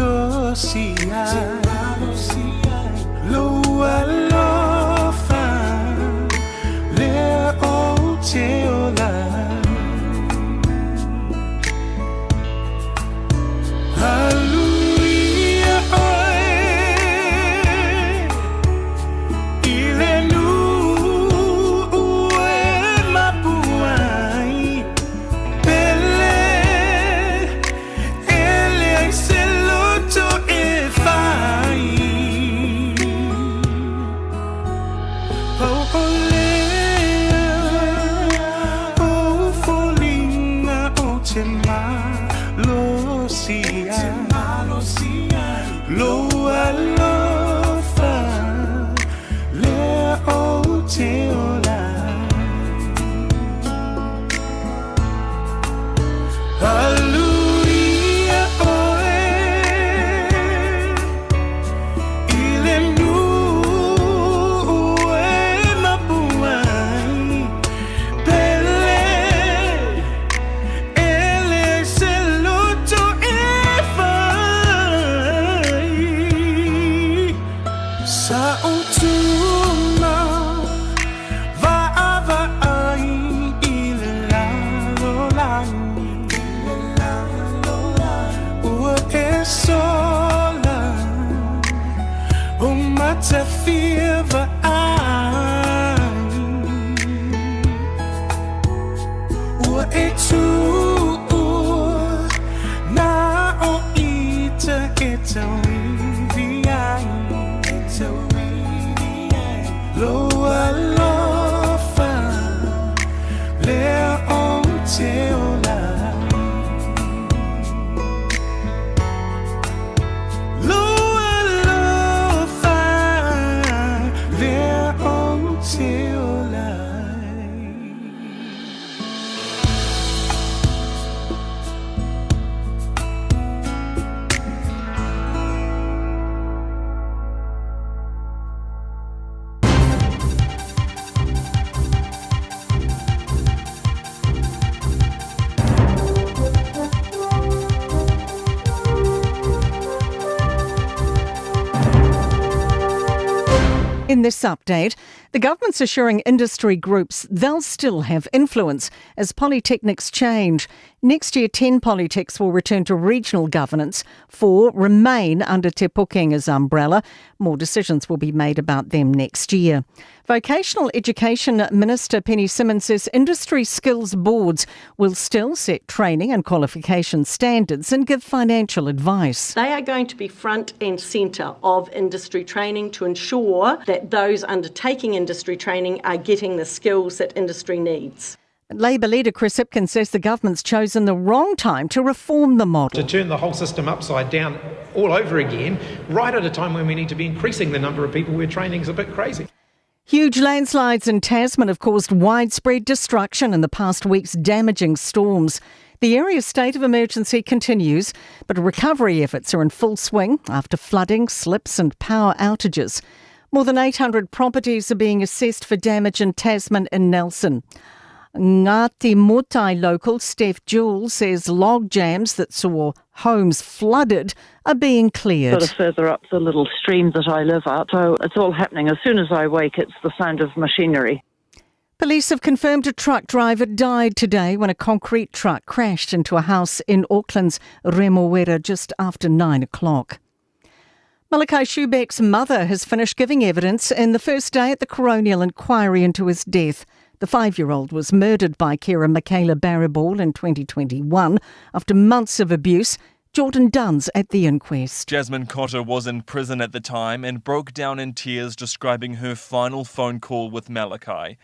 Speaker 11: Loa lofa Lea o te ola Hallelujah oe Ile nu ue mapuai Pele Ele ai se loto e fai Oh olea Oh folinga o te malosia Loa lofa Lea o te ola Hallelujah oe Ile nu ue mapuai Pele Ele se loto e fai Sa utuna Va ava ai Ile lalo langi Ua e sola O mata Faiva ai Ua e tu Na o ita e tawivi ai Loa lofa Lea o te ola Loa lofa Lea o te ola
Speaker 1: In this update, the government's assuring industry groups they'll still have influence as polytechnics change. Next year, 10 polytechs will return to regional governance, 4 remain under Te Pukenga's umbrella. More decisions will be made about them next year. Vocational Education Minister Penny Simmonds says industry skills boards will still set training and qualification standards and give financial advice.
Speaker 14: They are going to be front and centre of industry training to ensure that those undertaking industry training are getting the skills that industry needs.
Speaker 1: Labor leader Chris Hipkins says the government's chosen the wrong time to reform the model.
Speaker 15: To turn the whole system upside down all over again, right at a time when we need to be increasing the number of people we're training is a bit crazy.
Speaker 1: Huge landslides in Tasman have caused widespread destruction in the past week's damaging storms. The area's state of emergency continues, but recovery efforts are in full swing after flooding, slips and power outages. More than 800 properties are being assessed for damage in Tasman and Nelson. Ngāti Motai local Steph JUL says log jams that saw homes flooded are being cleared.
Speaker 16: Sort of further up the little stream that I live at, so it's all happening. As soon as I wake, it's the sound of machinery.
Speaker 1: Police have confirmed a truck driver died today when a concrete truck crashed into a house in Auckland's Remuera just after 9 o'clock. Malachi Schubeck's mother has finished giving evidence in the first day at the coronial inquiry into his death. The 5-year-old was murdered by carer Michaela Barriball in 2021 after months of abuse. Jordan Dunn's at the inquest.
Speaker 17: Jasmine Cotter was in prison at the time and broke down in tears describing her final phone call with Malachi.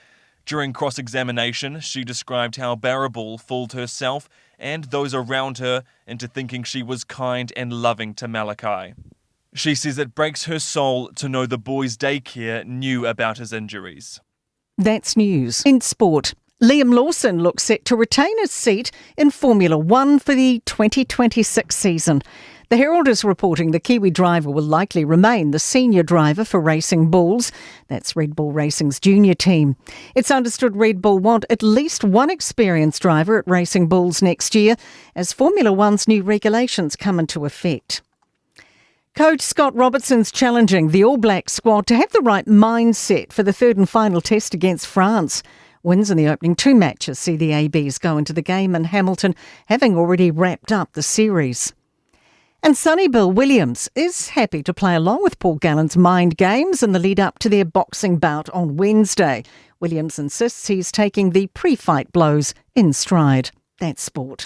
Speaker 17: During cross-examination, she described how Barriball fooled herself and those around her into thinking she was kind and loving to Malachi. She says it breaks her soul to know the boy's daycare knew about his injuries.
Speaker 1: That's news. In sport, Liam Lawson looks set to retain his seat in Formula One for the 2026 season. The Herald is reporting the Kiwi driver will likely remain the senior driver for Racing Bulls. That's Red Bull Racing's junior team. It's understood Red Bull want at least one experienced driver at Racing Bulls next year as Formula One's new regulations come into effect. Coach Scott Robertson's challenging the All Black squad to have the right mindset for the third and final test against France. Wins in the opening 2 matches see the ABs go into the game in Hamilton, having already wrapped up the series. And Sonny Bill Williams is happy to play along with Paul Gallen's mind games in the lead up to their boxing bout on Wednesday. Williams insists he's taking the pre-fight blows in stride. That's sport.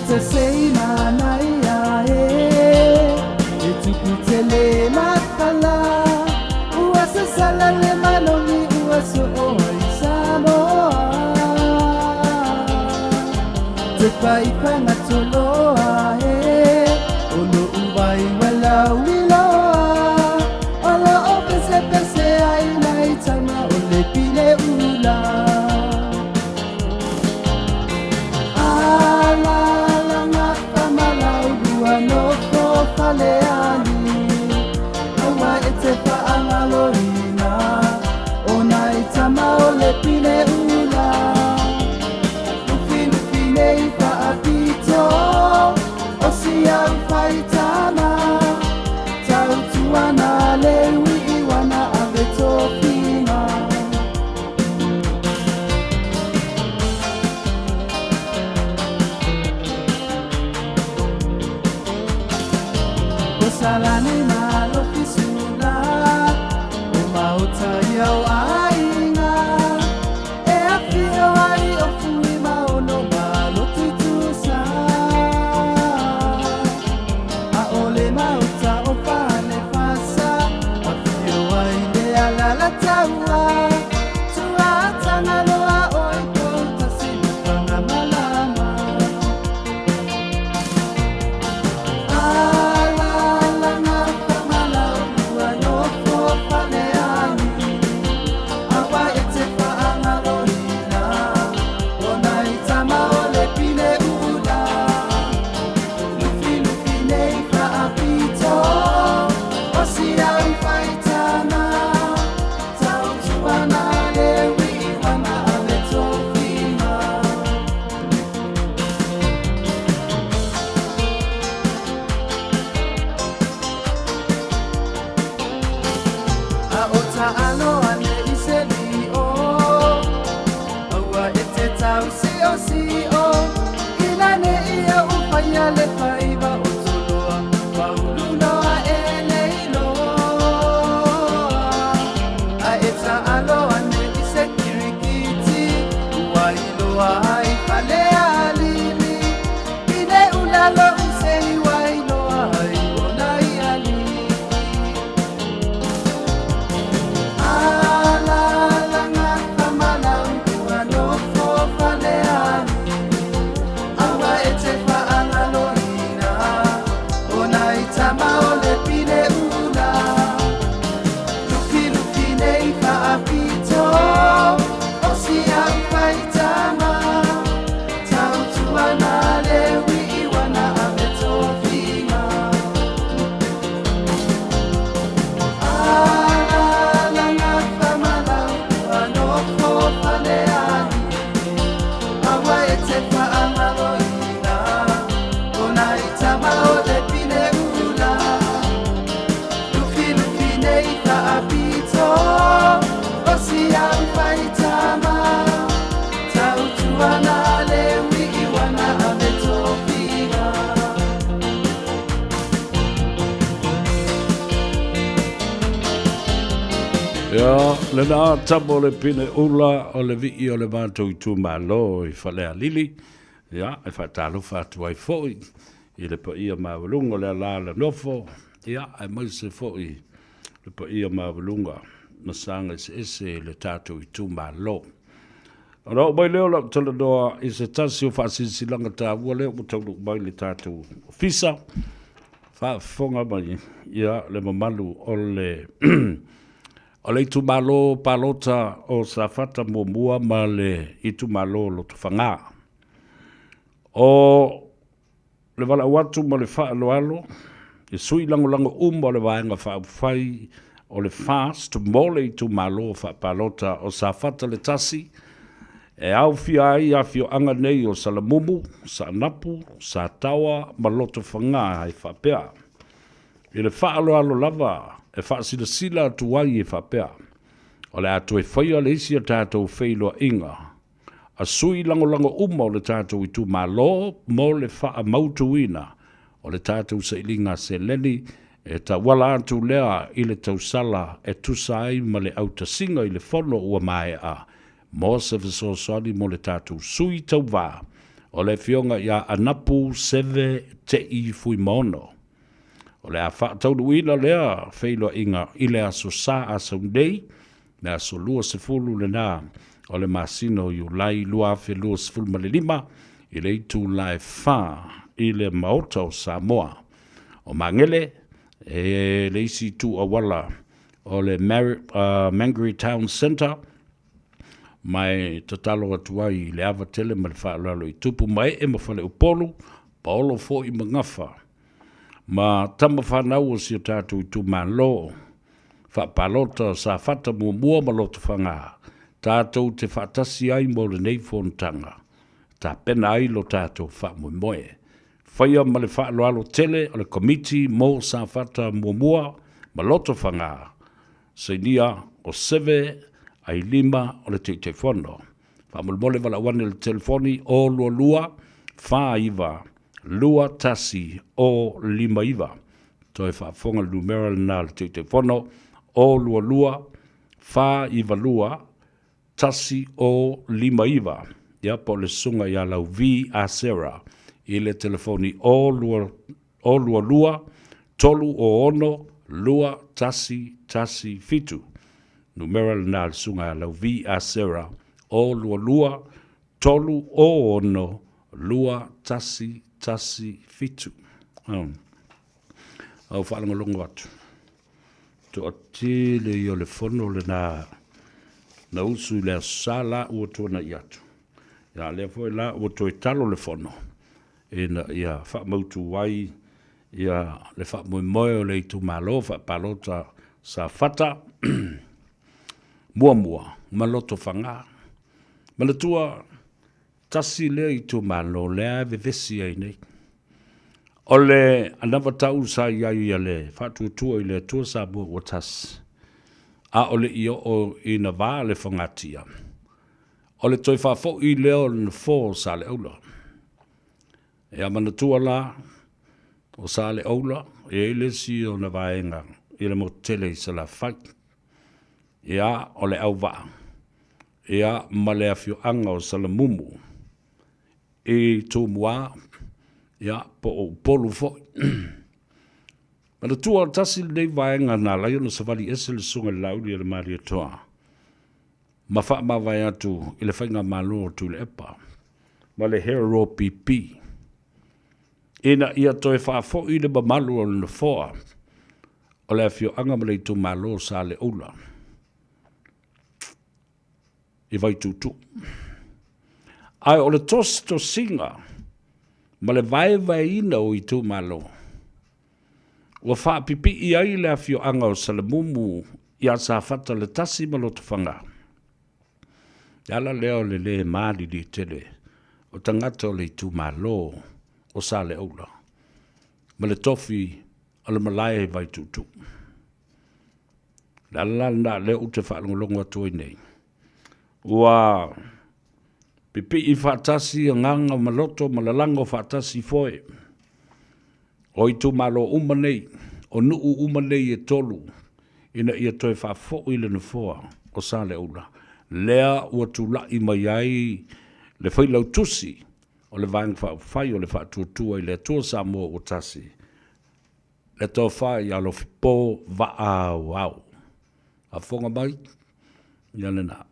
Speaker 18: Te sei mana ia e tuku te le matala ua se sala le manoni ua so o i Samoa te pai panga toloa ono uwai wala wiloa ala o pese ai nai tama o le pile ula no ko faleani awa ete pa angalorina ona itama ole pile ula ufine pa apito osia faitana tautuana lewi iwana avetopina salani malo fisula umauta yau ainga e afio ai ofui maono malo titusa a ole mauta opane fasa afio ai le alala taua tuata naloa oi konta sinupanga malama le Faiva utoloa paululoa eleilo a eta aloa ne isekirikiti wailoa ai palea lili ine ulalo usei wailoa ai onai ali ala langa kamala ua no fofaleani awa ete
Speaker 12: Ia, le nā tamo le pine ula o le vii o le mātou I tū mālo I whalea lili. Ia, e whatālu whātu ai fōi. I le pa ia māwalunga le ala le nofo. Ia, e maise fōi. Le pa ia māwalunga. Na sanga ese le tātou I tū mālo. Ora mai leo la tala doa I se tasi o whaasinsilanga tā ua leo mo tauru mai le tātou fisa. Whaafonga mai ia le mamalu o le o le itu malo palota o sa fata mua ma le itu malo lo tu whangā. O le wala watu ma le whaaloalo, e sui lango o le waenga whaafai o le fast mo le itu malo whaapalota o sa fata le tasi, e au fia ai a fio anga nei o salamumu, sa napu, sa tawa, ma loto whangā ai whaapea. I le whaaloalo lava, e whaasila sila atu wai e whaapea. O le atu e whaia le isi a tātou whailoa inga. A sui lango uma o le tātou I tu malo, mo le wha mautuina. O le tātou sa ilinga se leni, e ta wala atu lea I le tausala, e tusa ai ma le auta singa I le whono ua mai a. Mo se visosali mo le tātou sui tau wā. O le fionga ia anapu seve te I fui mono. O le a whaatau ina lea whailoa inga I le aso sa a saundei, le aso lua se fulu le nā. O le masino I ulai lua fe lua se fulu ma le lima, I le itu lai wha I le maota o Samoa. O mangele, e le isi tu awala o le Mangere Town Centre, mai tatalo atuai le ava tele ma le whaalalo I tupu mai e mawhale upolu, paolo fo I mangafa. Ma tama whanau o si o tātou I tu malo, whaapalota sa whata mua ma loto whangā. Tātou te whaatasi ai mo le nei whontanga. Tā pena ai lo tātou whaamoe. Whaia ma le whaaloalo tele o le komiti mo sa whata mua ma loto whangā. Seinia o 7 ai 5 o le te whono. Whaamole wala wane le telefoni o lua Faiva lua tasi o 5 iwa. Toi whaafonga numera na le te whono o lua Faiva lua tasi o 5 iwa. Ia po le sunga ia lau vi a Sarah. I le telefoni o lua tolu o ono lua tasi fitu. Numera na le sunga ia lau vi a Sarah. O lua tolu o ono lua tasi fitu. Au whaalanga longo atu. To atile I o le fono le na usu le sala ua tona I atu. Ia le foi la ua toi talo le fono. Ina ia whaamautu wai, ia le whaamoe o le itu malo, whaapalota sa whata, mua, maloto whangā. Malatua, tasi le itu malo, lea vevesi ai nei. O le anawa tau sa iai ia le whaatuatua I le tua sa mua o tasi. A o le io o ina wā le whangatia. O le toi whafo I leo le fō sa le aula. E a manatua la, o sa le aula, e le si o na vaenga, I le motele I sa la whai. E a o le au wā. E a ma le afio anga o sa la mumu. E tō mua, e a po o polu fōi. Manatua tasi le vaenga na lai ono sa vali ese le sunga lauri le maria toa. Ma wha ma vai atu I le whainga malo tu le epa. Ma le hero pipi. Ina ia toi whaafo I le mamalu o le foa. O le afio anga ma le tu malo sa le ula. I vai tutu. Ai o le tos to singa. Ma le vai ina o I tu malo. Ua wha pipi I ai le afio anga o salamumu ia sa fata le tasi ma loto whanga. Ala leo le maali li tele o tangata o le tu malo o sa le aula. Ma le tofi o le malai vai tutu. La le ute whaalongolongo atu I nei. Ua pipi I whaatasi a nganga maloto malalango whaatasi foe. O I tu malo umanei, o nuu umanei e tolu, ina ia toi whaafo I le nufoa o sa le ula. Lea ua tu lai mai ai le whailau tusi, o le vang whai o le whaatuatua I le atua Samoa o tasi. Le tau whai alo fipo va au. A whonga mai, ia le na.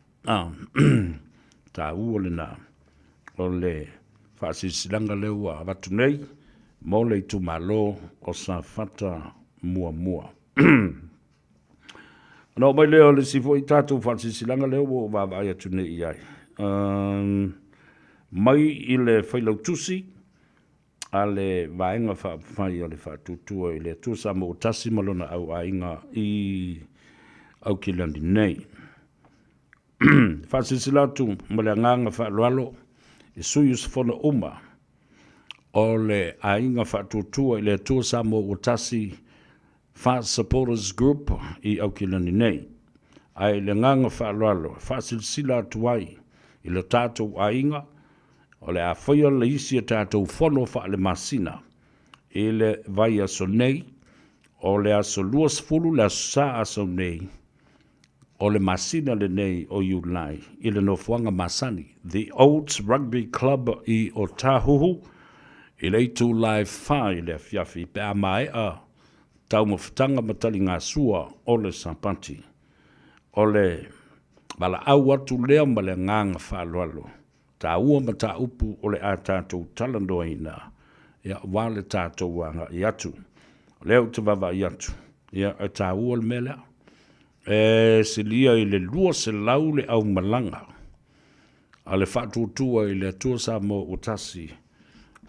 Speaker 12: ta ua le na o le whaasisilanga leo a watu nei mo le tu malo o sa fata mua. No mai leo le sifo i tātou whaasisilanga leo o wawai atu nei ai. Mai i le whailau tusi a le vaenga whai o le whatutua i le tusa mo tasi malona au ainga i au kilandi nei. Whaasisilatu mo le nganga whaaloalo i suyus fona uma o le ainga whatutua i le tusa mo tasi Fast Supporters Group i au kilani nei. Ai le nganga whaaloalo, whaasilsila tuai i le tātou ainga, o le a whaia le isi a tātou whono wha le masina, i le vai aso nei, o le aso luas fulu le aso sa aso nei, o le masina le nei o Iulai, i le nofuanga masani, the Olds Rugby Club i o Tāhuhu, i le itu live whai le fiafi pe a mai a tau mawhitanga matali ngā sua o le Sampati. O le mala au atu lea ma le nganga whaaloalo. Tā ua ma tā upu o le a tātou talandoa ina. Ia wale tātou wanga i atu. Leo te wawa i atu. Ia tā ua le mele. Se lia i le lua se lau le au malanga. A le whatutua i le atua sa mo o tasi.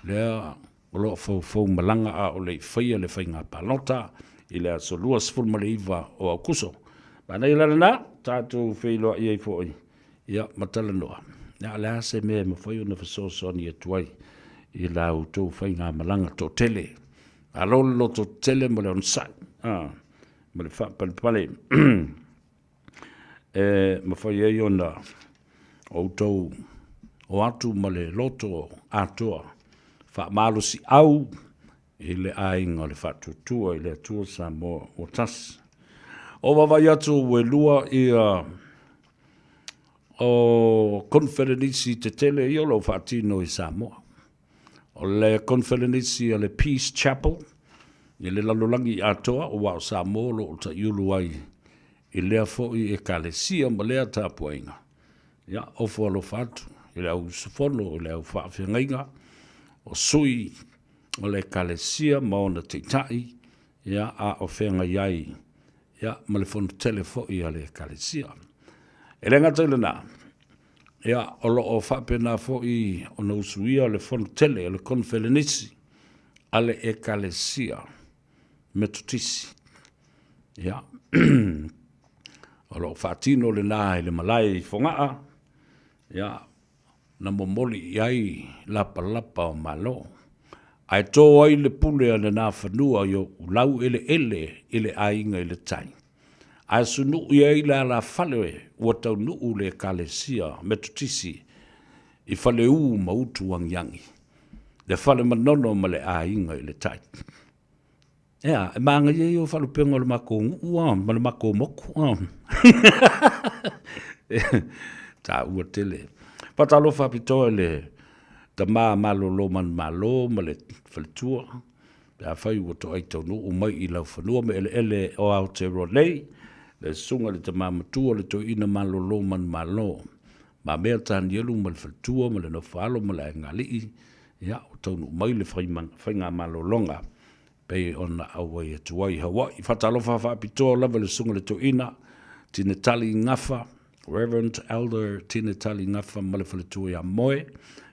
Speaker 12: Lea o lo fau malanga a o le whaia le whainga palota i le aso lua sifur ma le iwa o au kuso. Mana i lana na, tātou whailoa i ei fōi. Ia, matala noa. Ia le ase mea ma whaio na whasosoni e tuai i la au tō whainga malanga tō tele. A lolo tō tele ma le onsai. Ma le whapalipale. Ma whai ei ona o tō o atu ma le loto atoa. Malo si au i le ainga le whatutua i le atua Samoa o tasi. O wawai atu we lua i o konferenisi te tele i o lo whatino i Samoa. O le konferenisi a le Peace Chapel i le lalolangi atoa o wao Samoa lo o ta iulu ai i lea foi e kalesia ma lea tapuainga. Ia, o fua lo whatu i le au sufono i le au whawhiangainga. O sui o le kalesia ma ona teitai ia a o whenga iai ia ma le fono telefo i a le kalesia. E le ngata ilana ia o lo o whapena fo i o na usuia o le fono tele o le konfelenisi a le e kalesia metutisi. Ia o lo whatino le nā i le malai fongaa ia na momoli iai lapa o malo. Ai tō ai le pule ana nā whanua i o lau ele ele ainga i le tai. Ai sunu iai la whalewe ua tau nuu le kalesia metutisi i whale u mautu wangyangi. Le whale manono ma le ainga i le tai. Ea, e maanga iei o whale penga le mako ngua, ma le mako moku. Tā ua tele. Patalo whapitoa le ta malo lo man malo ma le whalitua. Pea whai ua to ai tau no o mai i lau whanua me ele o Aotearoa le sunga le ta matua le to ina malo lo man malo. Ma mea tāni elu ma le whalitua ma le no whalo ma le ngalii. Ia o tau no mai le whainga malo longa. Pei ona awai e tuai Hawaii. Patalo whapitoa lava le sunga le to ina. Tine tali ngafa. Reverend Elder Tina Tali Ngafa Malefaletua ya Moe,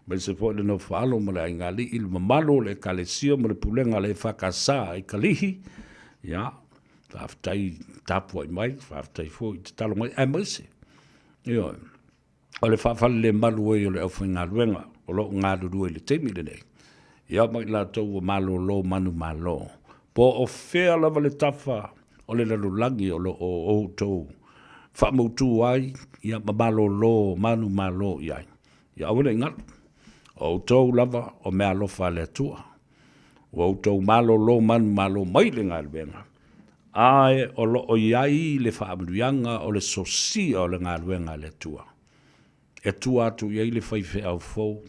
Speaker 12: ma se fo le no falo ma le ngali il mamalo le kalesia ma le pulenga le fakasa i kalihi. Ya, faftai tapu ai mai, faftai fo i talo mai ai mose. Yo. O le fafale le malu e o le ofinga luenga, o lo ngadu due le temi le nei. Ya mai la tau malo lo manu malo. Po o fea lava le tafa o le lalulangi o lo o tau. Whamautu ai, ia mamalo lo, manu malo iai. Ia awele ingat, o tau lava o mea lofa le atua. O tau malo lo, manu malo maile ngā luenga. Ai o lo o iai le whaamaruianga o le sosia o le ngā luenga le atua. E tua atu iai le whaife au fau,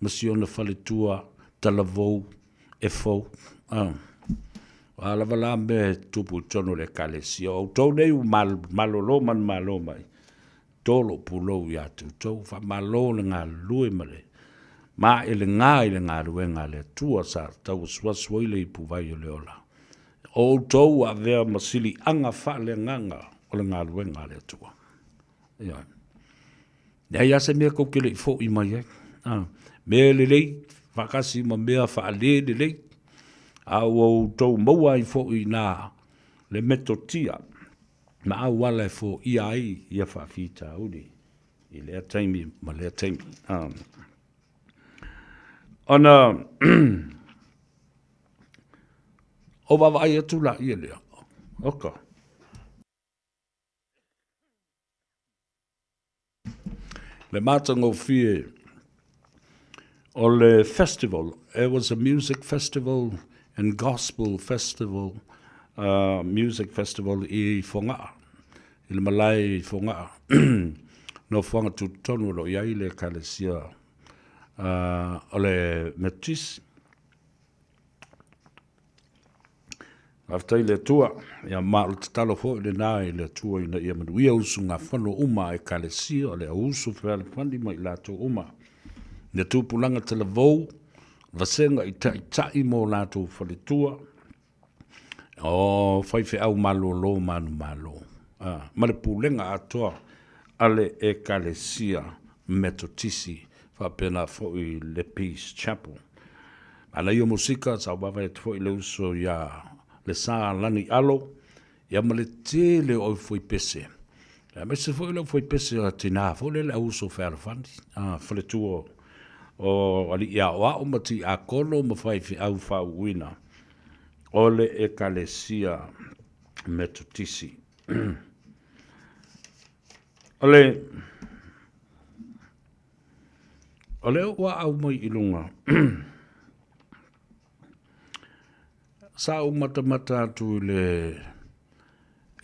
Speaker 12: masi ona whale tua, talavou, e fau. Ala wala me tupu tono le kalesia. O tau nei malo lo man malo mai. tolo pulo ya tau fa malo le ngā lue male. Ma ele ngā ruenga le tua sa tau swaswai le puvai o le ola. O tau a vea masili anga fa le nganga o le ngā ruenga le tua. Ia. Ia se mea kokele i fo i mai e. Mea le lei, whakasi ma mea wha le lei. Au o tau maua i fo i nā le metotia. Ma au wala e fo i ai ia whawhita uri. I lea taimi, ma lea taimi. Ona, o wawai atu la ia lea. Oka. Le matango fie o le festival. It was a music festival and gospel festival, music festival I Whongaa. I le malai Whongaa. No whanga tu tonu lo iai le kalesia o le metis. Aftai le tua, ia maa te talo fo le nai le tua ina ia manuia usu ngā whano uma e kalesia o le usu whale whandi mai lato uma. Ne tūpulanga te le vau, vasenga I tai mō lato whale tua. O whaiwhi au malo lo manu malo. Mare pūlenga atoa ale e kalesia metotisi whapena fo I le Peace Chapel. Ana ia musika sa wawa e tfo I le uso ia le sa lani alo, ia ma le tele o foi pese. Me se foi le foi pese a tina, foi le uso fer fandi. Fale tuo o ali ia o mati a kolo ma fai fi au fa wina. Ole e kalesia metotisi. Ole wa au mai ilunga. Sa o mata tu le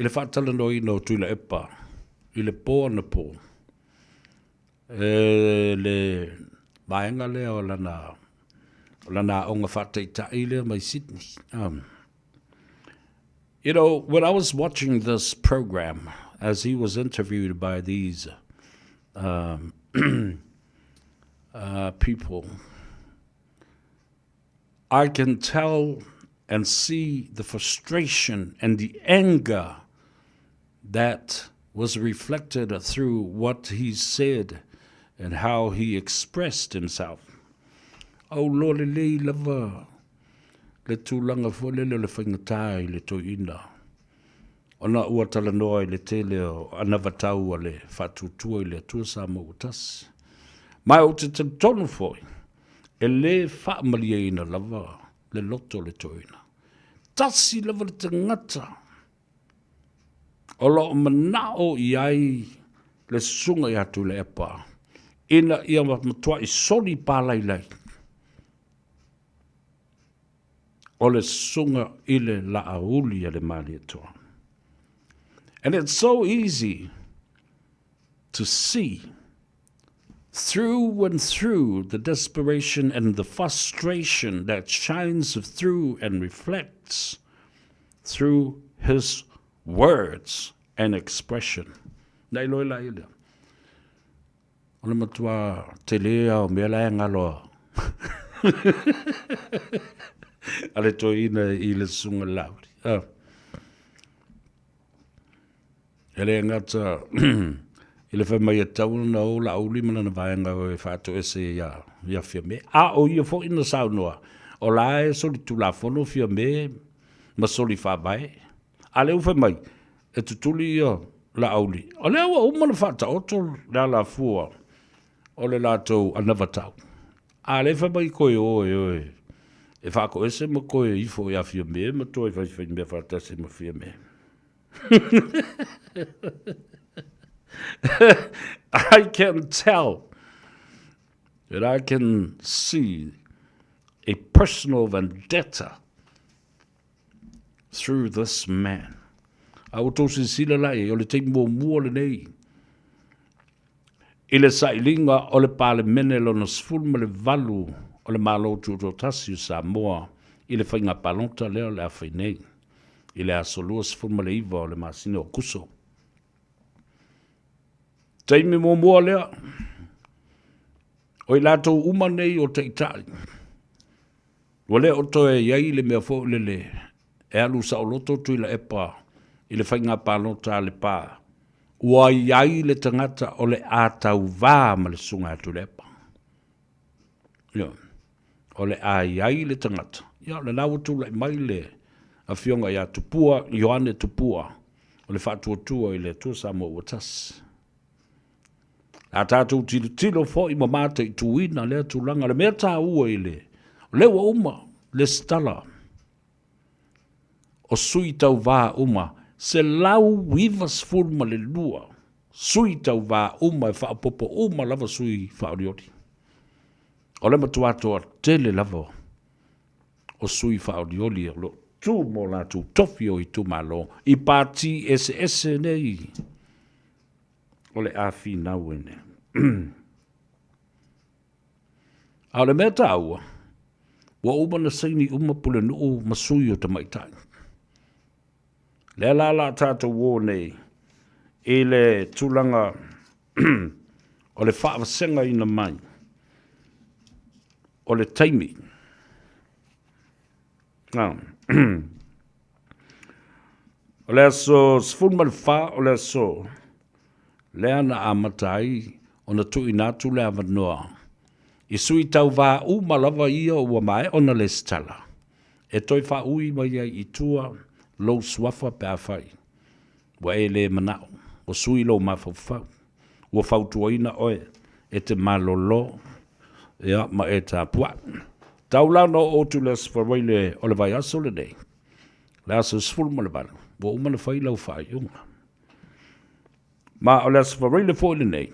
Speaker 12: whaatala no ino tu le epa, I le pō na pō. Le maenga le o lana onga whaateitai le mai Sydney. You know, when I was watching this program, as he was interviewed by these people, I can tell and see the frustration and the anger that was reflected through what he said and how he expressed himself. Oh, Lord, le lava, le tūlanga fole le whaingatai le toina. Ona ua tala noa le tele o anavatau le whatutua le atua Samoa tas. Mai o te tonu foi, e le whaamalia lava, le loto le toina. Tasi lava le te ngata. O lo manao I ai le sunga I atu le epa. Ina ia matua I soli pālailai. O le sunga I le laauli le mali atua. And it's so easy to see through and through the desperation and the frustration that shines through and reflects through his words and expression. Nei loi la ile. Ona matua te lea o mea lai ngaloa. Ale toina I le sunga lauri. Ele ngata ile fa mai tau na o la uli mana na vaenga o e fato ese ya firme o ia fo ina sau noa o la e soli tu la fono firme ma soli fa vai ale u fa mai e tutuli la auli o le o mana fata o to la fua o le lato anava tau ale fa mai ko e fa ko ese mo ko I fo ya firme ma to e fa me fata se mo firme I can tell that I can see a personal vendetta through this man. I will to sila lai o le te mua le nei. I le sailinga o le pale mene lo na sfulma le valu o le malo tu tasi Samoa I le whainga palonta leo le awhai nei. I le asolua sfulma le iwa o le masine o kuso. Taimi mo mua lea. O I lato uma nei o te itai. Wale o toe iai le mea fo le. E alu sa o loto tui la epa. I le whainga pālota le pā. Ua iai le tangata o le ātau vā ma le sunga atu le epa. Ia. O le iai le tangata. Ia le nau tu le mai le. A fionga ia tupua, Ioane tupua. O le whātua tua I le tua Samoa watas. A tātou tilo fo I mamata I tuina lea tūlanga. Le mea tā ua I le. Le wa uma, le stala. O sui tau vā uma. Se lau wivas fulma le lua. Sui tau vā uma e whaapopo uma lava sui whaoriori. O le matuatoa tele lava. O sui whaoriori e lo. Tu mo la tu tofio I tu malo. I pāti ese nei. O le awhi nau ene. A le mea tāua. Wa uma na saini uma pule nuu masui o tamaitai. Le la tātou wō nei. E le tūlanga o le whaawasenga ina mai. O le taimi. O le aso sfulma le wha o le aso. Le ana a matai o na tui nātu le avanoa. I sui tau wā uma lava ia ua mai o na le stala. E toi wha ui mai ai I tua lo swafa pe a whai. Wa e le manao. O sui lo mawhawhau. Ua whautuaina oe. E te malolo. Ia ma e tā pua. Tau la no o tu les whawaile o le vai aso le nei. Le aso sfulma le banu. Wa uma le whai lau whai unga. Ma o le aso whawaile fo le nei.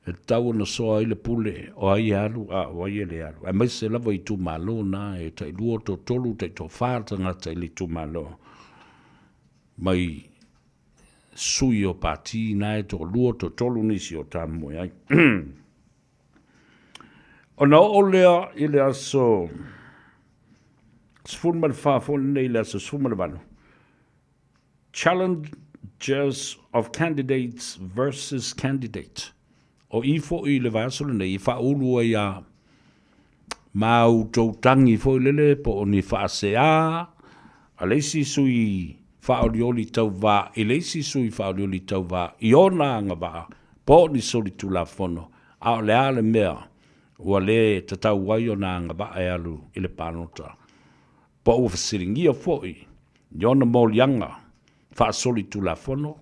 Speaker 12: E tau na soa I le pule o ai alu a o ai le alu. E mai se lava I tu malo na e tai lua to tolu tai to whāta ngata I le tu malo. Mai sui o pāti na e to lua to tolu nisi o tamu ai. O na o lea I le aso sfulma le whāfone nei le aso sfulma le vanu. Challenges of candidates versus candidate. O I fo I le vasole nei, I wha ulua ia mau tautangi fo I lele po o ni wha sea, a leisi sui wha olioli tau wā, I leisi sui wha olioli tau wā, I ona anga wā, po ni soli tu la fono, a o le ale mea, ua le tatau wai o na anga wā e alu I le panota. Po ua whasiringia fo I, ni ona molianga, wha soli tu la fono,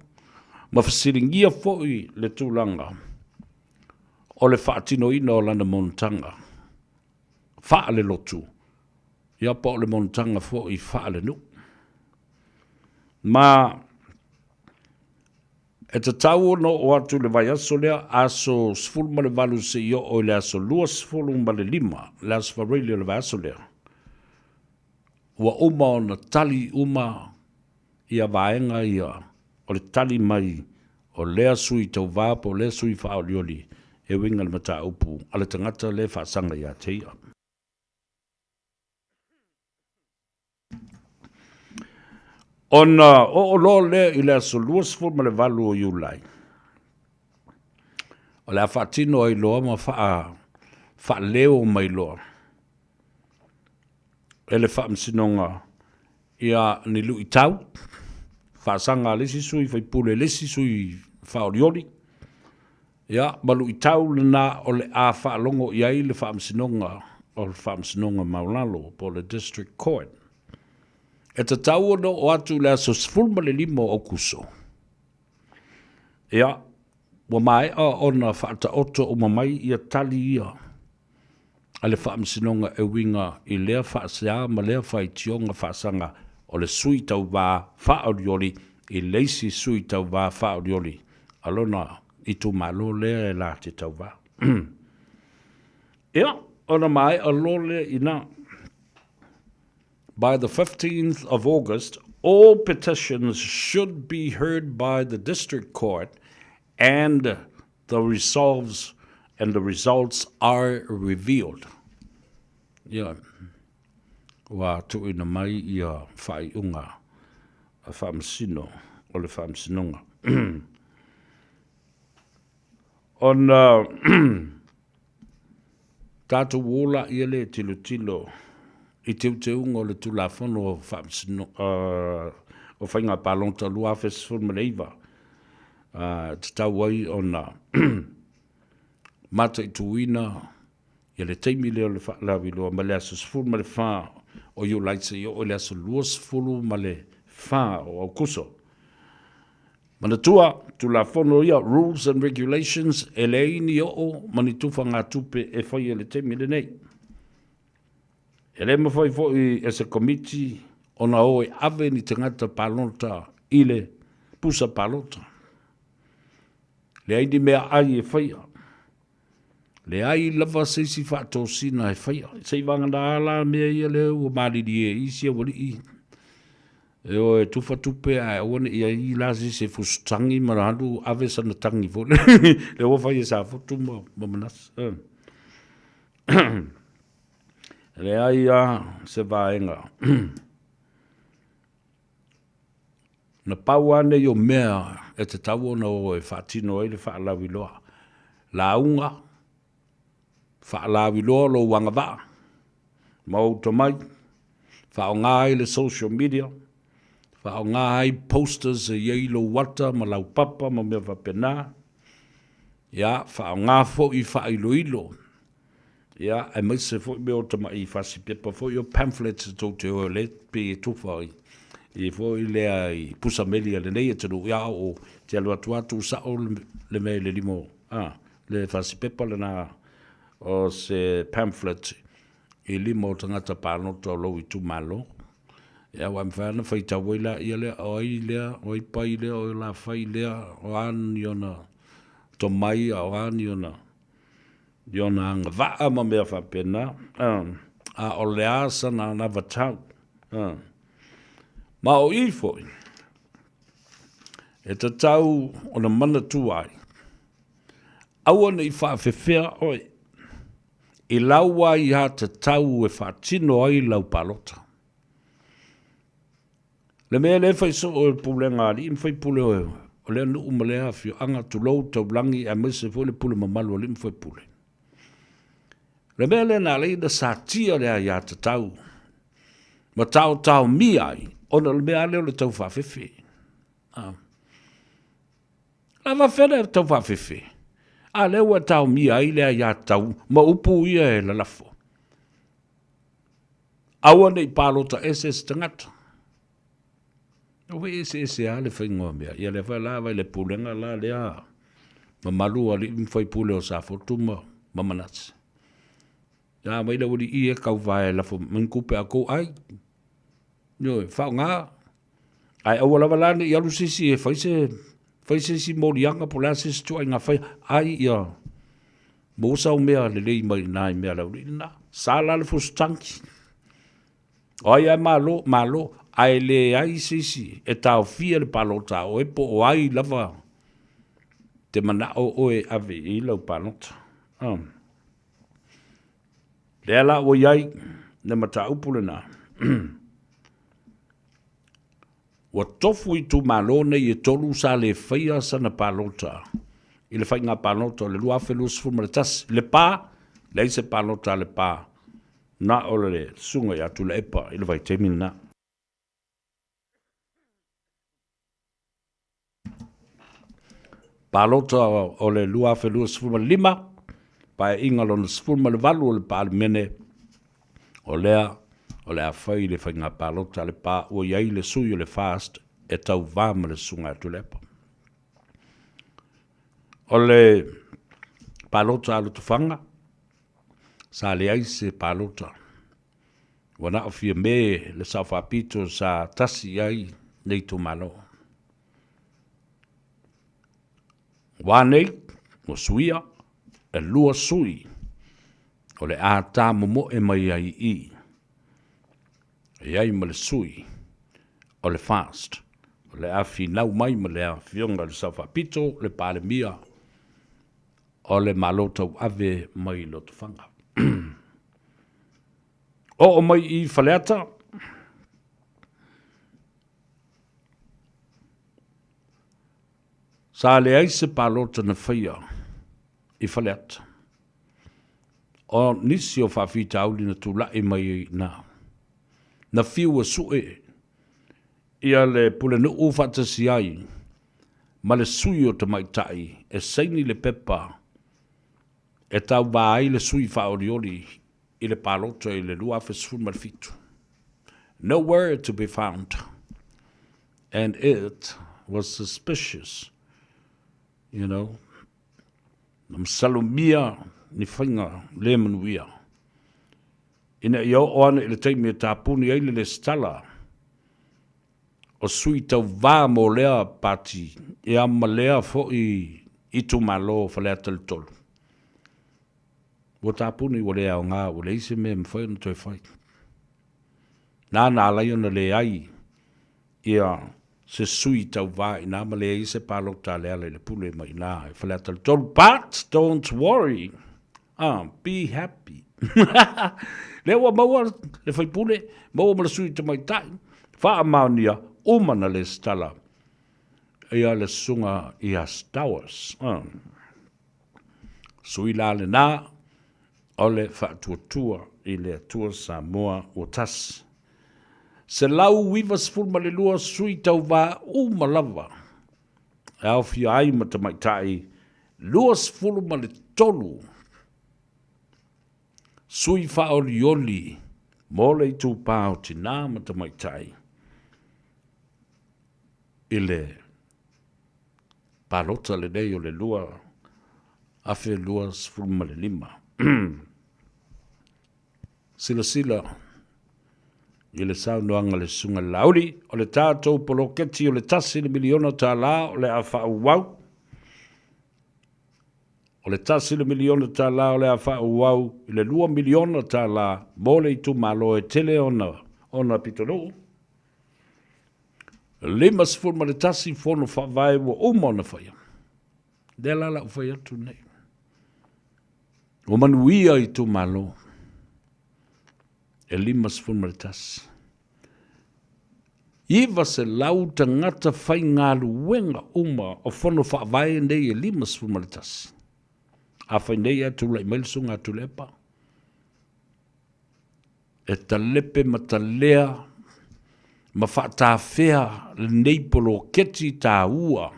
Speaker 12: ma whasiringia fo I le tūlanga, o le whaatino ina o lana montanga. Wha le lotu. Ia po le montanga fo I wha le nu. Ma e te tau no o atu le vai aso lea aso sfulma le valu se io o le aso lua sfulma le lima. Le aso farele le vai aso lea. Ua uma o na tali uma ia vaenga ia. O le tali mai o lea sui tau vapo lea sui wha o lioli. E winga le mata upu, ale tangata le whaasanga ia teia. Ona o lo le I le aso luas ma le valu o iulai. O le a whaatino ai loa ma wha leo mai loa. E le whaamsinonga ia ni lu I tau, whaasanga lesi sui, whaipule lesi sui whaoriori. Ia, malu I tau na o le a whaalongo iai le whaamsinonga o le whaamsinonga maulalo po le district court. E ta tau no o atu le aso sfulma le limo o kuso. Ia, wa mai a ona whaata oto o mamai ia tali ia. A le whaamsinonga e winga I lea whaasea ma lea whaitionga whaasanga o le sui tau wā whaoriori I leisi sui tau wā whaoriori. Alona, I tu malo le la te tau wā. Ia, ona mai a lole ina. By the 15th of August, all petitions should be heard by the district court and the results are revealed. Ia, wa tu ina mai ia whai unga a whaamsino o le whaamsinonga. Ona tātou wola ia le tilo I te ungo le tulafono o whainga palonta lua festival mareiva. Te tau ai ona mata I tuina ia le teimi leo le whaalawi loa ma le aso sifuru ma le wha o iu laitsa I o le aso lua sifuru ma le wha o au kuso. Mana tua, tulafono ia, rules and regulations, e le ini o mani tufa ngā tupe e whai le teimi le nei. E le mawhai fwoi as a committee ona o e ave ni tangata palonta I le pusa palonta. Le aini mea ai e whaia. Le ai lava seisi whaato sina e whaia. Sei wanga na ala mea ia leo o mariri e isi a wali I. E o e tufa tupe a one ia I lasi se fustangi marahandu ave sana tangi fo. Le o whaia sa fotu ma manas. Le ai se vaenga. Na pau ane yo mea e te tau ona o e whaatino e le whaalawi loa. La unga, whaalawi loa lo wanga waa. Mauta mai, whaonga ai le social media, whaonga ai posters e iei lo wata ma lau papa ma mea whapena. Ia, whaonga fo I whailo ilo. Ia, e mai se fo I meo tama I whasi pepa fo I o pamphlets tau te o le pe e tufa I. I fo I lea I pusa melia le nei e tanu ia o te alu atu sao le mea le limo. Le whasi pepa le na o se pamphlet I limo tangata pānota o lo I tu malo. Ia wam whana whaita waila ia lea o ai lea, o ai pai lea, o la whai lea, o an iona to mai o an iona. Iona anga waa ma mea whapena. A o lea sana na vatau. Ma o I foi. E te tau o na mana tu ai. Aua I whaafewhea oi. I lau ai ha te tau e whaatino ai lau palota. Le mea le whai so o pule ngāri, im whai pule o lea nu umalea whio anga tu lau tau langi a mese fo le pule mamalu o le im whai pule. Le mea le nā lei na sātia lea i ha te tau. Ma tau mi ai, ona le mea leo le tau whaafefe. La whawhena e tau whaafefe. A leo e tau mi ai lea ia tau, ma upu ia e la lafo. Aua nei pālota SS tangata. Owe SS a le whaingoa mea, ia le whai lawa le pulenga la lea. Ma malu ali mwhai pule o sa fotuma, ma manats. Ia maila wadi I e kau vai lafo, minkupe a kou ai. Yo, whao ngā. Ai aua lawa lane I alu sisi e whaise si morianga po la sisi tu ai ngā whai. Ai ia. Mo sau mea le lei mai nai mea lau rina. Sa la le fustanki. Ai ai malo. Ai le ai sisi e tau fia le palota o e po o ai lava. Te mana o e ave I lau palota. Le ala o iai ne mata upule na. Wa tofu I tu malone I tolu sa le whaia sana palota. I le whai ngā palota le lua whelus fumaretas. Le pā, le se palota le pā. Na o le sunga I atu le epa I le vai temina. Palota o le lua whelus fumarelima. Pa e inga lona sfurma le valu o le pā le mene. O lea whai le whai ngā palota le pā o iai le sui o le fast e tau vāma le sunga atu lepa. O le palota alu tufanga sa le aise palota. Wana o fia me le sa whapito sa tasi ai nei tu malo. Wanei o suia e lua sui o le ātā momo e mai ai I. E ai ma le sui o le fast. O le afi nau mai ma le awhionga le sawhapito, le pāle mia o le malotau ave mai lotu whanga. O mai I whaleata. Sa le aise palota na whaia. I whaleata. O nisi o whawhita auli na tula e mai na. Na whiu a sue. Ia le pule no u whatasi ai. Ma le sui o te maitai. E seini le pepa. E tau vai le sui whaoriori. I le palota i le lua whesfun ma le fitu. Nowhere to be found. And it was suspicious. You know. Nam salumia ni whainga le manuia. Ina i au oana i le teimi e tāpuni eile le stala. O sui tau vā mo lea pati. E amma lea fo i tu malo whalea tali tolu. Wa tāpuni wa lea o ngā wa le ise me mwhai na toi whai. Nā lai ona le ai. Ia se sui tau vā i nā ma lea ise pālo tā lea le pule mai nā. Whalea tali tolu. But don't worry. Be happy. Le wa maua le whai pule. Maua ma le sui ta mai tai. Wha amaunia. Umana le stala. Ia le sunga i as towers. Sui la le nā. Ole whaatuatua i le atua Samoa o tas. Se lau wivas fulma le lua sui tau wā umalawa. Au fia ai mata mai tai. Luas fulma le tolu. Sui whaorioli. Mole i tū pāo tina mata mai tai. Ile palota le nei o le lua afe lua sfulma le lima. Sila ile saunoanga le sunga lauri o le tātou poloketi o le tasi le miliona tā la o le awha uwau. O le tasi le miliona tā la o le awha uwau i le 2 miliona tā la mole i tu malo e tele ona pitolo. Lima sfulma le tasi fono whawai wa umona whaia. De lala u whaia tu nei. O manuia i tu malo. E lima sfulma le tasi. Iwa se lau tangata whai ngā luenga uma o fono whawai nei e lima sfulma le tasi. A whai nei atu lai mailsunga atu lepa. E talepe matalea. Ma whaatawhea le neipolo keti tā ua.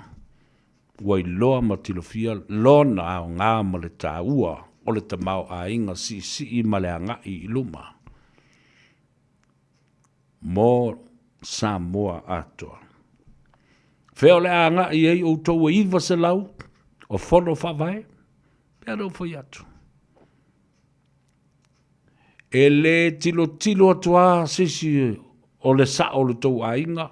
Speaker 12: Wai loa matilofia lona au ngā ma le tā ua. O le tamau a inga si i ma le anga i luma. Mō Samoa atoa. Whea le anga i ei o tau e iwa se lau. O whono whawai. Pea rau whai atu. E le tilo atua sisi o le sa o le tau ainga.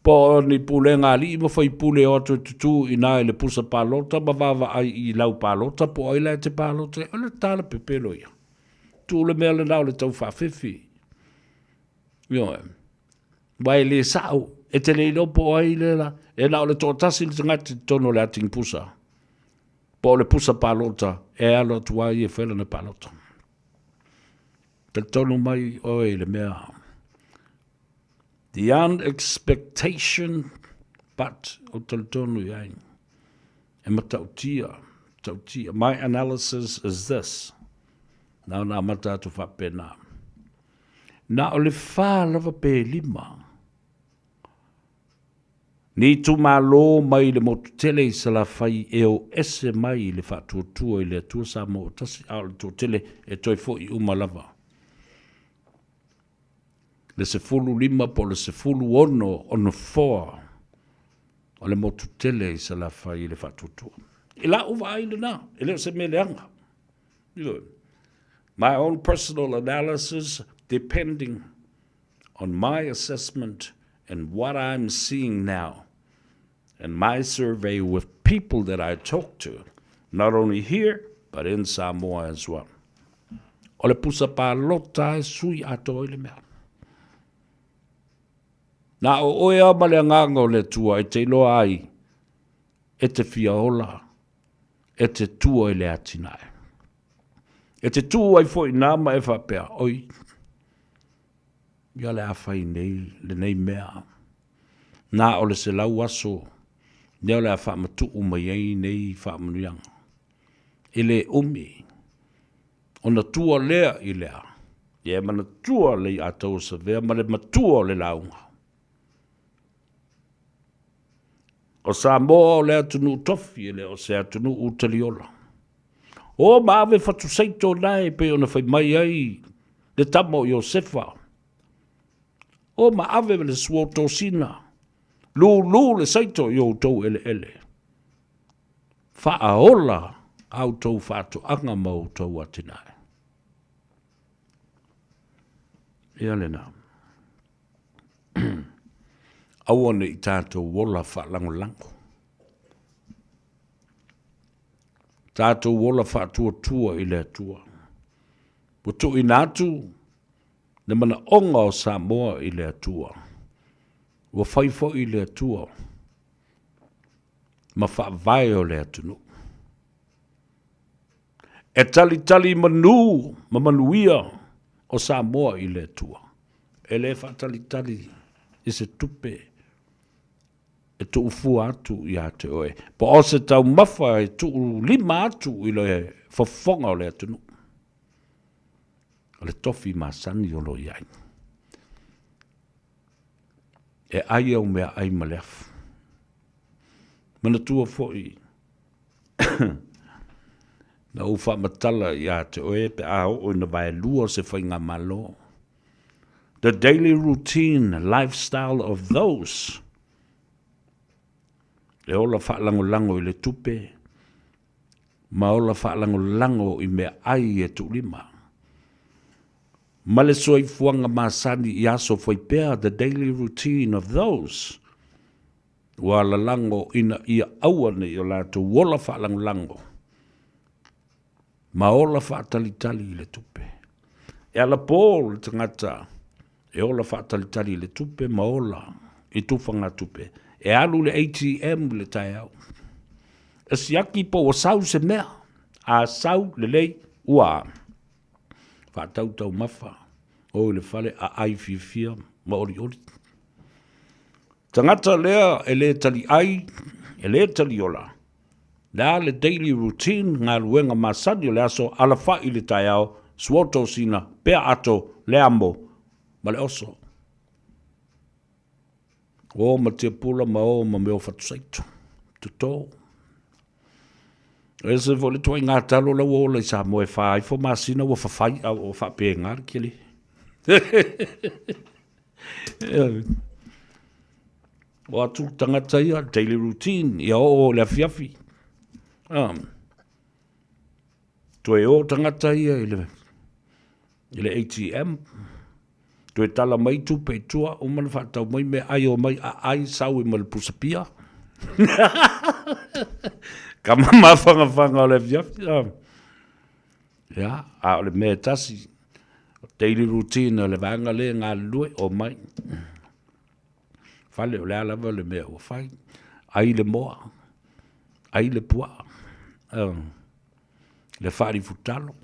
Speaker 12: Po ni pule ngā li ima whai pule o atu tutu i nā le pusa pālota, ma wawa ai i lau pālota, po ai le te pālota, o le tāla pepelo ia. Tu le mea le nau le tau whawhiwhi. Io e. Wai le sao, e te leilo po ai le la, e nau le tōtasi le tangati tono le ating pusa. Po le pusa pālota, e alo tuai e whela na pālota. Te tono mai oi le mea. The unexpectation, but o tonu iai. E matautia. My analysis is this. Nau nā mata atu whapena. Nā o le whā lava pē lima. Ni tu malo mai le motu tele i sala whai e o ese mai le whatuatua i le atua Samoa. Tasi au le tu tele e toi fo i umalava. Le se fulu lima po le se fulu ono foa. O le motu tele i sala whai i le whatuatua. I la uwa ai le nā. I leo se me le anga. My own personal analysis, depending on my assessment and what I'm seeing now, and my survey with people that I talk to, not only here, but in Samoa as well. O le pusa pālota e sui ato i le mea. Nā o oea ma le nganga o le tua e te iloa ai, e te fiaola, e te tua i le atinae. E te tua i fo i nāma e whapea, oi, ia le awhai nei, le nei mea. Nā o le se lau aso, nea le a whaamatu umai ei nei whaamanuianga. I le umi. O na tua lea I lea. Ia mana tua le a tau sa vea, ma le matua o le launga. O Samoa o lea tunu tofi, le o sea tunu utaliola. O maave fatu seito nai pe ona fai mai ai le tamo Iosefa. O maave le suoto sina. Lu le seito yo tau ele. Faaola au tau fatu anga mau tau atinai. Ia le nā. Awane I tātou wola whaalango. Tātou wola whaatua I le atua. Putu I nātu, na mana onga o Samoa I le atua. Wa whaifo I le atua. Ma whaavai o le atunu. E tali manu, ma manuia o Samoa I le atua. E le whaatali I se tupe. E tu ufu atu I ate oe. Po o se tau mawha e tu lima atu I le whafonga o le atunu. O le tofi masani o lo iai. E ai au mea ai maleafu. Mana tua foi. Na ufa matala I ate oe pe a o na vai lua se whainga malo. The daily routine, lifestyle of those. E ola whaalango I le tupe. Ma ola whaalango I mea ai e tu lima. Ma le soi fuanga masani I aso whaipea, the daily routine of those. Wa la lango ina ia awane I o lato wola whaalango. Ma ola whaatalitali I le tupe. E ala Paul tangata. E ola whaatalitali le tupe maola I tufanga tupe. E alu le ATM le tai au. E siaki po o sau se mea. A sau le lei ua. Whaatau mafa. O le fale a ai fia ma ori. Tangata lea e le tali ai. E le tali ola. La le daily routine ngā luenga masani o le aso ala whai le tai au. Suoto sina pea ato le amo. Ma le oso. O ma te pula ma o ma meo fatu saito. Tuto. E se vole toi ngā talo la o le sa moe whai fo masina o whawhai o whape ngāri kili. O atu tangata ia, daily routine, ia o le afiafi. Toi o tangata ia i le ATM. Toi tala mai tu pe tua o man whatau mai me ai o mai a ai sau I mal pusapia. Kama mawhanga o le fiafi. Ya, a o le mea tasi. Daily routine o le vanga le ngā lue o mai. Fale o le alawa le mea o whai. Ai le moa. Ai le pua. Le whari futalo.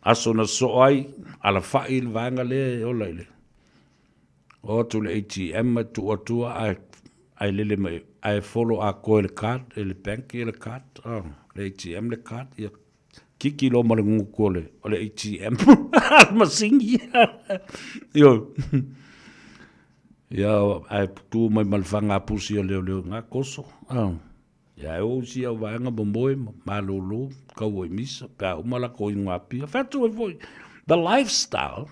Speaker 12: Aso na so ai, ala whai le vanga le o leile. O tu le ATM tu atua ai lele mai, ai follow a koe le card, le bank le card, le ATM le card, ia kiki lo mara nguku o le ATM. Masingi. Yo. Ia ai tu mai malwhanga pusi o leo ngā koso. Ia o si au vanga bomboe malolo kau I misa pa umala ko ngā pia. Fatu e voi. The lifestyle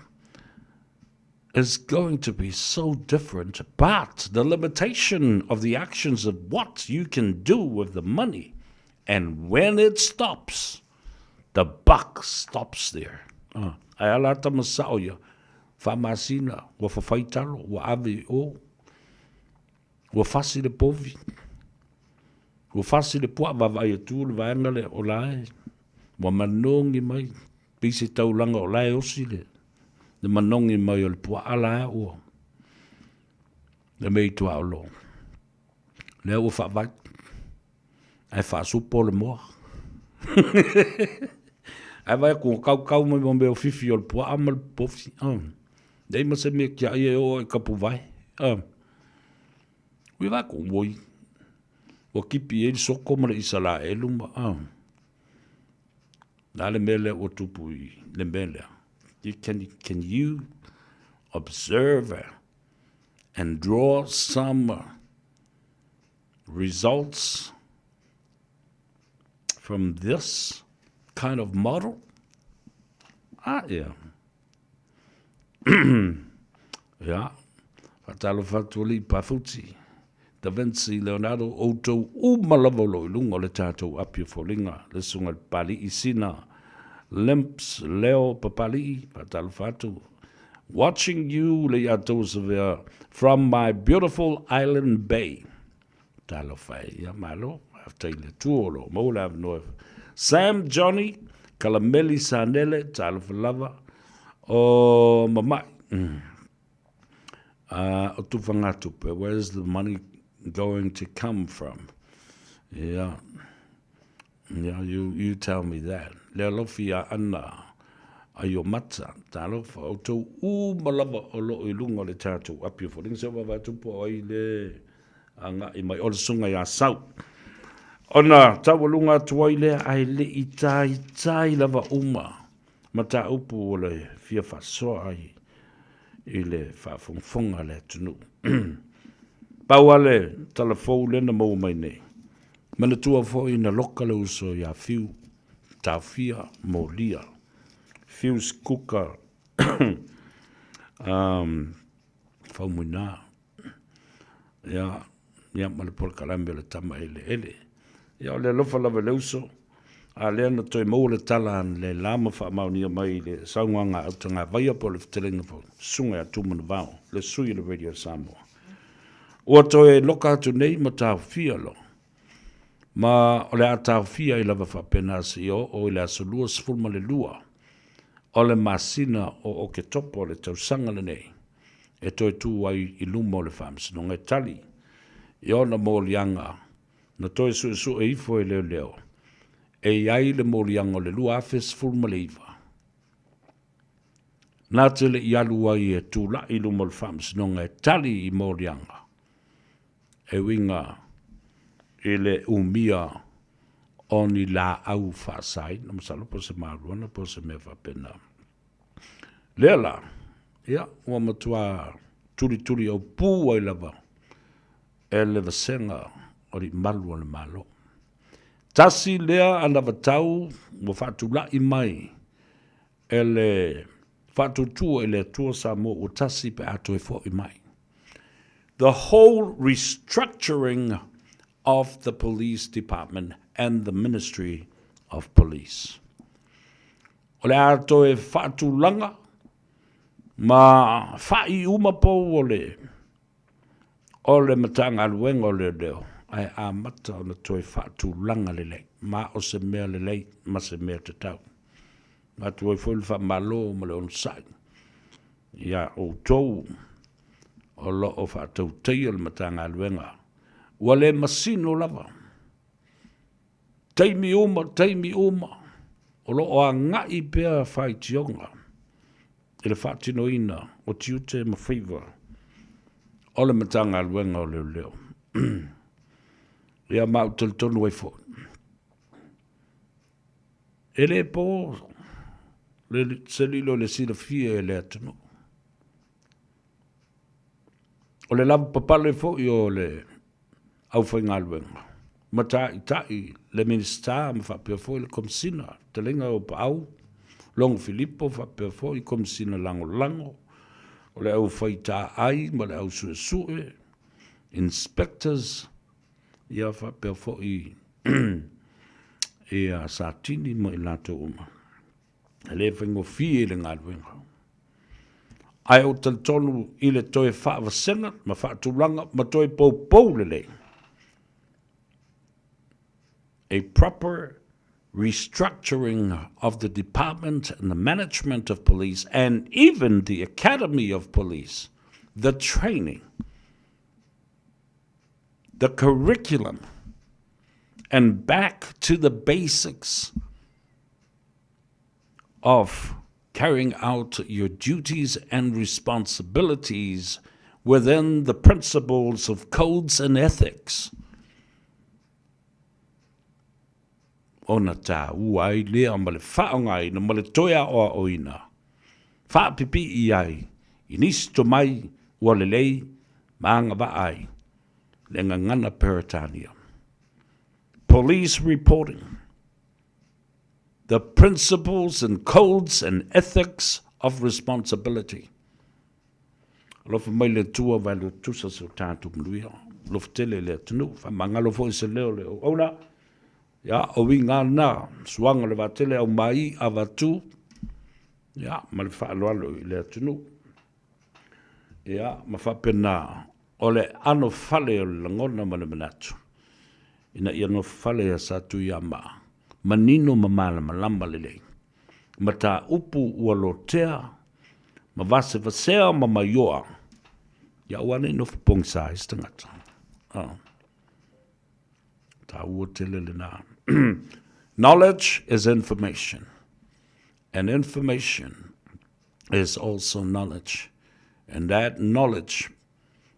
Speaker 12: is going to be so different, but the limitation of the actions of what you can do with the money, and when it stops, the buck stops there. Ai alata masao ia whamasina wa whawhaitalo wa ave o wa whasi le povi. Wa fasi le pua wa vai tu le vanga le o lai. Wa manongi mai. Pisi taulanga o lai osi le. Le manongi mai o le pua ala o. Le mei tua o lo. Le o fa vai. Ai fa supo le moa. Ai vai ku kau mai mo fifi o le pua amal pofi. Dei ma se me kia ia o I kapu vai. Ui va ku moi. O kipi e soko mara isala e luma. Nā le mele o tupu I le mele. Can you observe and draw some results from this kind of model? Yeah. Yeah. Fatalo fatuli pafuti. Da Vinci Leonardo Oto umalavolo lungo le tato apio folinga le sunga pali isina limps leo papali fatalo fatu. Watching you le yato severe from my beautiful island bay. Talo fai ya malo after le tuolo mola no. Sam Johnny Kalameli Sanele talo lava o mama. Where's the money going to come from? Yeah, you tell me that. Le lofia ana ayo mata talo fa auto malava olo ilunga le tatu apio for things over to po ile anga I mai olsunga ya sau. Ona tawalunga tuaile ai le itai lava mata upu ole fia fa so ai ile fa fonga le tunu. Pauale telefou lena mo mai nei. Mana tua fo ina lokale uso ya fiu tafia molia. Fiu skuka faumuna. Ya male por kalambe le tama ele. Ya le lofa lava le uso. A lea na toi mou le tala le lama wha maunia mai le saunganga au ngā vaia po le fitelenga po sunga tumana vau le sui le Radio Samoa. Ua toi loka atu nei ma tau fia lo. Ma o le a tau fia I lava wha pena si o le asolua sfulma le lua. O le masina o ke topo le tausanga le nei. E toi tu ai I luma o le whamsino ngai tali. I ona mo lianga. Na toi su e ifo e leo. E ai le molianga le lua afes fulma le iwa. Nā te le ialu ai e tūla I luma le whamsinonga e tali I molianga. E winga I le umia oni la au whaasai. Na masalo po se maruana po se mea whapena. Lela, ia, ua matua turi au pū ai lava. E le vasenga o ri malu o le malo. Tasi lea ana vatau mo whatulai mai ele whatutua ele tua Samoa o tasi pe ato e fo I mai. The whole restructuring of the police department and the Ministry of Police. O le ato e whatulanga ma whai umapo o le matanga aluenga o le leo. Ai a mata o na toi whaatu langa lelei. Ma o se mea lelei, ma se mea te tau. Ma toi fwil wha malo ma le on sai. Ia o tou o lo o whaatau tei o le matanga aluenga. Ua le masino lava. Teimi uma. O lo o a ngai pea whai tionga. I le whaatino ina o tiute ma Faiva. O le matanga aluenga o leo. Ia mau tonu ai fo. Ele po le selilo le sila fia le atano. O le lava papale fo o le au whainga aluenga. Mata itai le minista ma whapea fo le komsina. Te lenga o pa au. Longo Filippo whapea fo I komsina lango. O le au whaita ai ma le au sue. Inspectors. Ia whapea fo I a satini mo I lato uma. Le whaingo fie le ngāruenga. Ai o tonu I le toe whaava senga, ma whaatulanga, ma toe pou lelei. A proper restructuring of the department and the management of police and even the academy of police, the training, the curriculum, and back to the basics of carrying out your duties and responsibilities within the principles of codes and ethics. ona tā ua ai lea ma le whaonga ina ma le toia o oina. Wha pipi I ai, I nisi to mai ua le lei maanga wa ai, le ngangana Peritania. Police reporting the principles and codes and ethics of responsibility. Lofa mai le tua vai le tusa so tātu mnuia. Lofa tele le tunu, fa mangalo fo se leo le ona. Ya, o winga na, suanga le vatele au mai avatu. Ya, ma le fa alo le tunu. Ya, ma fa pena o le ano fale o le ngona ma le manatu. Ina ia no fale a satu ia ma. Manino mamala malamba lele. Mata upu ua lotea. Ma vase vasea ma maioa. Ya wane no fupong sa istangata. Ta ua tele le na. Knowledge is information. And information is also knowledge. And that knowledge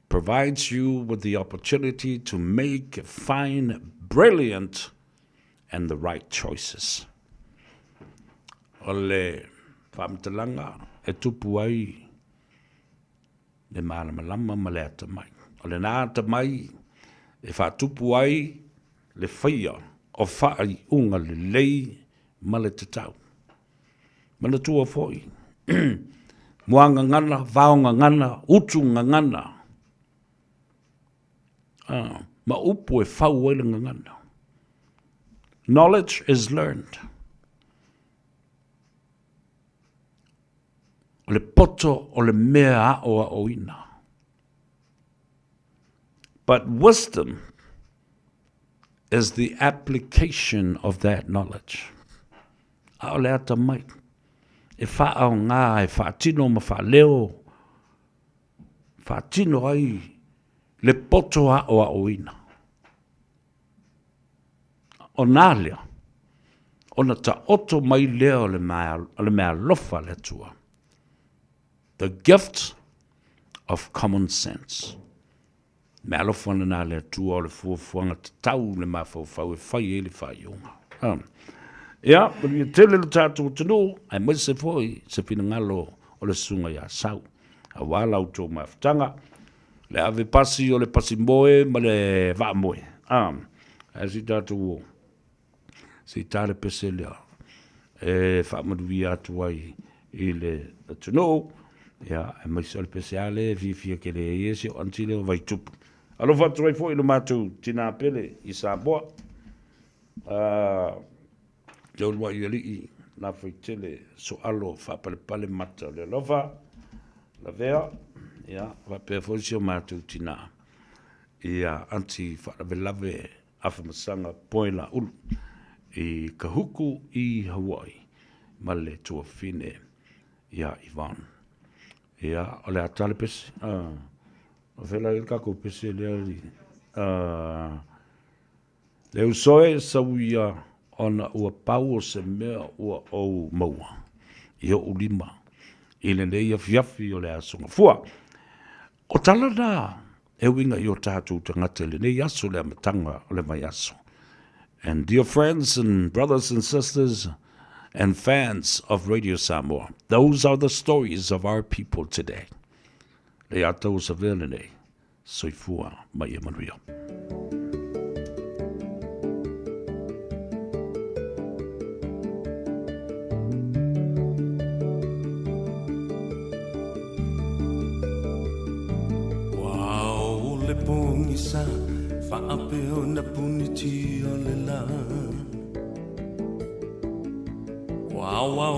Speaker 12: provides you with the opportunity to make fine, brilliant, and the right choices. Ole whamtalanga e tupu ai le malamalama ma le atamai. Ole nā atamai e whatupu ai le whaia o whaai unga le lei ma le tatau. Mana tua foi. Muanga ngana, vaonga ngana, utu ngana. Ma upu e whau ele ngana. Knowledge is learned. O le poto o le mea o a oina. But wisdom is the application of that knowledge. A o le ata mai. E whaau ngā, e whaatino ma whaaleo. Whaatino ai le poto a o a oina. O nā lea, ona ta oto mai lea o le mea lofa le tua. The gift of common sense. Mea lofa na nā lea tua o le fuafuanga te tau le mea fau e whai e le whai onga. Ia, pari e tele le tātou tanu, ai mai se foi, se fina ngalo o le sunga ia sau. A wala uto mawhtanga, le ave pasi o le pasi moe, ma le vaa moe. A si tātou o. Si tāre pese lea. E whaamaruwi atu ai i le tanu. Ia, ai mai se o le pese ale, fia ke le iesi o antile o vai tupu. Alo whatu ai fo ilo mātou tina pele i Samoa. Jau lua i ali i nā whaitele so alo whapalepale mata le lofa. La vea, ia, whapea fwisi o mātou tina. Ia, anti whaaravelave awhamasanga poina ulu. I Kahuku i Hawaii. Ma le tua fine. Ia, Ivan. Ia, o le atale pesi. O whela il kako pesi le ali. Le usoe sa uia ona ua pau o se mea ua ou maua. I o ulima. I le nei afiafi o le asonga fua. O tala nā, e winga i o tātou tangata le nei aso le amatanga o le mai aso. And dear friends and brothers and sisters and fans of Radio Samoa, those are the stories of our people today. Le atau sa vele nei, soifua mai e manuia.
Speaker 11: Sa whaapeo na puniti o le la. Wow, wow.